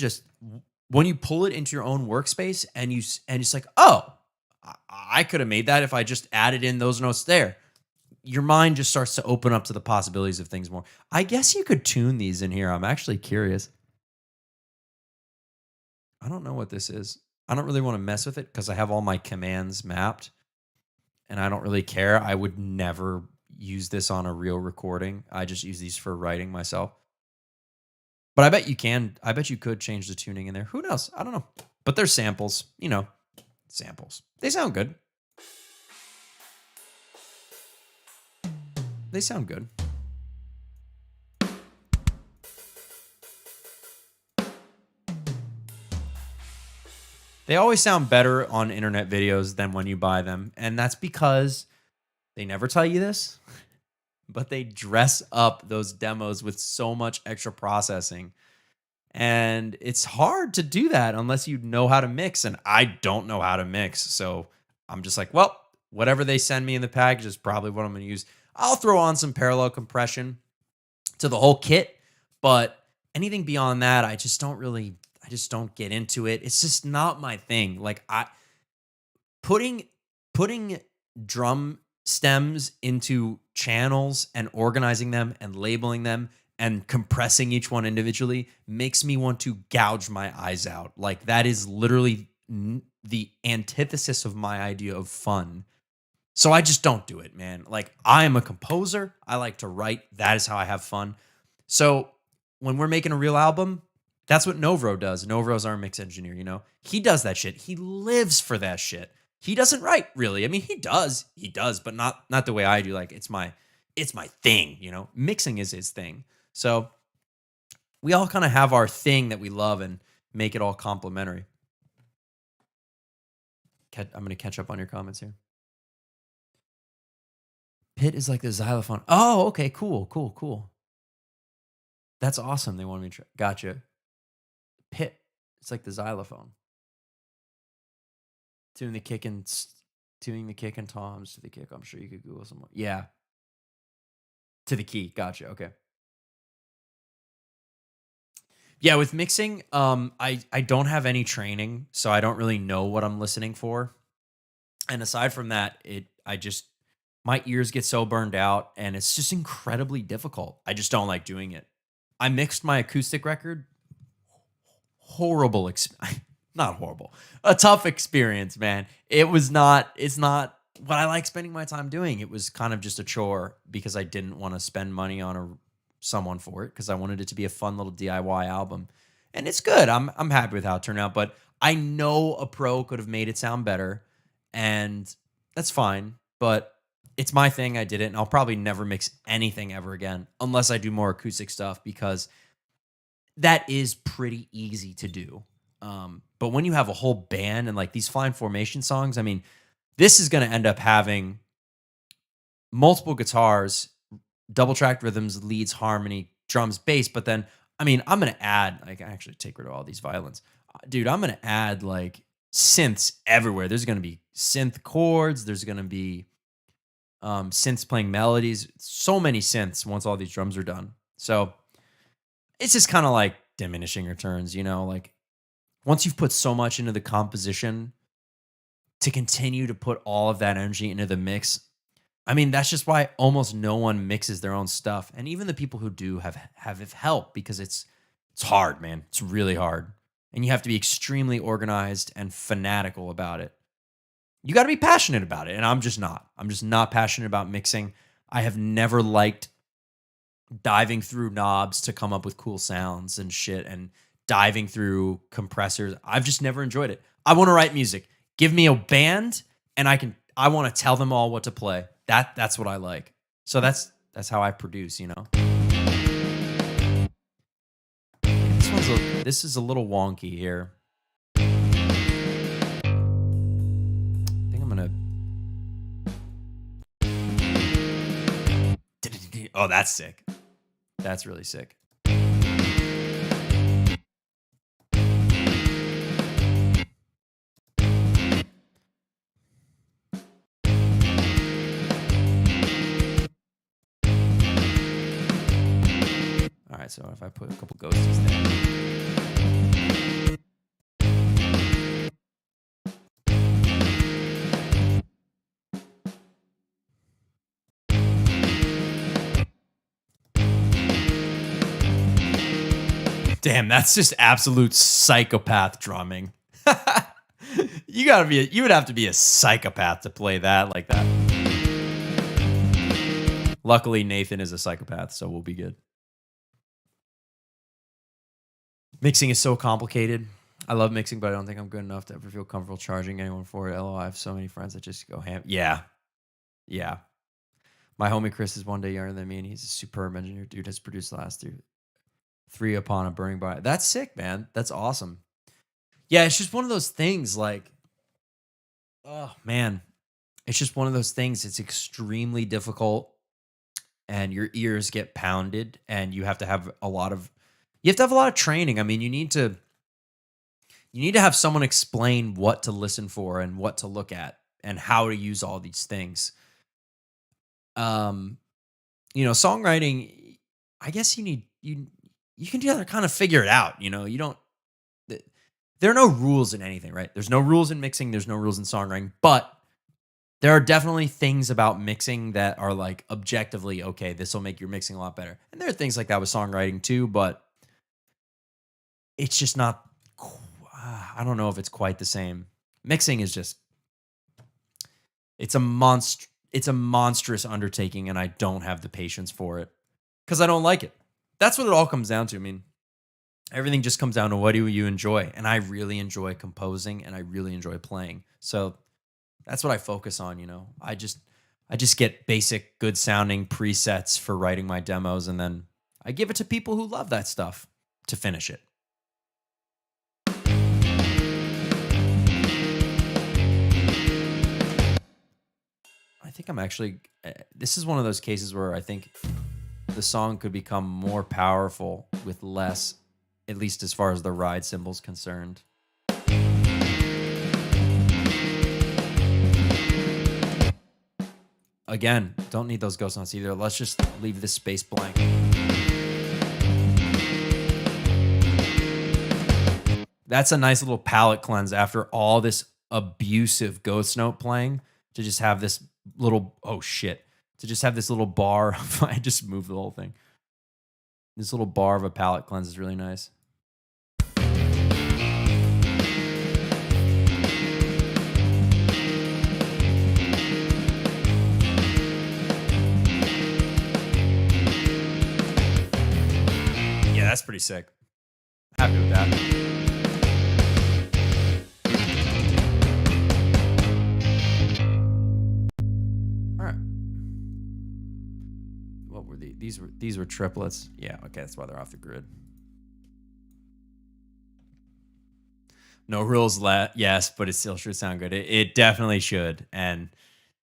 pull it into your own workspace and it's like, oh, I could have made that if I just added in those notes there. Your mind just starts to open up to the possibilities of things more. I guess you could tune these in here. I'm actually curious. I don't know what this is. I don't really want to mess with it because I have all my commands mapped and I don't really care. I would never use this on a real recording. I just use these for writing myself. But I bet you can. I bet you could change the tuning in there. Who knows? I don't know. But they're samples, samples. They sound good. They sound good. They always sound better on internet videos than when you buy them. And that's because they never tell you this, but they dress up those demos with so much extra processing. And it's hard to do that unless you know how to mix. And I don't know how to mix. So I'm just like, well, whatever they send me in the package is probably what I'm going to use. I'll throw on some parallel compression to the whole kit. But anything beyond that, I just don't get into it. It's just not my thing. Like putting drum stems into channels and organizing them and labeling them and compressing each one individually makes me want to gouge my eyes out. Like that is literally the antithesis of my idea of fun. So I just don't do it, man. Like I am a composer. I like to write. That is how I have fun. So when we're making a real album, that's what Novro does. Novro's our mix engineer, He does that shit. He lives for that shit. He doesn't write, really. I mean, he does, but not the way I do. Like it's my thing, Mixing is his thing. So we all kind of have our thing that we love and make it all complementary. I'm going to catch up on your comments here. Pit is like the xylophone. Oh, okay, cool. That's awesome. They wanted me to try. Gotcha. Pit. It's like the xylophone. Tuning the kick and toms to the kick. I'm sure you could Google some more. Yeah. To the key. Gotcha. Okay. Yeah, with mixing, I don't have any training, so I don't really know what I'm listening for. And aside from that, my ears get so burned out and it's just incredibly difficult. I just don't like doing it. I mixed my acoustic record. Not horrible. A tough experience, man. It's not what I like spending my time doing. It was kind of just a chore because I didn't want to spend money on someone for it because I wanted it to be a fun little DIY album. And it's good. I'm happy with how it turned out, but I know a pro could have made it sound better and that's fine, but it's my thing. I did it and I'll probably never mix anything ever again unless I do more acoustic stuff because that is pretty easy to do. But when you have a whole band and like these fine formation songs, I mean, this is going to end up having multiple guitars, double tracked rhythms, leads, harmony, drums, bass. But then, I mean, I'm going to add, like, I actually take rid of all these violins. Dude, I'm going to add like synths everywhere. There's going to be synth chords. There's going to be synths playing melodies. So many synths once all these drums are done. So it's just kind of like diminishing returns, you know, like once you've put so much into the composition to continue to put all of that energy into the mix. I mean, that's just why almost no one mixes their own stuff. And even the people who do have help because it's hard, man. It's really hard. And you have to be extremely organized and fanatical about it. You got to be passionate about it. And I'm just not. I'm just not passionate about mixing. I have never liked diving through knobs to come up with cool sounds and shit and diving through compressors. I've just never enjoyed it. I want to write music. Give me a band and I want to tell them all what to play. That's what I like. So that's how I produce, you know. This is a little wonky here. I think I'm gonna. Oh, that's sick. That's really sick. All right, so if I put a couple ghosties there. Damn, that's just absolute psychopath drumming. You would have to be a psychopath to play that like that. Luckily, Nathan is a psychopath, so we'll be good. Mixing is so complicated. I love mixing, but I don't think I'm good enough to ever feel comfortable charging anyone for it. LOL, I have so many friends that just go ham. Yeah. Yeah. My homie Chris is one day younger than me, and he's a superb engineer. Dude has produced the last three upon a burning by. That's sick, man. That's awesome. Yeah, it's just one of those things like, oh, man. It's just one of those things. It's extremely difficult, and your ears get pounded, and you have to have a lot of training. I mean, you need to have someone explain what to listen for and what to look at and how to use all these things. Songwriting, I guess you can kind of figure it out. You know, there are no rules in anything, right? There's no rules in mixing. There's no rules in songwriting, but there are definitely things about mixing that are like objectively, okay, this will make your mixing a lot better. And there are things like that with songwriting too, but it's just not, I don't know if it's quite the same. Mixing is just, it's a monstrous undertaking, and I don't have the patience for it because I don't like it. That's what it all comes down to. I mean, everything just comes down to what do you enjoy, and I really enjoy composing, and I really enjoy playing. So that's what I focus on. You know, I just get basic, good sounding presets for writing my demos, and then I give it to people who love that stuff to finish it. I think I'm actually, this is one of those cases where I think the song could become more powerful with less, at least as far as the ride cymbal's concerned. Again, don't need those ghost notes either. Let's just leave this space blank. That's a nice little palate cleanse after all this abusive ghost note playing to just have this little, to just have this little bar. I just moved the whole thing. This little bar of a palate cleanse is really nice. Yeah, that's pretty sick. Happy with that. These were triplets. Yeah, okay, that's why they're off the grid. No rules left. Yes, but it still should sound good. It definitely should. And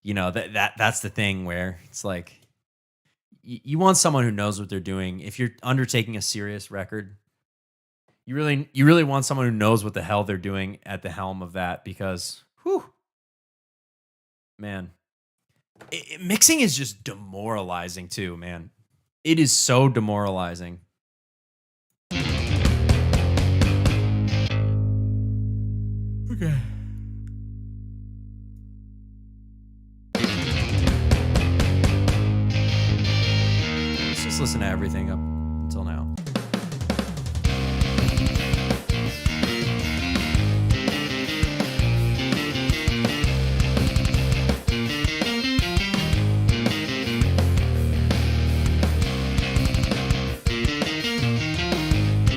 that's the thing where it's like you want someone who knows what they're doing. If you're undertaking a serious record, you really want someone who knows what the hell they're doing at the helm of that because whew, man, mixing is just demoralizing too, man. It is so demoralizing. Okay. Let's just listen to everything up until now.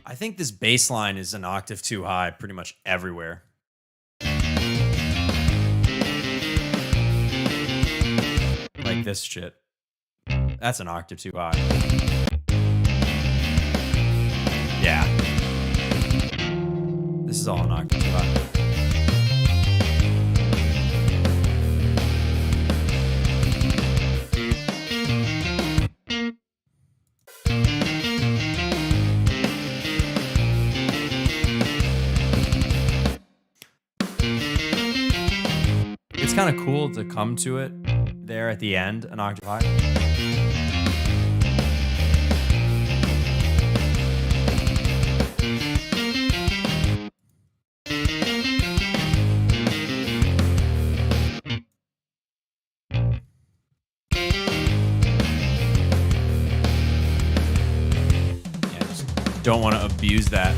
I think this bass line is an octave too high pretty much everywhere. Like this shit. That's an octave too high. Yeah. This is all an octave too high. It's kind of cool to come to it there at the end, an octave high. Yeah, just don't want to abuse that.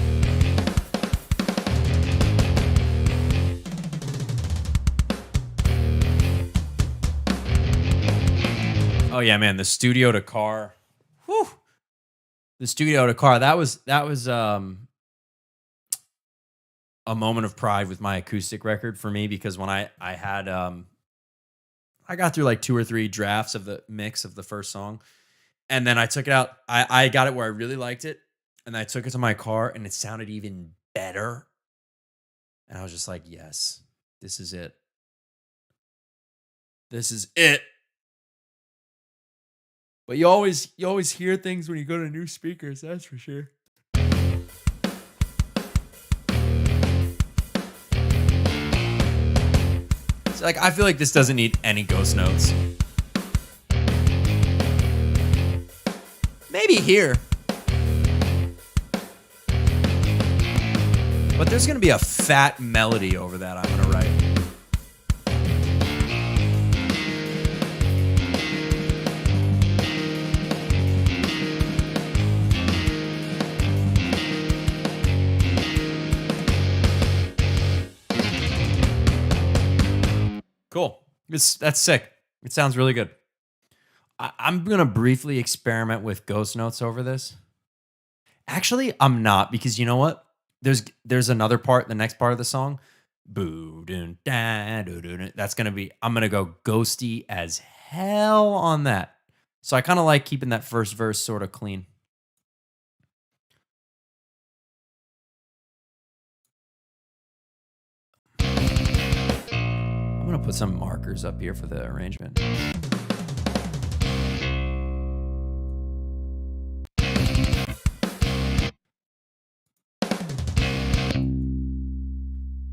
Oh yeah, man, the studio to car. Whew. The studio to car. That was a moment of pride with my acoustic record for me because when I had I got through like two or three drafts of the mix of the first song. And then I took it out. I got it where I really liked it. And I took it to my car and it sounded even better. And I was just like, yes, this is it. This is it. But you always hear things when you go to new speakers, that's for sure. So like I feel like this doesn't need any ghost notes. Maybe here. But there's gonna be a fat melody over that I'm gonna write. Cool. That's sick. It sounds really good. I'm gonna briefly experiment with ghost notes over this. Actually, I'm not because you know what? There's another part, the next part of the song. Boo dun da doo doo doo. That's gonna be. I'm gonna go ghosty as hell on that. So I kind of like keeping that first verse sort of clean. I'm gonna put some markers up here for the arrangement.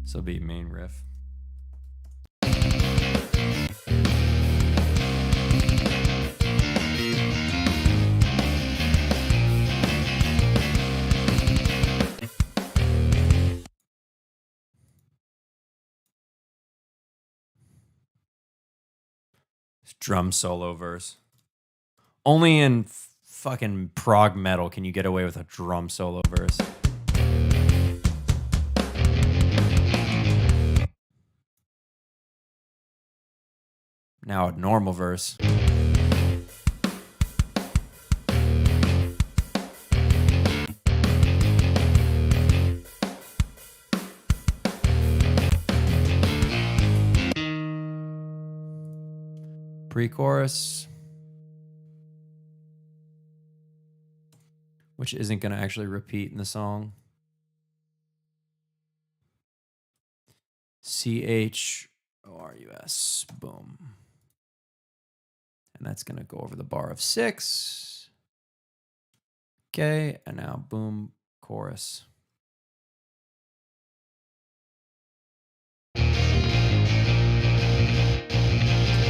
So it'll be main riff. Drum solo verse. Only in fucking prog metal can you get away with a drum solo verse. Now a normal verse. Pre-chorus, which isn't going to actually repeat in the song. CHORUS. Boom. And that's going to go over the bar of 6. Okay. And now, boom, chorus.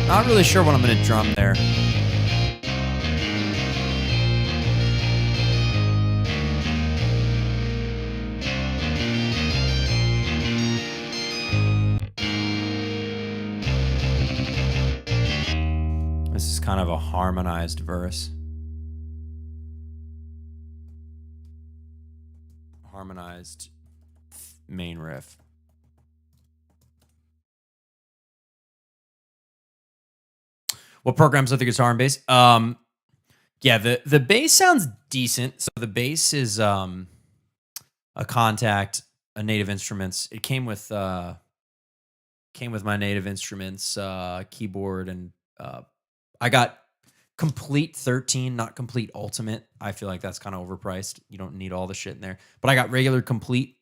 Not really sure what I'm going to drum there. This is kind of a harmonized verse. Harmonized main riff. What programs are the guitar and bass? Yeah, the bass sounds decent. So the bass is a Contact, a Native Instruments. It came with my Native Instruments keyboard, and I got Complete 13, not Complete Ultimate. I feel like that's kind of overpriced. You don't need all the shit in there. But I got regular Complete.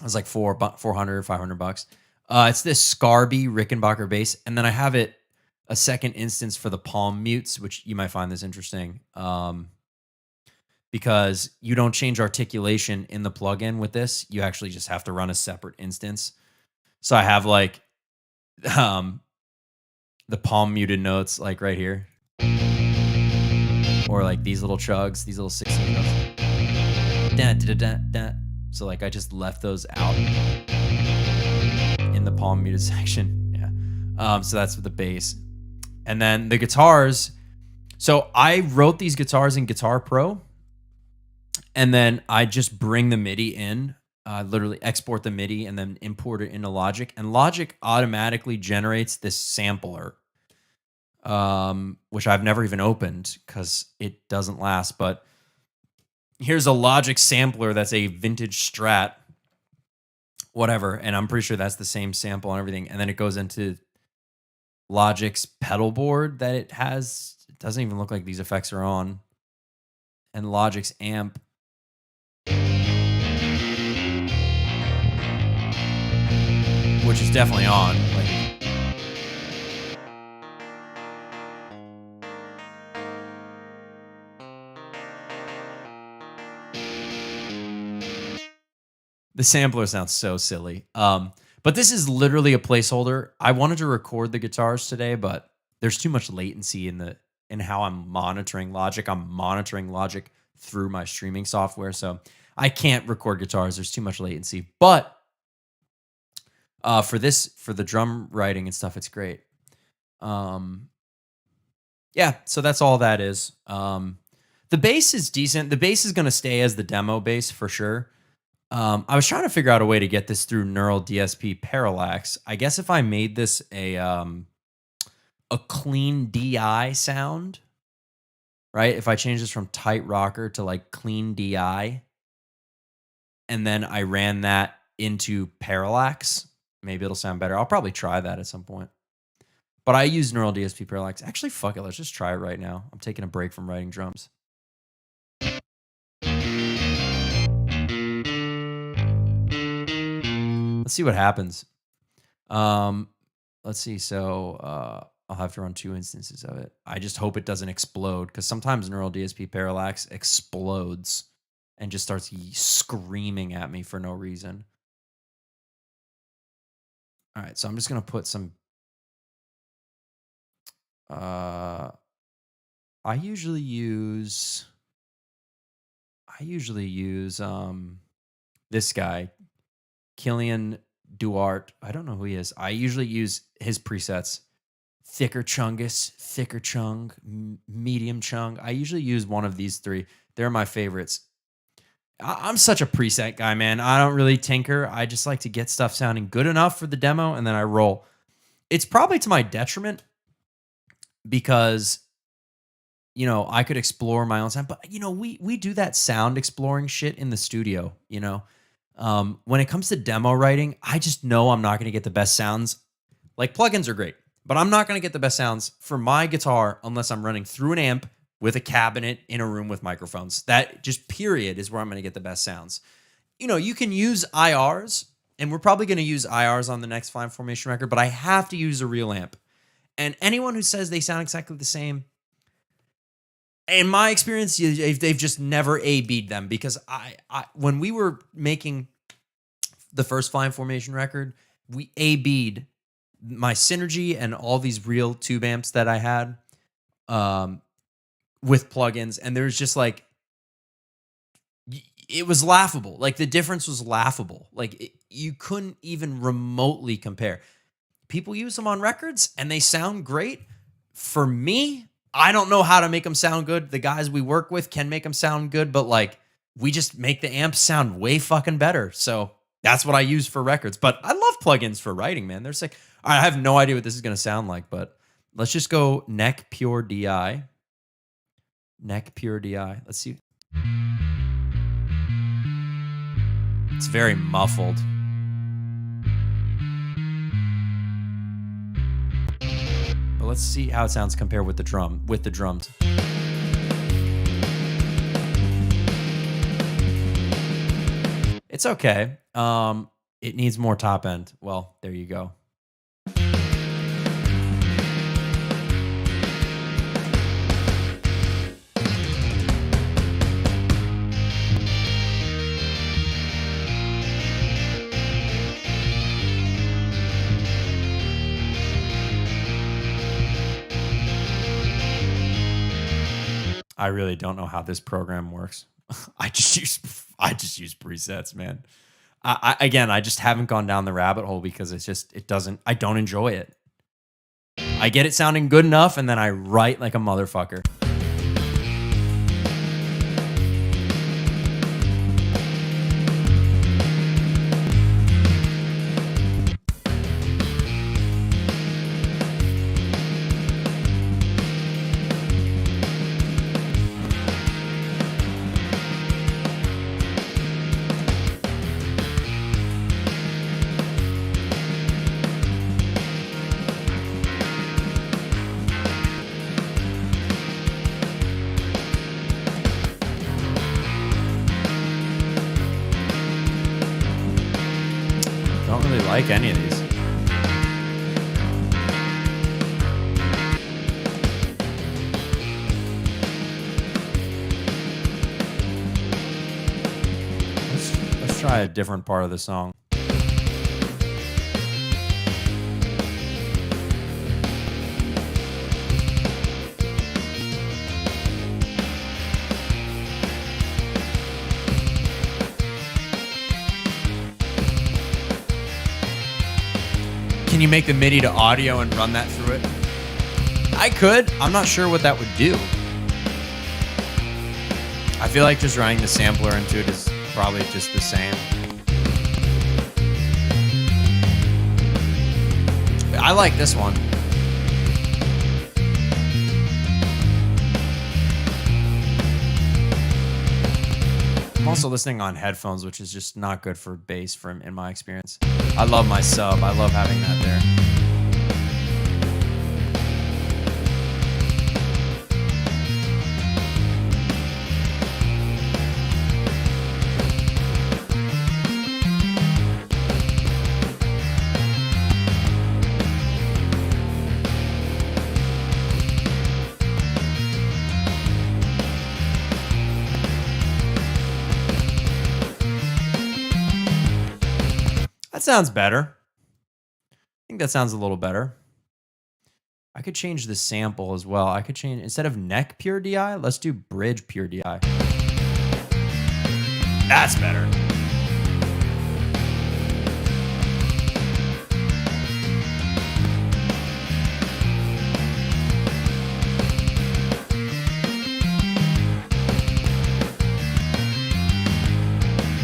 It was like $400, $500. It's this Scarby Rickenbacker bass, and then I have it a second instance for the palm mutes, which you might find this interesting, because you don't change articulation in the plugin with this. You actually just have to run a separate instance. So I have like the palm muted notes, like right here, or like these little chugs, these little 16 notes. Da, da, da, da. So like I just left those out in the palm muted section. Yeah. So that's with the bass. And then the guitars. So I wrote these guitars in Guitar Pro, and then I just bring the MIDI in, literally export the MIDI and then import it into Logic. And Logic automatically generates this sampler, which I've never even opened because it doesn't last. But here's a Logic sampler that's a vintage Strat, whatever. And I'm pretty sure that's the same sample and everything. And then it goes into Logic's pedal board that it has. It doesn't even look like these effects are on. And Logic's amp. Which is definitely on. Like, the sampler sounds so silly. But this is literally a placeholder. I wanted to record the guitars today, but there's too much latency in how I'm monitoring Logic. I'm monitoring Logic through my streaming software, so I can't record guitars. There's too much latency. But for the drum writing and stuff, it's great. Yeah, so that's all that is. The bass is decent. The bass is going to stay as the demo bass for sure. I was trying to figure out a way to get this through Neural DSP Parallax. I guess if I made this a clean DI sound, right? If I change this from tight rocker to like clean DI, and then I ran that into Parallax, maybe it'll sound better. I'll probably try that at some point. But I use Neural DSP Parallax. Actually, fuck it. Let's just try it right now. I'm taking a break from writing drums. Let's see what happens. Let's see. So I'll have to run 2 instances of it. I just hope it doesn't explode, because sometimes Neural DSP Parallax explodes and just starts screaming at me for no reason. All right, so I'm just gonna put some. I usually use this guy, Killian Duarte. I don't know who he is. I usually use his presets. Thicker chungus, thicker chung, medium chung. I usually use one of these 3. They're my favorites. I'm such a preset guy, man. I don't really tinker. I just like to get stuff sounding good enough for the demo, and then I roll. It's probably to my detriment, because, you know, I could explore my own sound, but, you know, we do that sound exploring shit in the studio, you know. When it comes to demo writing, I just know I'm not going to get the best sounds. Like, plugins are great, but I'm not going to get the best sounds for my guitar unless I'm running through an amp with a cabinet in a room with microphones. That just period is where I'm going to get the best sounds. You know, you can use IRs and we're probably going to use IRs on the next Flying Formation record, but I have to use a real amp. And anyone who says they sound exactly the same, in my experience, they've just never A-B'd them, because I when we were making the first Flying Formation record, we A-B'd my Synergy and all these real tube amps that I had with plugins, and there's just like, it was laughable. Like, the difference was laughable. Like, you couldn't even remotely compare. People use them on records and they sound great. For me, I don't know how to make them sound good. The guys we work with can make them sound good, but like, we just make the amps sound way fucking better. So that's what I use for records. But I love plugins for writing, man. They're sick. All right, I have no idea what this is going to sound like, but let's just go neck pure DI. Neck pure DI. Let's see. It's very muffled. But let's see how it sounds compared with the drums. It's okay. It needs more top end. Well, there you go. I really don't know how this program works. I just use presets, man. I just haven't gone down the rabbit hole because I don't enjoy it. I get it sounding good enough, and then I write like a motherfucker. Don't really like any of these. Let's try a different part of the song. Can you make the MIDI to audio and run that through it? I could. I'm not sure what that would do. I feel like just running the sampler into it is probably just the same. I like this one. I'm also listening on headphones, which is just not good for bass in my experience. I love my sub. I love having that there. That sounds better. I think that sounds a little better. I could change the sample as well. I could change, instead of neck pure DI, let's do bridge pure DI. That's better.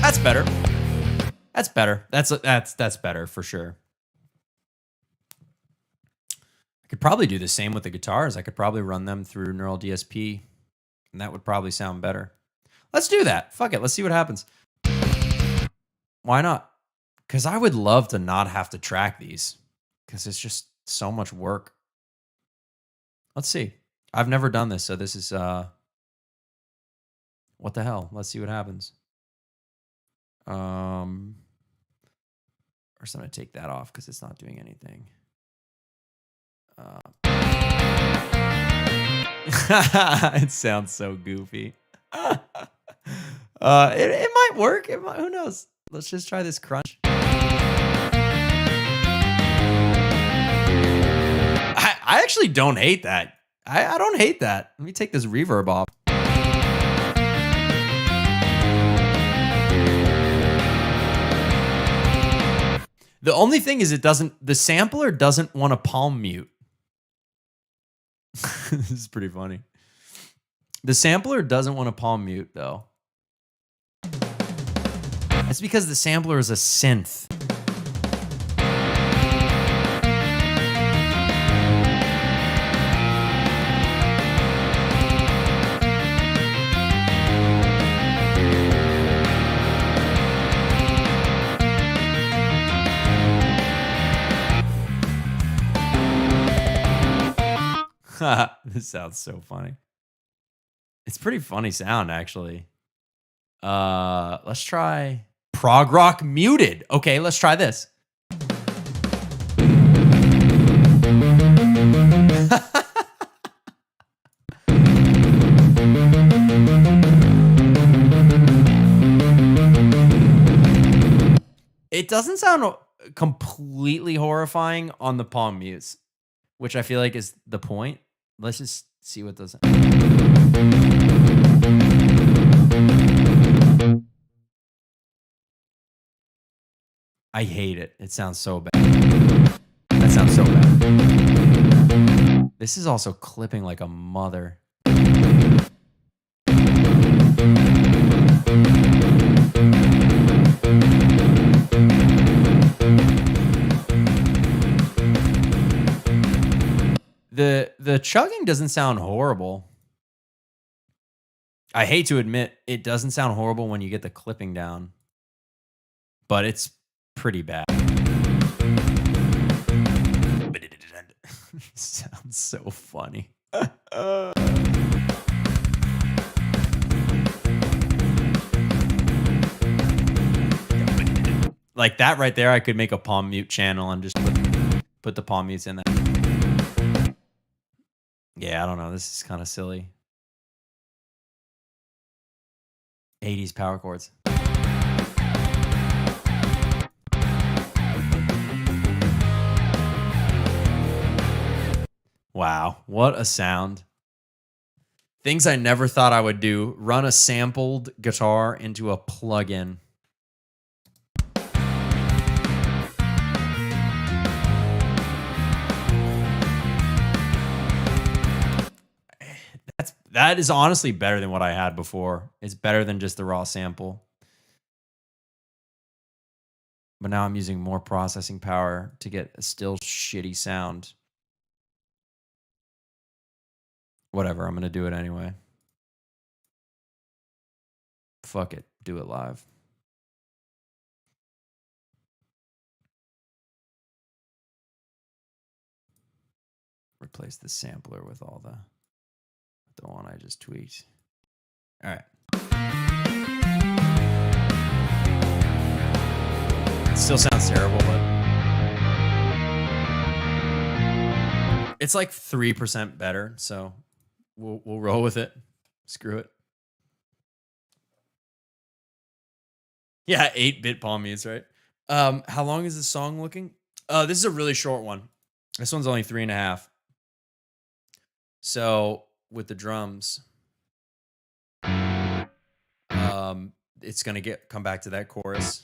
That's better. That's better. That's better for sure. I could probably do the same with the guitars. I could probably run them through Neural DSP, and that would probably sound better. Let's do that. Fuck it. Let's see what happens. Why not? Because I would love to not have to track these, because it's just so much work. Let's see. I've never done this, so this is what the hell? Let's see what happens. First, I'm going to take that off because it's not doing anything. It sounds so goofy. It might work. Who knows? Let's just try this crunch. I actually don't hate that. I don't hate that. Let me take this reverb off. The only thing is the sampler doesn't want to palm mute. This is pretty funny. The sampler doesn't want to palm mute though. That's because the sampler is a synth. This sounds so funny. It's pretty funny sound, actually. Let's try prog rock muted. Okay, let's try this. It doesn't sound completely horrifying on the palm mutes, which I feel like is the point. Let's just see what does. I hate it. It sounds so bad. That sounds so bad. This is also clipping like a mother. The chugging doesn't sound horrible. I hate to admit it doesn't sound horrible when you get the clipping down, but it's pretty bad. Sounds so funny. Like that right there, I could make a palm mute channel and just put the palm mutes in there. Yeah, I don't know. This is kind of silly. 80s power chords. Wow, what a sound. Things I never thought I would do. Run a sampled guitar into a plugin. That is honestly better than what I had before. It's better than just the raw sample. But now I'm using more processing power to get a still shitty sound. Whatever, I'm going to do it anyway. Fuck it, do it live. Replace the sampler with all the one I just tweaked. All right. It still sounds terrible, but it's like 3% better, so we'll roll with it. Screw it. Yeah, 8-bit palm mutes, right? How long is this song looking? This is a really short one. This one's only 3.5. So with the drums, it's gonna come back to that chorus.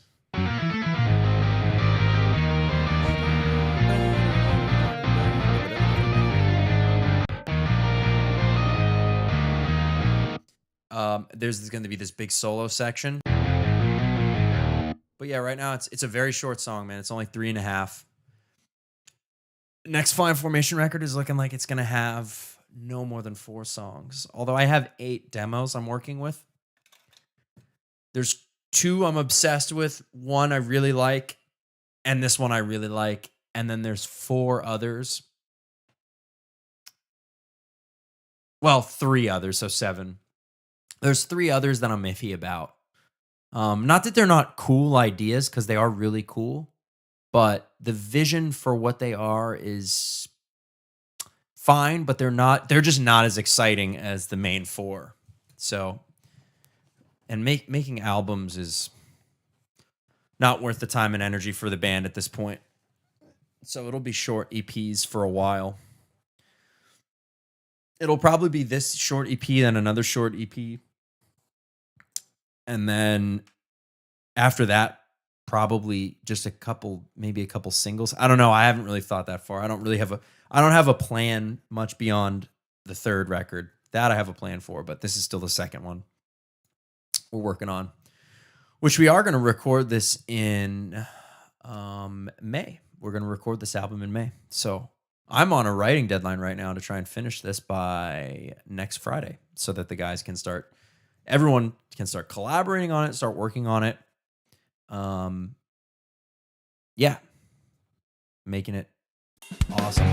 There's going to be this big solo section. But yeah, right now it's a very short song, man. It's only 3.5. Next Flying Formation record is looking like it's going to have no more than 4 songs. Although I have 8 demos I'm working with. There's 2 I'm obsessed with. 1 I really like. And this one I really like. And then there's 4 others. Well, 3 others, so 7. There's 3 others that I'm iffy about. Not that they're not cool ideas, because they are really cool. but the vision for what they are is fine, but they're just not as exciting as the main four. So, and making albums is not worth the time and energy for the band at this point. So it'll be short EPs for a while. It'll probably be this short EP, then another short EP. And then after that, probably just maybe a couple singles. I don't know. I haven't really thought that far. I don't have a plan much beyond the third record. That I have a plan for, but this is still the second one we're working on, which we are going to record this in May. We're going to record this album in May. So I'm on a writing deadline right now to try and finish this by next Friday so that everyone can start collaborating on it, start working on it. Yeah, making it awesome.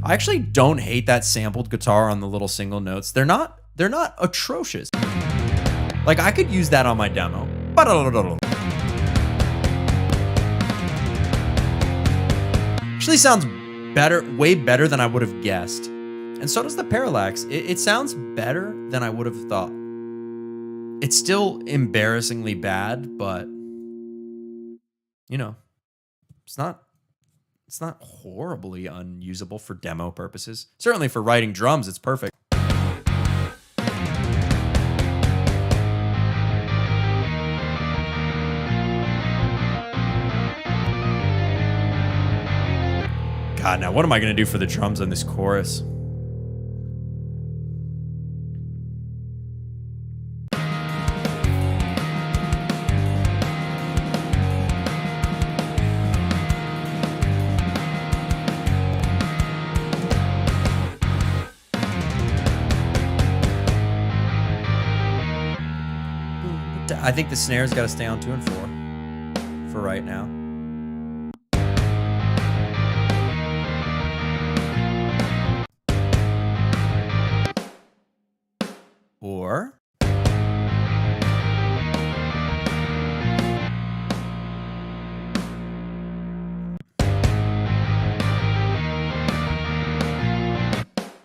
I actually don't hate that sampled guitar on the little single notes. They're not atrocious. Like, I could use that on my demo. Actually sounds better, way better than I would have guessed. And so does the parallax. It sounds better than I would have thought. It's still embarrassingly bad, but you know, it's not horribly unusable for demo purposes. Certainly for writing drums, it's perfect. God, now what am I going to do for the drums on this chorus? I think the snare's got to stay on 2 and 4 for right now. Or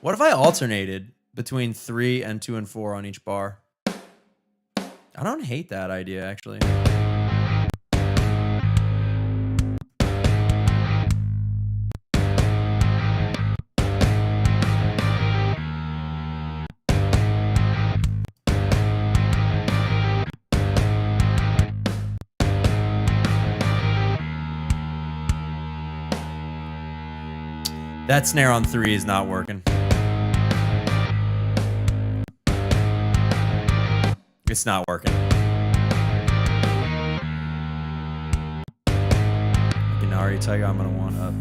what if I alternated between 3 and 2 and 4 on each bar? I don't hate that idea, actually. That snare on 3 is not working. It's not working. I can already tell you I'm going to want up.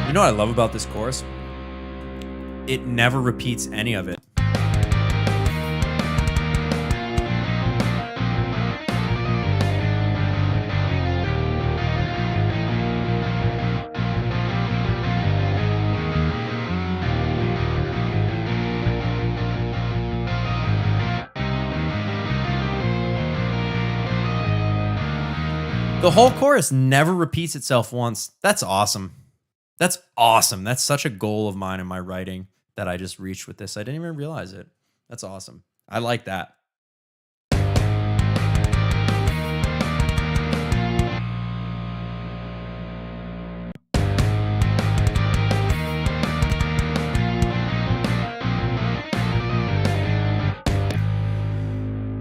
You know what I love about this chorus? It never repeats any of it. The whole chorus never repeats itself once. That's awesome. That's awesome. That's such a goal of mine in my writing that I just reached with this. I didn't even realize it. That's awesome. I like that.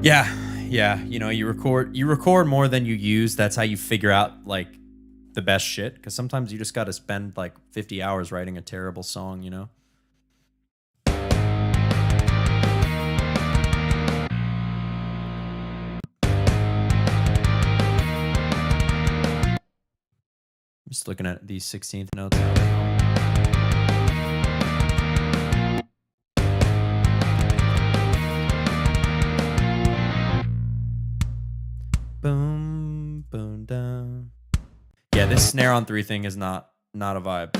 Yeah. Yeah. You record more than you use. That's how you figure out like the best shit. Cause sometimes you just gotta spend like 50 hours writing a terrible song, you know? I'm just looking at these 16th notes. Boom, boom, down. Yeah, this snare on three thing is not a vibe.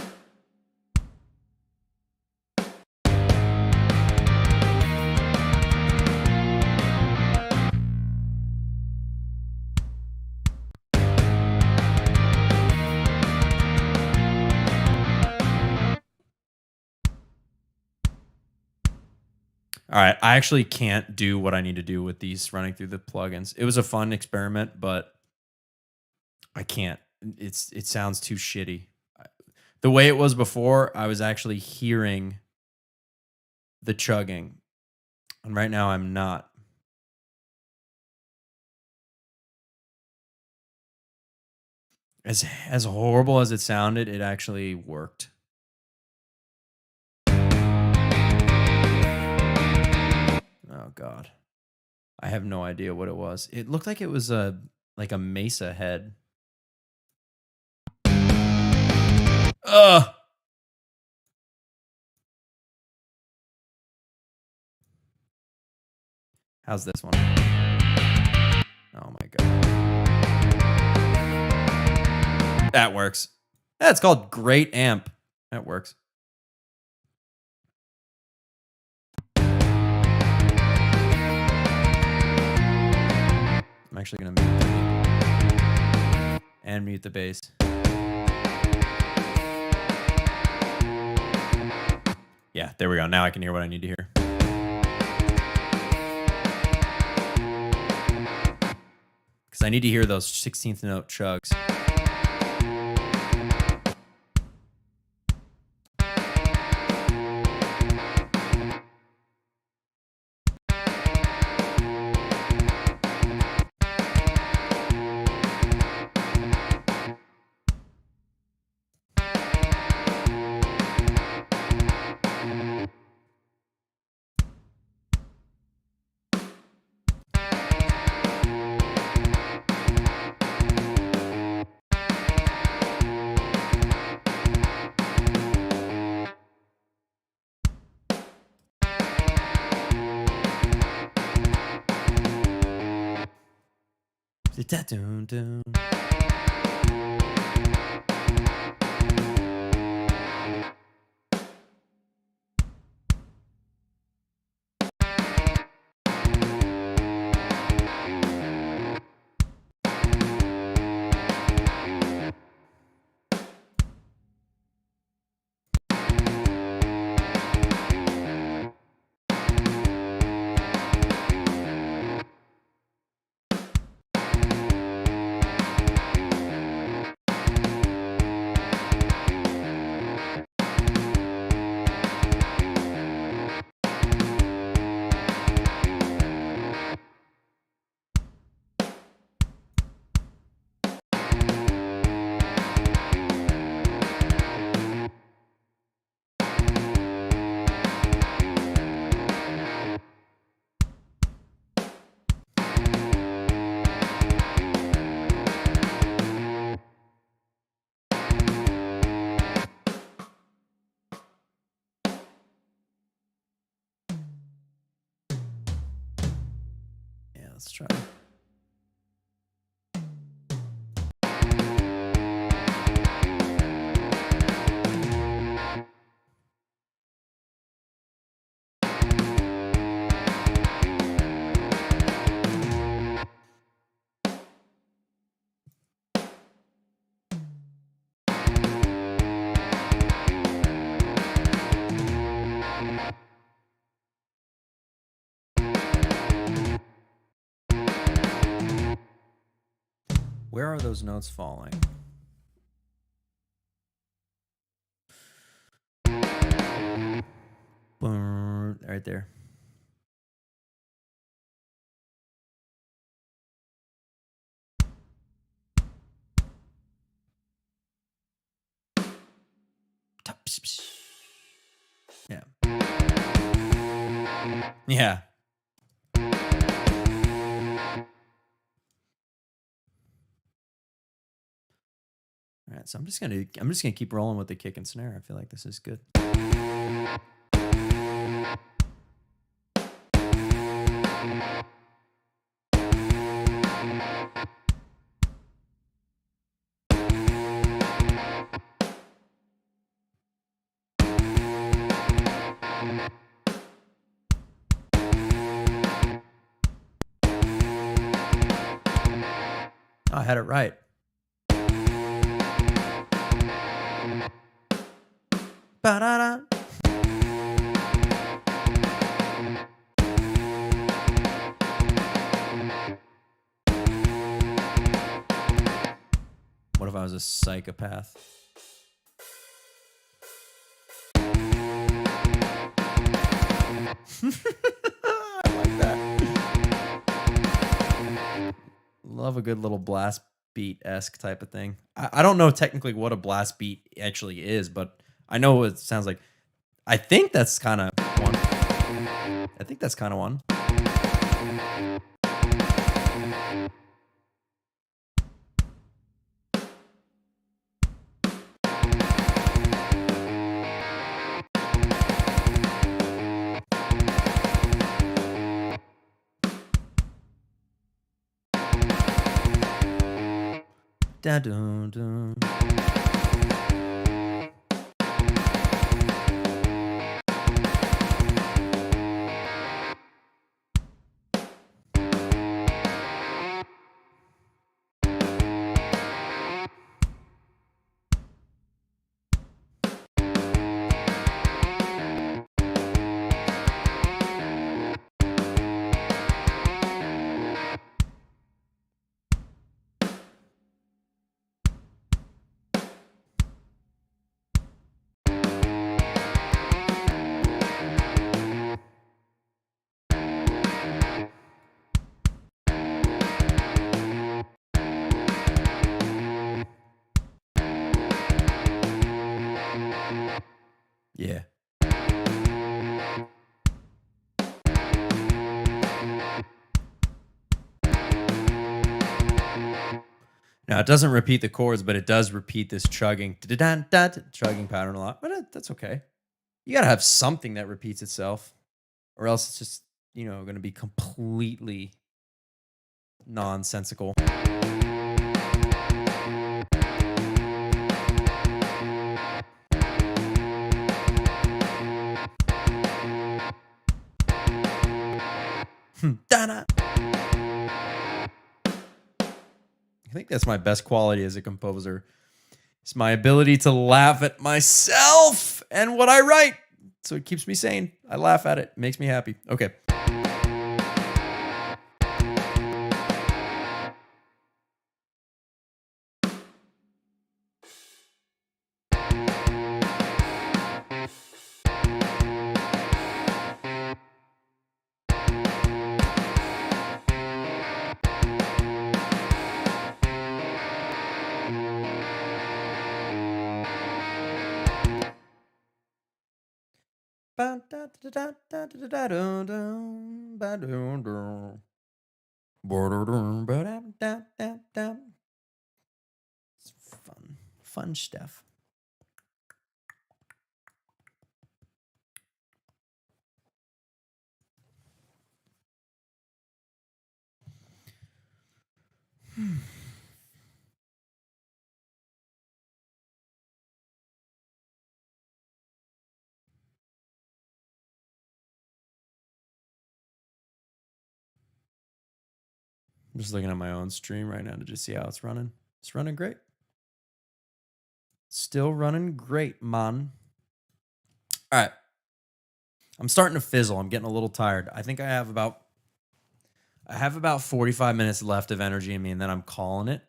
All right, I actually can't do what I need to do with these running through the plugins. It was a fun experiment, but I can't. It sounds too shitty. The way it was before, I was actually hearing the chugging, and right now I'm not. As horrible as it sounded, it actually worked. Oh god. I have no idea what it was. It looked like it was a like a mesa head. Ugh. How's this one? Oh my god. That works. That's called great amp. That works. I'm actually gonna mute and mute the bass. Yeah, there we go. Now I can hear what I need to hear. Because I need to hear those 16th note chugs. Dun, dun. Yeah, let's try. Where are those notes falling? Right there. Yeah. Yeah. All right, so I'm just gonna keep rolling with the kick and snare. I feel like this is good. I had it right. Ba-da-da. What if I was a psychopath? I like that. Love a good little blast beat-esque type of thing. I don't know technically what a blast beat actually is, but I know what it sounds like. I think that's kind of one. I think that's kind of one. Da dun dun. Yeah. Now it doesn't repeat the chords, but it does repeat this chugging, chugging pattern a lot. But that's okay. You gotta have something that repeats itself, or else it's just going to be completely nonsensical. Da-da. I think that's my best quality as a composer. It's my ability to laugh at myself and what I write. So it keeps me sane. I laugh at it. It makes me happy. Okay. It's fun stuff. I'm just looking at my own stream right now to just see how it's running. It's running great. Still running great, man. All right. I'm starting to fizzle. I'm getting a little tired. I think I have about 45 minutes left of energy in me, and then I'm calling it.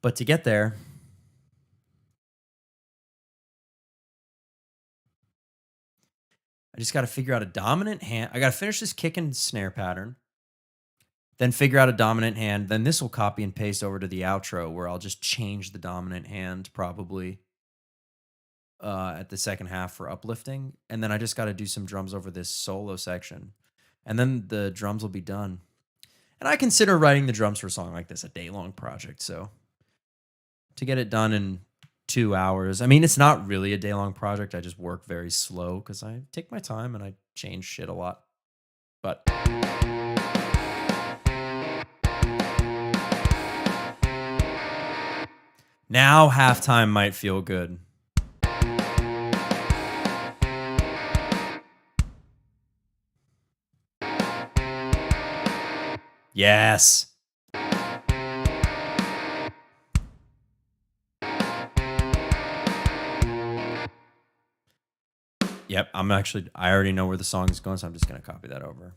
But to get there, I just got to figure out a dominant hand. I got to finish this kick and snare pattern, then figure out a dominant hand. Then this will copy and paste over to the outro where I'll just change the dominant hand probably at the second half for uplifting. And then I just got to do some drums over this solo section. And then the drums will be done. And I consider writing the drums for a song like this a day-long project. So to get it done in 2 hours, I mean, it's not really a day-long project. I just work very slow because I take my time and I change shit a lot. But now halftime might feel good. Yes. Yep, I already know where the song is going, so I'm just going to copy that over.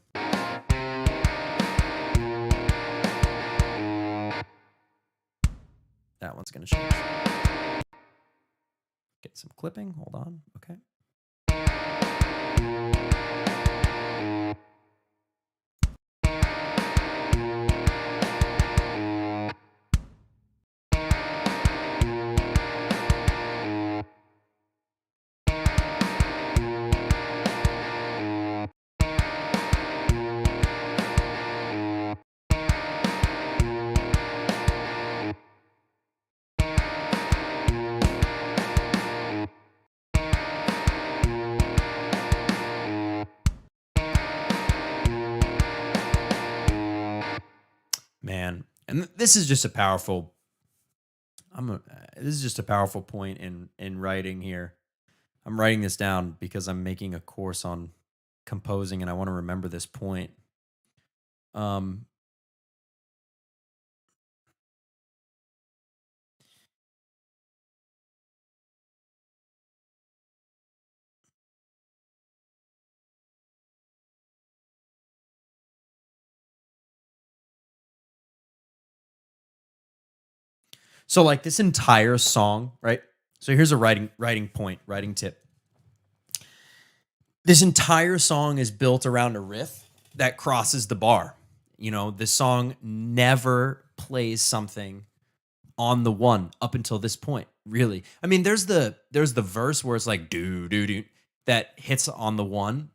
That one's going to change. Get some clipping. Hold on. Okay. Man, and this is just a powerful. This is just a powerful point in writing here. I'm writing this down because I'm making a course on composing, and I want to remember this point. Um, so like this entire song, right? So here's a writing tip. This entire song is built around a riff that crosses the bar. You know, this song never plays something on the one up until this point, really. I mean, there's the verse where it's like do do do that hits on the one,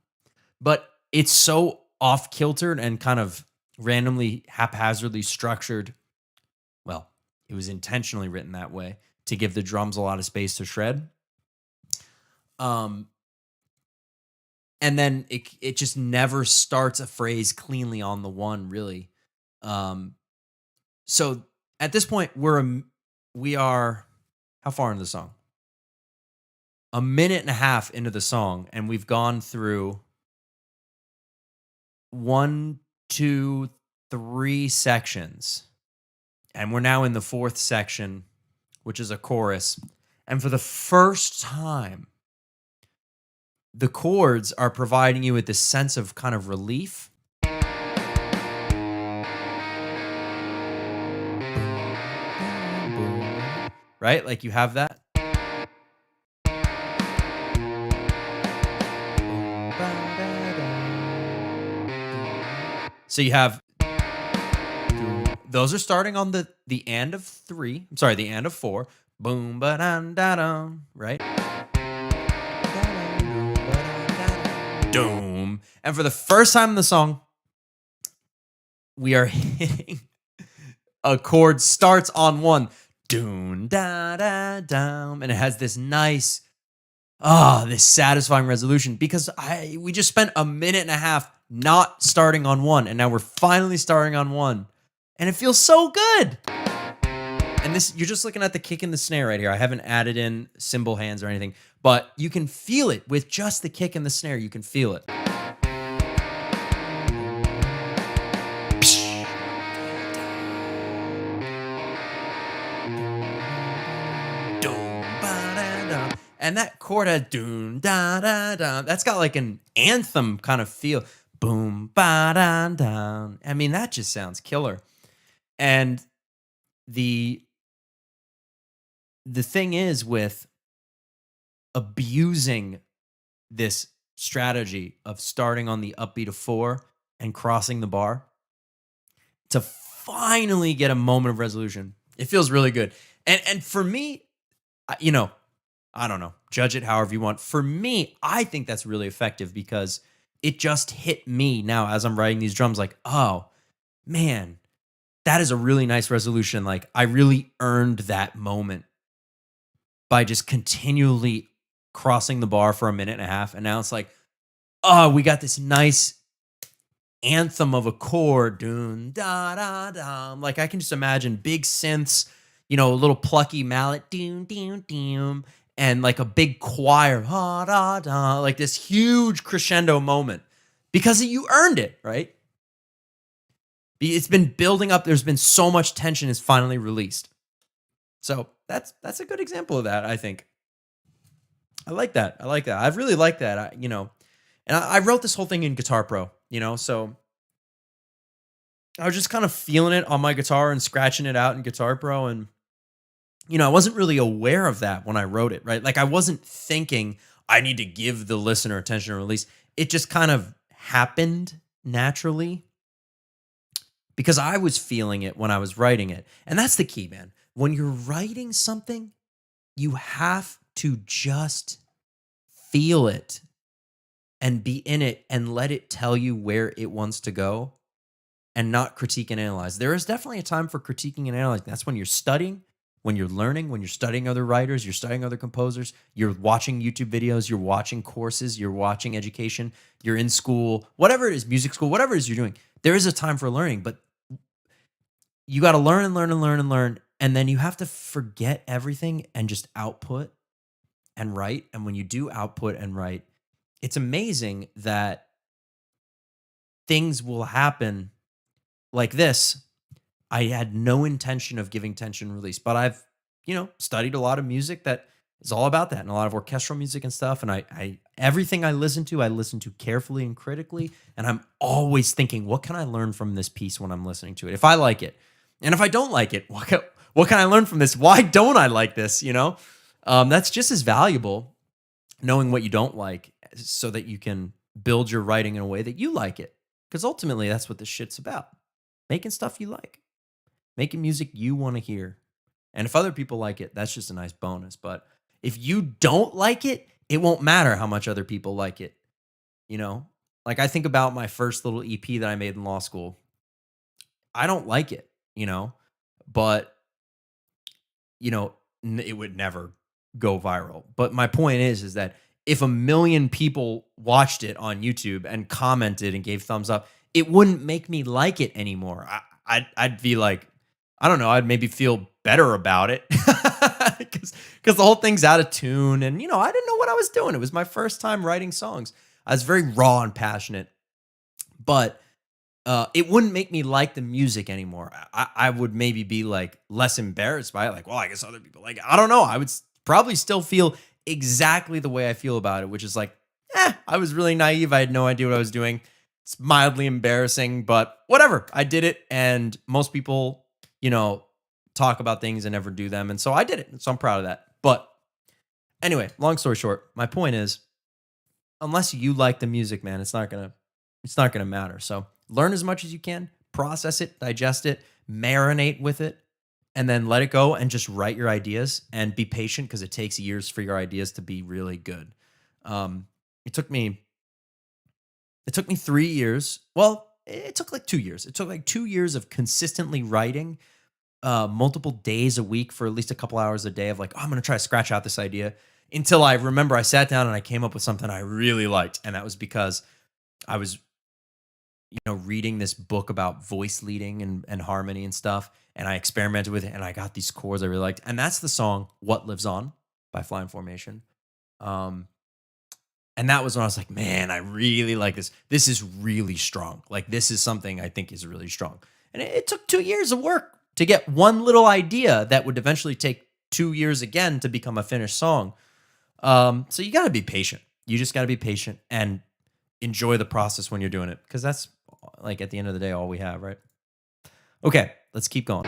but it's so off kiltered and kind of randomly haphazardly structured. Well, it was intentionally written that way to give the drums a lot of space to shred. And then it just never starts a phrase cleanly on the one, really. So at this point, we are how far into the song? A minute and a half into the song, and we've gone through 1, 2, 3 sections, and we're now in the 4th section, which is a chorus. And for the first time, the chords are providing you with this sense of kind of relief. Right? Like you have that. So you have those are starting on the end of 3. I'm sorry, the end of 4. Boom ba dum da dum, right? Doom. And for the first time in the song, we are hitting a chord starts on 1. Doom da da dum. And it has this nice, this satisfying resolution because we just spent a minute and a half not starting on 1, and now we're finally starting on 1. And it feels so good. And this, you're just looking at the kick and the snare right here. I haven't added in cymbal hands or anything, but you can feel it with just the kick and the snare. You can feel it. And that chord has doom da da da. That's got like an anthem kind of feel. Boom ba da da. I mean, that just sounds killer. And the the thing is with abusing this strategy of starting on the upbeat of 4 and crossing the bar to finally get a moment of resolution. It feels really good. And for me, you know, I don't know, judge it however you want. For me, I think that's really effective because it just hit me now as I'm writing these drums like, "Oh, man, that is a really nice resolution. Like I really earned that moment by just continually crossing the bar for a minute and a half. And now it's like, oh, we got this nice anthem of a chord. Doon, da, da, da. Like I can just imagine big synths, a little plucky mallet, doon, doon, doon, and like a big choir, ha, da, da, like this huge crescendo moment because you earned it, right? It's been building up. There's been so much tension is finally released. So that's a good example of that, I think. I like that. I like that. I really like that. And I wrote this whole thing in Guitar Pro, so I was just kind of feeling it on my guitar and scratching it out in Guitar Pro. And, I wasn't really aware of that when I wrote it, right? Like I wasn't thinking I need to give the listener attention or release. It just kind of happened naturally because I was feeling it when I was writing it. And that's the key, man. When you're writing something, you have to just feel it and be in it and let it tell you where it wants to go and not critique and analyze. There is definitely a time for critiquing and analyzing. That's when you're studying, when you're learning, when you're studying other writers, you're studying other composers, you're watching YouTube videos, you're watching courses, you're watching education, you're in school, whatever it is, music school, whatever it is you're doing. There is a time for learning, but you got to learn and learn and learn and learn. And then you have to forget everything and just output and write. And when you do output and write, it's amazing that things will happen like this. I had no intention of giving tension release, but I've, studied a lot of music that is all about that and a lot of orchestral music and stuff. And I everything I listen to carefully and critically. And I'm always thinking, what can I learn from this piece when I'm listening to it? If I like it, and if I don't like it, what can I learn from this? Why don't I like this? That's just as valuable knowing what you don't like so that you can build your writing in a way that you like it. Because ultimately, that's what this shit's about. Making stuff you like. Making music you want to hear. And if other people like it, that's just a nice bonus. But if you don't like it, it won't matter how much other people like it. Like I think about my first little EP that I made in law school. I don't like it, but, it would never go viral. But my point is that if 1 million people watched it on YouTube and commented and gave thumbs up, it wouldn't make me like it anymore. I'd be like, I don't know, I'd maybe feel better about it because the whole thing's out of tune. And, I didn't know what I was doing. It was my first time writing songs. I was very raw and passionate, but it wouldn't make me like the music anymore. I would maybe be like less embarrassed by it. Like, well, I guess other people like it. I don't know. I would probably still feel exactly the way I feel about it, which is like, I was really naive. I had no idea what I was doing. It's mildly embarrassing, but whatever. I did it. And most people, talk about things and never do them. And so I did it. So I'm proud of that. But anyway, long story short, my point is, unless you like the music, man, it's not gonna matter. So learn as much as you can, process it, digest it, marinate with it, and then let it go and just write your ideas and be patient because it takes years for your ideas to be really good. It took me 3 years. Well, it took like 2 years. It took like 2 years of consistently writing multiple days a week for at least a couple hours a day of like, oh, I'm going to try to scratch out this idea until I remember I sat down and I came up with something I really liked. And that was because I was, reading this book about voice leading and harmony and stuff. And I experimented with it and I got these chords I really liked. And that's the song What Lives On by Flying Formation. And that was when I was like, man, I really like this. This is really strong. Like this is something I think is really strong. And it took 2 years of work to get one little idea that would eventually take 2 years again to become a finished song. So you got to be patient. You just got to be patient and enjoy the process when you're doing it. Because that's like at the end of the day, all we have, right? Okay, let's keep going.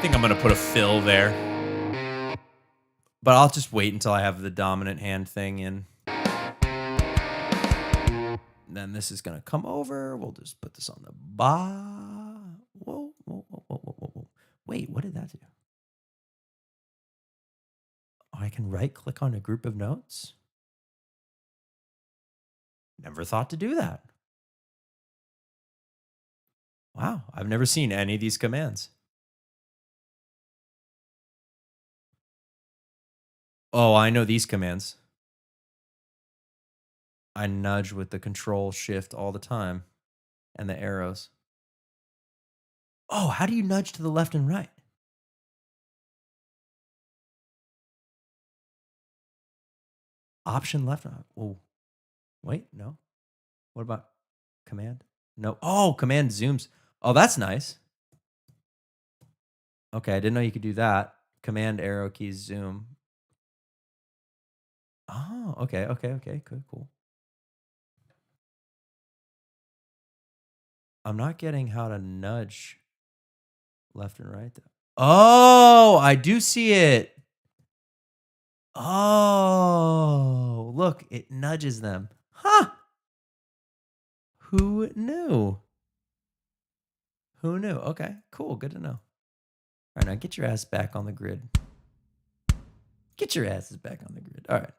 think I'm going to put a fill there. But I'll just wait until I have the dominant hand thing in. Then this is going to come over. We'll just put this on the ba. Whoa, whoa, whoa, whoa, whoa, whoa. Wait, what did that do? Oh, I can right click on a group of notes? Never thought to do that. Wow, I've never seen any of these commands. Oh, I know these commands. I nudge with the control shift all the time and the arrows. Oh, how do you nudge to the left and right? Option left. Oh, wait, no. What about command? No. Oh, command zooms. Oh, that's nice. Okay, I didn't know you could do that. Command arrow keys zoom. Oh, okay, okay, good, cool. I'm not getting how to nudge left and right though. Oh, I do see it. Oh, look, it nudges them. Huh. Who knew? Who knew? Okay, cool. Good to know. All right, now get your ass back on the grid. Get your asses back on the grid. All right.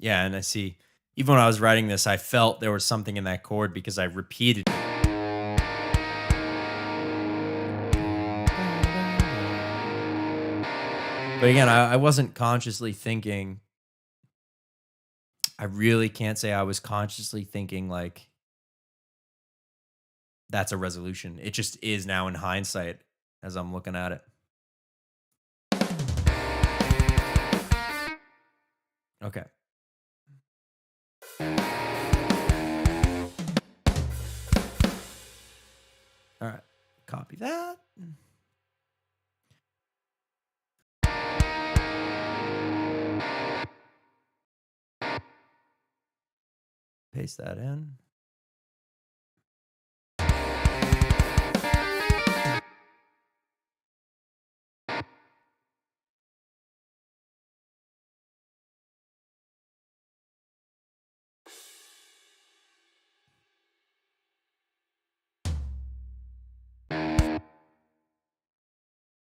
Yeah, and I see, even when I was writing this, I felt there was something in that chord because I repeated it. But again, I wasn't consciously thinking. I really can't say I was consciously thinking like that's a resolution. It just is now in hindsight as I'm looking at it. Okay. All right. Copy that. Paste that in.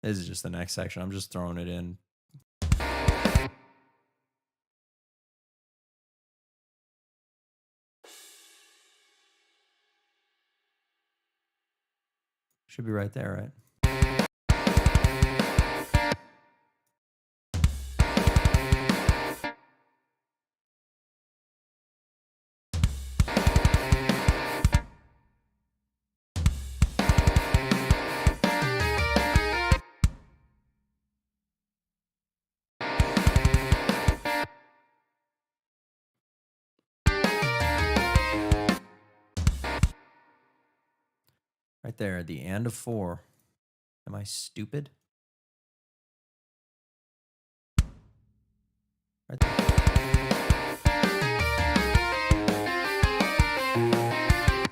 This is just the next section. I'm just throwing it in. Should be right there, right? Right there, the and of 4. Am I stupid? Right there.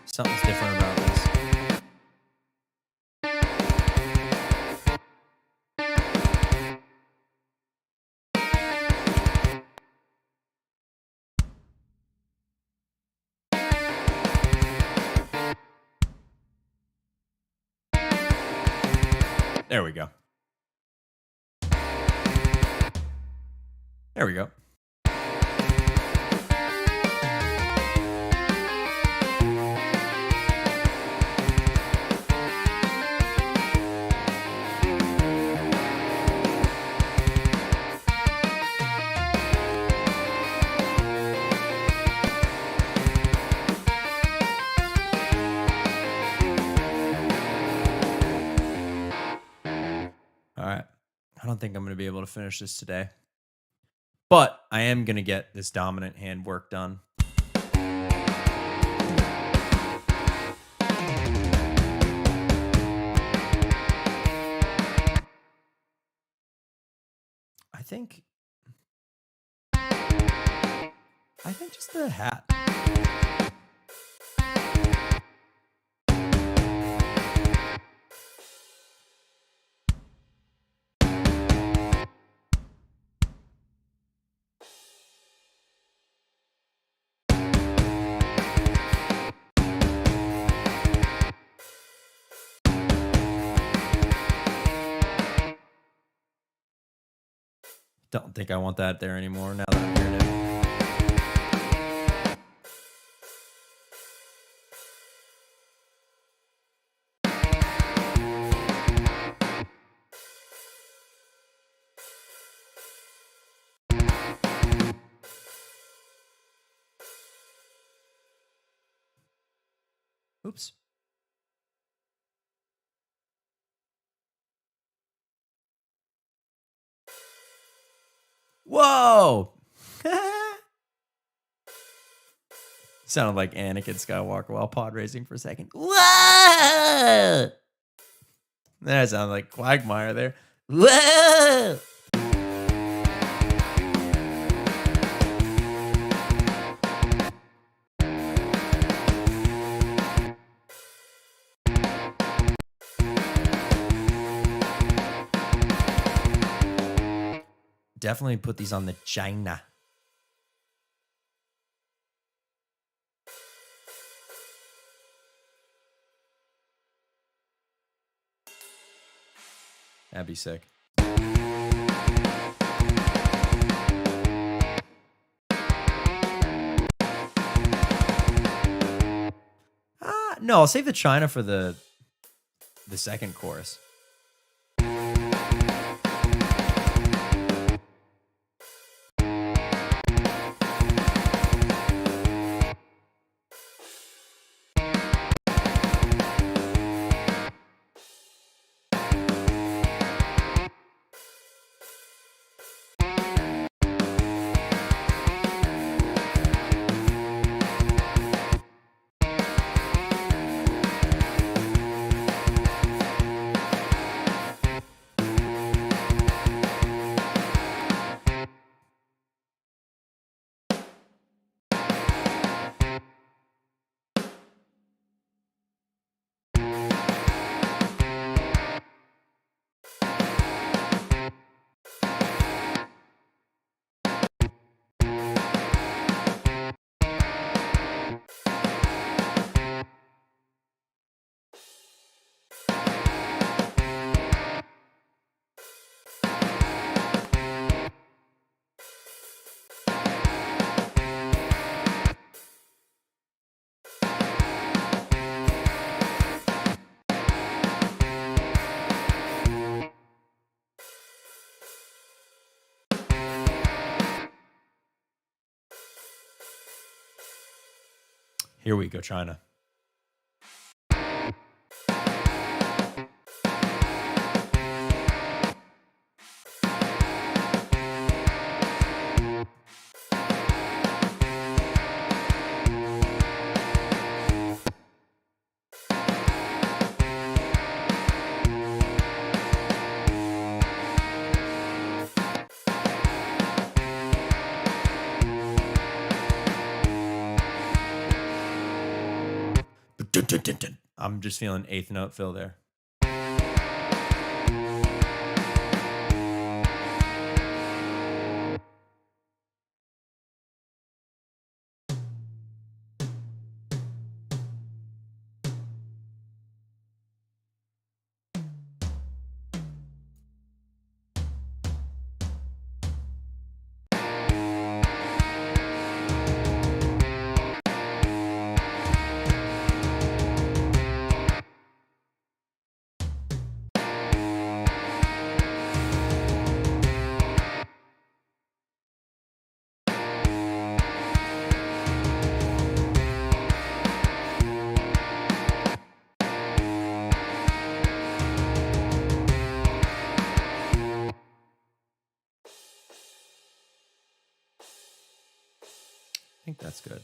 Something's different about this. There we go. There we go. I don't think I'm going to be able to finish this today, but I am going to get this dominant hand work done. I think just the hat. Don't think I want that there anymore now that I'm hearing it. Oops. Whoa! Sounded like Anakin Skywalker while pod racing for a second. Whoa! That sounded like Quagmire there. Whoa! Definitely put these on the China. That'd be sick. No, I'll save the China for the second chorus. Here we go, China. I'm just feeling eighth note fill there. think that's good.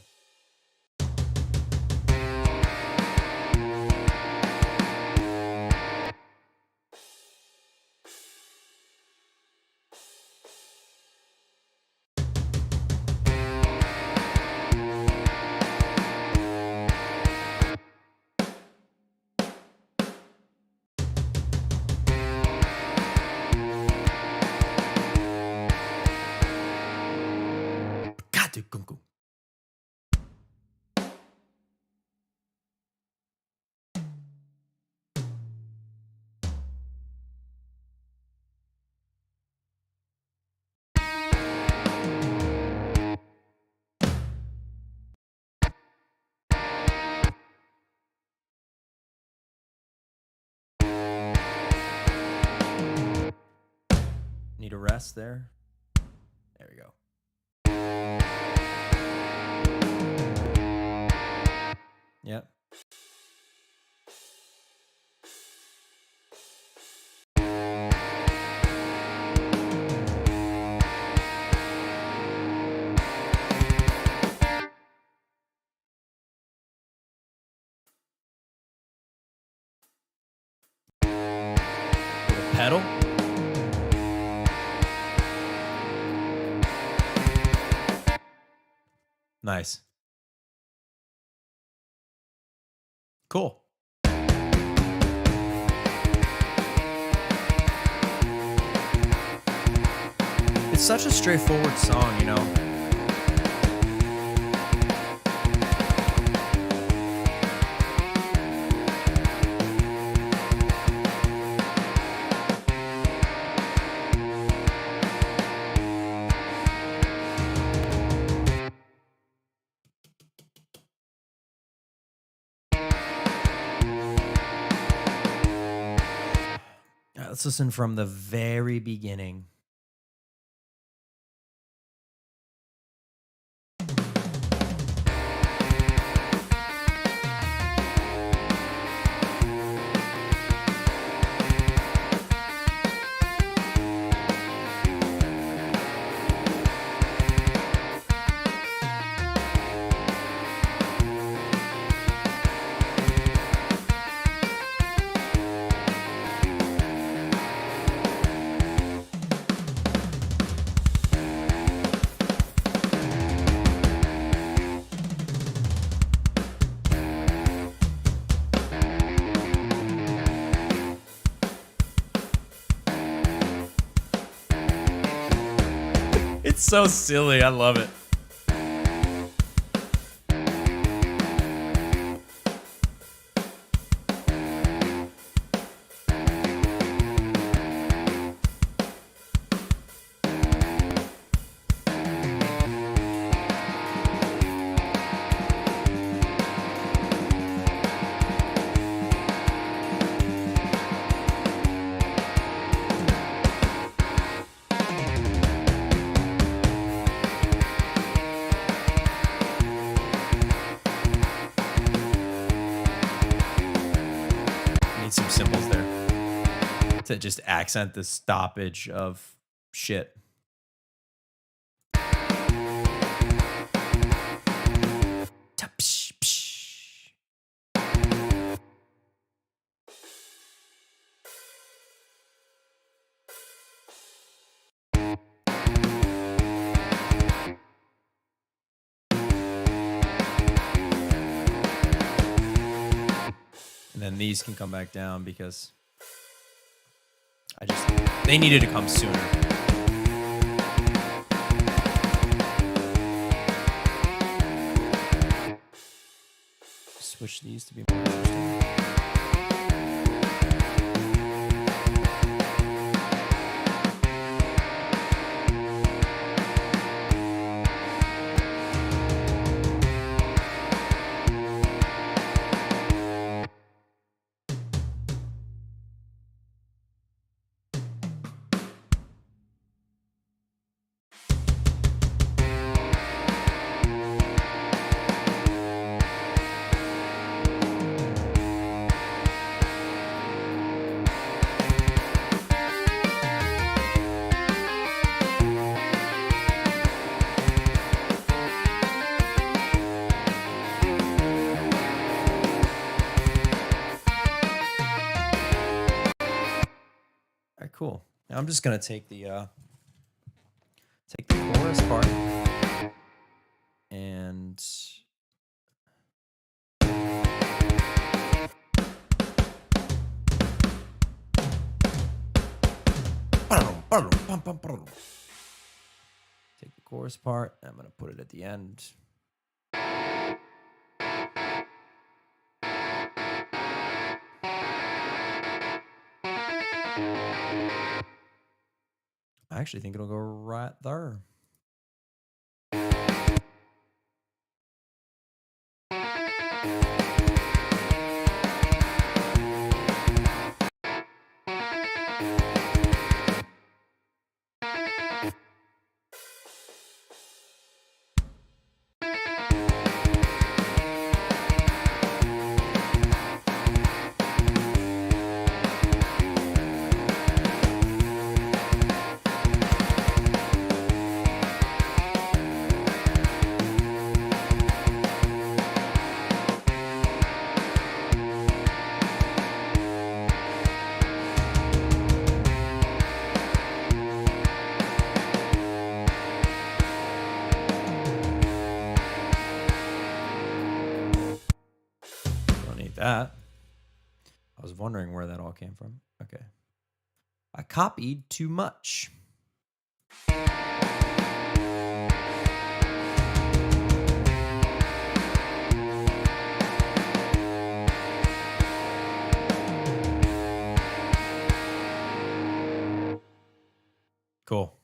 Need a rest there. There we go. Yep. Little pedal. Nice. Cool. It's such a straightforward song, you know. All right, let's listen from the very beginning. It's so silly. I love it. Need some cymbals there to just accent the stoppage of shit. And then these can come back down because they needed to come sooner. Switch these to be more interesting. I'm just gonna take the chorus part and take the chorus part. I'm gonna put it at the end. I actually think it'll go right there. Don't need that. I was wondering where that all came from. Okay. I copied too much. Cool. All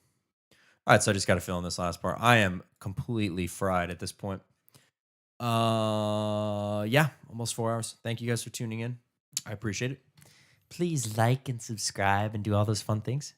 right, so I just got to fill in this last part. I am completely fried at this point. Yeah, almost 4 hours. Thank you guys for tuning in. I appreciate it. Please like and subscribe and do all those fun things.